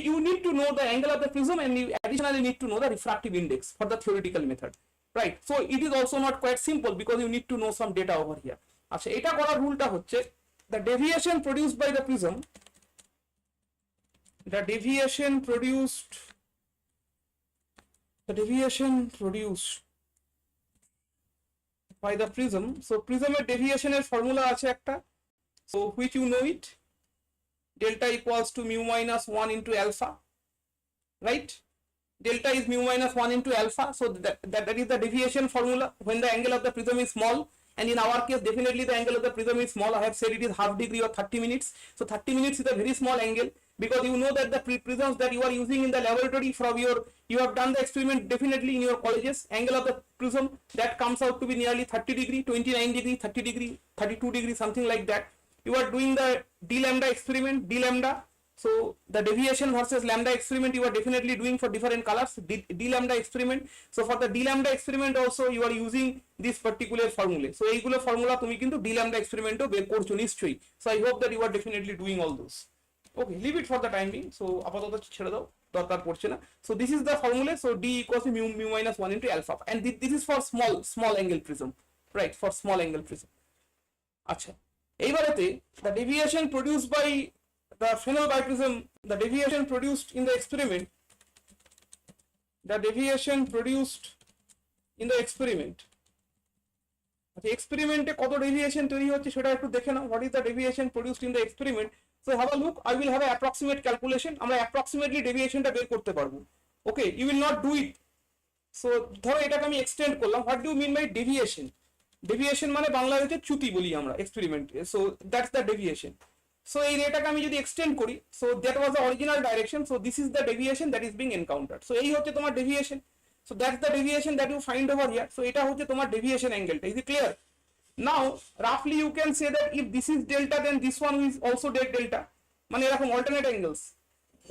you need to know the angle of the prism, and you additionally need to know the refractive index for the theoretical method, right? So it is also not quite simple, because you need to know some data over here. আচ্ছা, এটা করার রুলটা হচ্ছে, the deviation produced by the prism, the deviation produced by the prism. So prism এর deviation এর formula আছে একটা, so which you know it, delta equals to mu minus 1 into alpha, right? Delta is mu minus 1 into alpha, so that is the deviation formula when the angle of the prism is small, and in our case definitely the angle of the prism is small. I have said it is half degree or 30 minutes, so 30 minutes is a very small angle, because you know that the prisms that you are using in the laboratory from you have done the experiment definitely in your colleges, angle of the prism that comes out to be nearly 30 degree, 29 degree, 30 degree, 32 degree, something like that. You are doing the d lambda experiment, d lambda. So the deviation versus lambda experiment you are definitely doing for different colors, d lambda experiment. So for the d lambda experiment also you are using this particular formula. So এইগুলো formula তুমি কিন্তু d lambda experiment ও বের করছো নিশ্চয়ই. So I hope that you are definitely doing all those. Okay, leave it for the time being. So আপাতত ছেড়ে দাও, দরকার পড়ছে না. So this is the formula. So d equals to mu minus 1 into alpha, and this is for small angle prism, right? For small angle prism. আচ্ছা, এইবারেতে the deviation produced by the phenol biprism, the deviation produced in the experiment, এক্সপেরিমেন্টে কত deviation তৈরি হচ্ছে সেটা একটু দেখে নাও. What is the deviation produced in the experiment? So have a look. I will have approximate calculation. আমরা approximately ডেভিয়েশনটা বের করতে পারবো. Okay, you will not do it. So ধরো এটাকে আমি এক্সটেন্ড করলাম. What do mean by deviation? Deviation মানে বাংলায় হচ্ছে চ্যুতি বলি আমরা এক্সপেরিমেন্টে. So that's the deviation. So এই রেটাকে আমি যদি এক্সটেন্ড করি, so that was the original direction, so this is the deviation that is being encountered. So এই হচ্ছে তোমার deviation. So that's the deviation that you find over here. So এটা হচ্ছে তোমার ডেভিয়েশন অ্যাঙ্গেলটা. Is it clear? Now roughly you can say that if this is delta then this one is also delta, মানে এরকম alternate angles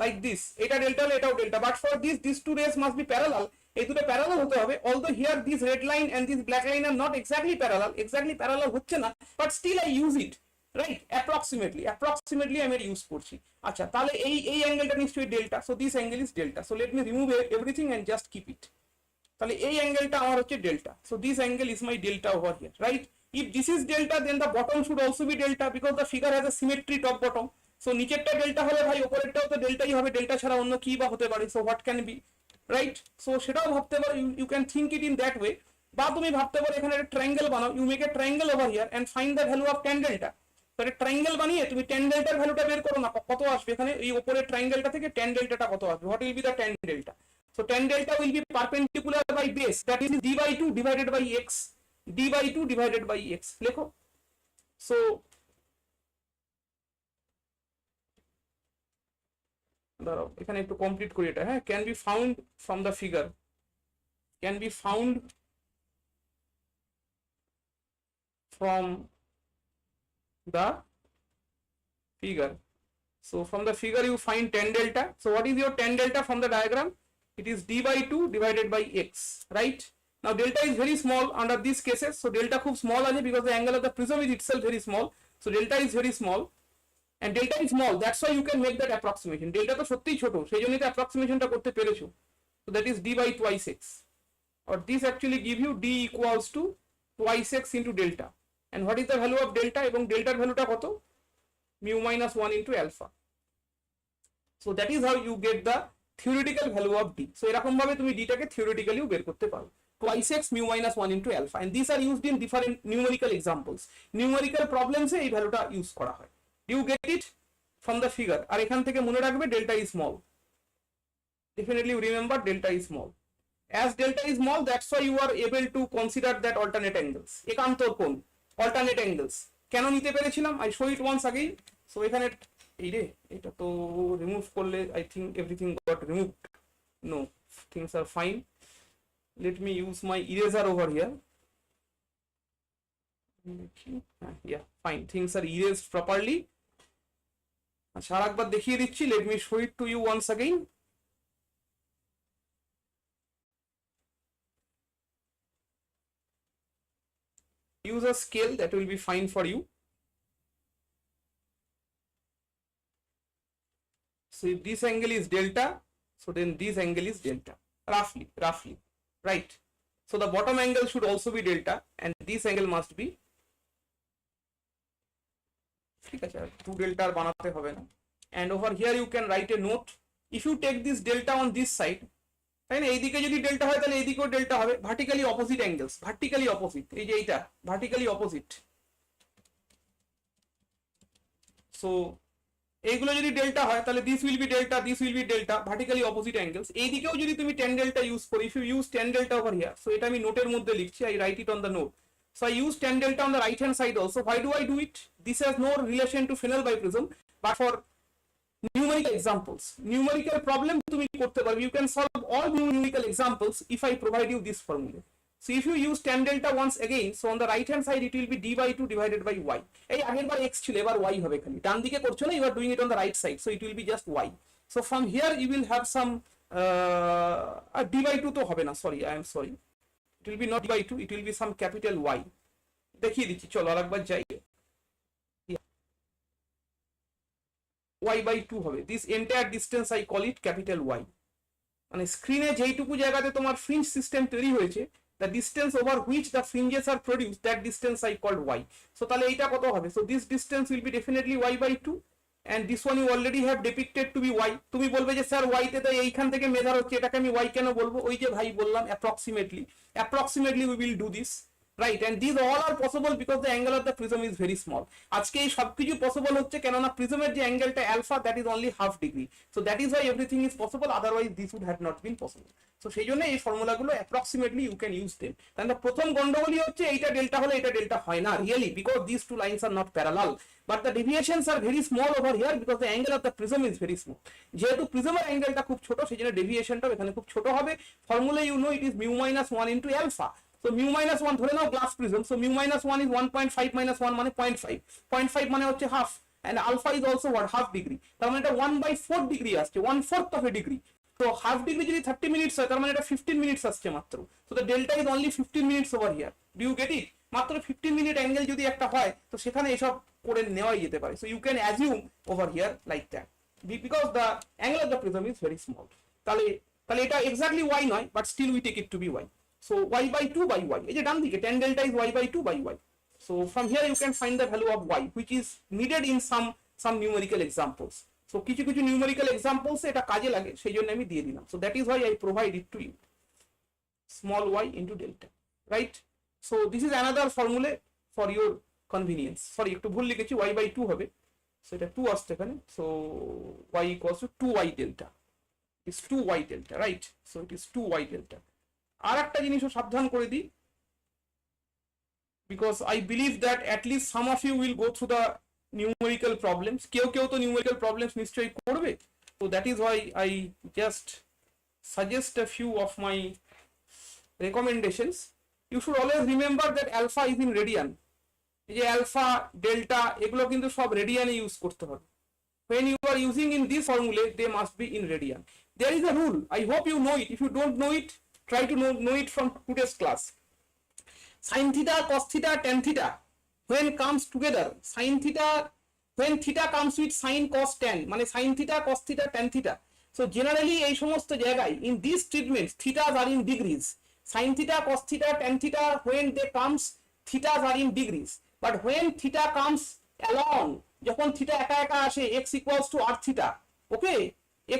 like this, এটা delta হলে এটাও delta, but for this these two rays must be parallel. এই দুটো parallel হতে হবে. although here this red line and this black line are not exactly parallel হচ্ছে না, but still I use it, right? approximately আমি use করছি. আচ্ছা, তাহলে এই অ্যাঙ্গেলটা নিশ্চয়ই delta. so this angle is delta. so let me remove everything and just keep it. তাহলে এই অ্যাঙ্গেলটা আমার হচ্ছে delta. so this angle is my delta over here, right? If this is delta then the bottom should also be delta, because the figure has a symmetry top bottom. so নিচেরটা delta হলে ভাই উপরেরটাও তো ডেল্টাই হবে. Delta ছাড়া অন্য কি বা হতে পারে? so what can be, right? so সেটাও ভাবতে পারো. you can think it in that way. বা তুমি ভাবতে পারো এখানে একটা ট্রায়াঙ্গেল বানাও. you make a triangle over here and find the value of tan delta. তো একটা ট্রায়াঙ্গেল বানিয়ে তুমি tan delta এর ভ্যালুটা বের করো না, কত আসবে এখানে এই উপরের ট্রায়াঙ্গেলটা থেকে tan delta টা কত আসবে? what will be the tan delta? so tan delta will be perpendicular by base, that is d by 2 divided by x. d by 2 divided by x লেখো. so দাঁড়াও এখানে একটু কমপ্লিট করি এটা. হ্যাঁ, can be found from the figure, can be found from the figure. so from the figure you find tan delta. so what is your tan delta from the diagram? it is d by 2 divided by x, right? now delta is very small under these cases. so delta খুব small আছে because the angle of the prism is itself very small. so delta is very small, and delta is small, that's why you can make that approximation. delta তো সত্যিই ছোট, সেই জন্যই তো অ্যাপ্রক্সিমেশনটা করতে পেরেছো. so that is d by twice x, or this actually give you d equals to twice x into delta. and what is the value of delta? এবং delta এর ভ্যালুটা কত? mu minus 1 into alpha. so that is how you get the theoretical value of d. so এরকম ভাবে তুমি d টাকে theoretically বের করতে পারো. twice x mu minus 1 into alpha, and these are used in different numerical examples. numerical problems এ এই ভ্যালুটা use করা হয়. you get it from the figure. আর এখান থেকে মনে রাখবে delta is small. definitely remember delta is small. as delta is small, that's why you are able to consider that alternate angles. একান্তর কোণ, alternate angles কেন নিতে পেরেছিলাম? I show it once again. so এখানে এই রে এটা তো রিমুভ করলে I think everything got removed. no, things are fine. let me use my eraser over here. yeah, fine, things are erased properly. আচ্ছা, আরেকবার দেখিয়ে দিচ্ছি. let me show it to you once again. use a scale, that will be fine for you. so if this angle is delta, so then this angle is delta, roughly, right? so the bottom angle should also be delta, and this angle must be, ঠিক আছে, 2 delta আর বানাতে হবে না. and over here you can write a note. if you take this delta on this side, তাই না, এইদিকে যদি delta হয় তাহলে এইদিকেও ডেল্টা হবে. Vertically opposite angles, vertically opposite. এই যে এইটা ভার্টিক্যালি অপোজিট. সো এইগুলো যদি ডেল্টা হয় তাহলে this will be delta, this will be delta, vertically opposite angles. এইদিকেও যদি তুমি টেন ডেল্টা ইউজ করো, if you use ten delta over here, so এটা আমি নোটের মধ্যে লিখছি, I write it on the note. So I use tan delta on the right hand side also. Why do I do it? This has no relation to Fresnel biprism, but for numerical examples, numerical problem তুমি করতে পারবে, you can solve all numerical examples if I provide you this formula. So if you use tan delta once again, so on the right hand side it will be d by 2 divided by y. এই আগের বার x ছিল, এবার y হবে খালি, ডান দিকে করছো না, you are doing it on the right side, so it will be just y. So from here you will have some d by 2 তো হবে না, sorry, I am sorry, it will be not d by 2, it will be some capital Y. দেখিয়ে দিচ্ছি, চলো আরেকবার যাই, y by 2 হবে, this entire distance I call it capital Y. মানে স্ক্রিনে যেইটুকু জায়গাতে তোমার ফ্রিঞ্জ সিস্টেম তৈরি হয়েছে, the distance over which the fringes are produced, that distance I called y. So তাহলে এইটা কত হবে? So this distance will be definitely y by 2, and this one you already have depicted to be y. তুমি বলবে যে sir y তে তো এইখান থেকে মেজার হচ্ছে, এটাকে আমি y কেন বলবো? ওই যে ভাই বললাম approximately we will do this, right? And these all are possible because the angle of the prism is very small. আজকে এই সবকিছু পসিবল হচ্ছে কেননা প্রিজমের যে অ্যাঙ্গেলটা alpha, that is only half degree, so that is why everything is possible, otherwise this would have not been possible. So সেই জন্য এই ফর্মুলাগুলো approximately you can use them. তাহলে প্রথম গন্ডগোলই হচ্ছে এইটা ডেল্টা হলে এটা ডেল্টা হয় না really, because these two lines are not parallel, but the deviations are very small over here because the angle of the prism is very small. যেহেতু প্রিজমের অ্যাঙ্গেলটা খুব ছোট, সেই জন্য ডেভিয়েশনটাও এখানে খুব ছোট হবে। Formula you know it is mu minus 1 into alpha. So mu minus 1 ধরে নাও glass prism, so mu minus 1 is 1.5 minus 1 মানে 0.5, 0.5 মানে হচ্ছে half, and alpha is also what, half degree, তার মানে এটা 1/4 ডিগ্রি আসছে, 1/4 of a degree. তো হাফ ডিগ্রি যদি 30 মিনিটস হয়, তার মানে এটা 15 মিনিটস আসছে মাত্র। So the delta is only 15 minutes over here. Do you get it? মাত্র 15 মিনিট অ্যাঙ্গেল যদি একটা হয়, তো সেখানে এসব করে নেওয়াই যেতে পারে। So you can assume over here like that, because the angle of the prism is very small. তাহলে এটা exactly y নয়, but still we take it to be y. So y by 2 by y, এই যে ডান দিকে tan delta is y by 2 by y. So from here you can find the value of y, which is needed in some numerical examples. So কিছু কিছু numerical examples এটা কাজে লাগে, সেই জন্য আমি দিয়ে দিলাম। So that is why I provide it to you, small y into delta, right? So this is another formula for your convenience. Sorry, একটু ভুল লিখেছি, y by 2 হবে, so এটা 2 আসছে এখানে, so y equals to 2y delta, is 2y delta, right? So it is 2y delta. আর একটা জিনিসও সাবধান করে দিই, because I believe that at least some of you will go through the numerical problems. কেউ তো numerical problems নিশ্চয়ই করবে, so that is why I just suggest a few of my recommendations. You should always remember that alpha is in radian. এই যে alpha, delta এগুলো কিন্তু সব রেডিয়ানে use করতে হবে। When you are using in this formula, they must be in radian. There is a rule, I hope you know it. If you don't know it, try to know it from today's class. Sin theta, cos theta, tan theta, when comes together, sin theta, when theta comes with sin, cos, tan, মানে sin theta, cos theta, tan theta. So generally এই সমস্ত জায়গায় in these treatments thetas are in degrees. Sin theta, cos theta, tan theta, when they comes, thetas are in degrees. But when theta comes alone, যখন theta একা একা আসে, x equals to r theta, okay,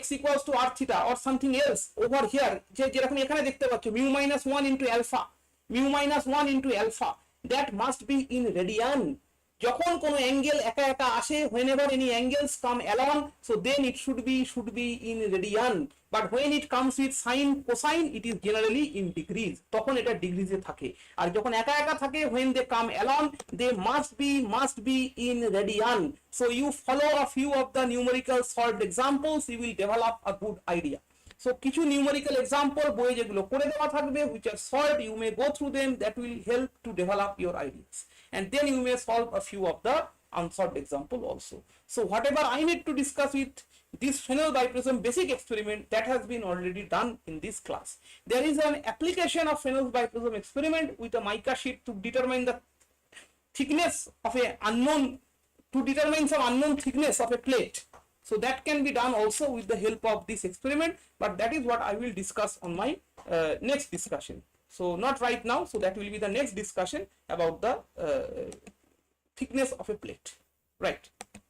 x equals to r theta or something else over here, যেরকম এখানে দেখতে পাচ্ছ mu minus 1 into alpha, mu minus 1 into alpha, that must be in radian. যখন কোনো অ্যাঙ্গেল একা একা আসে, whenever any angles come along, so then it should be in radian. But when it comes with sine, cosine, it is generally in degrees. তখন এটা ডিগ্রিজে থাকে। আর যখন একা একা থাকে, when they come along, they must be in radian. So you follow a few of the numerical solved examples, you will develop a good idea. So কিছু numerical example বইয়ে যেগুলো করে দেওয়া থাকবে, which are solved, you may go through them, that will help to develop your ideas, and then you may solve a few of the unsolved example also. So whatever I need to discuss with this Fresnel biprism basic experiment, that has been already done in this class. There is an application of Fresnel biprism experiment with a mica sheet to determine the thickness of a unknown, to determine some unknown thickness of a plate. So that can be done also with the help of this experiment, but that is what I will discuss on my next discussion. So not right now, so that will be the next discussion about the thickness of a plate, right?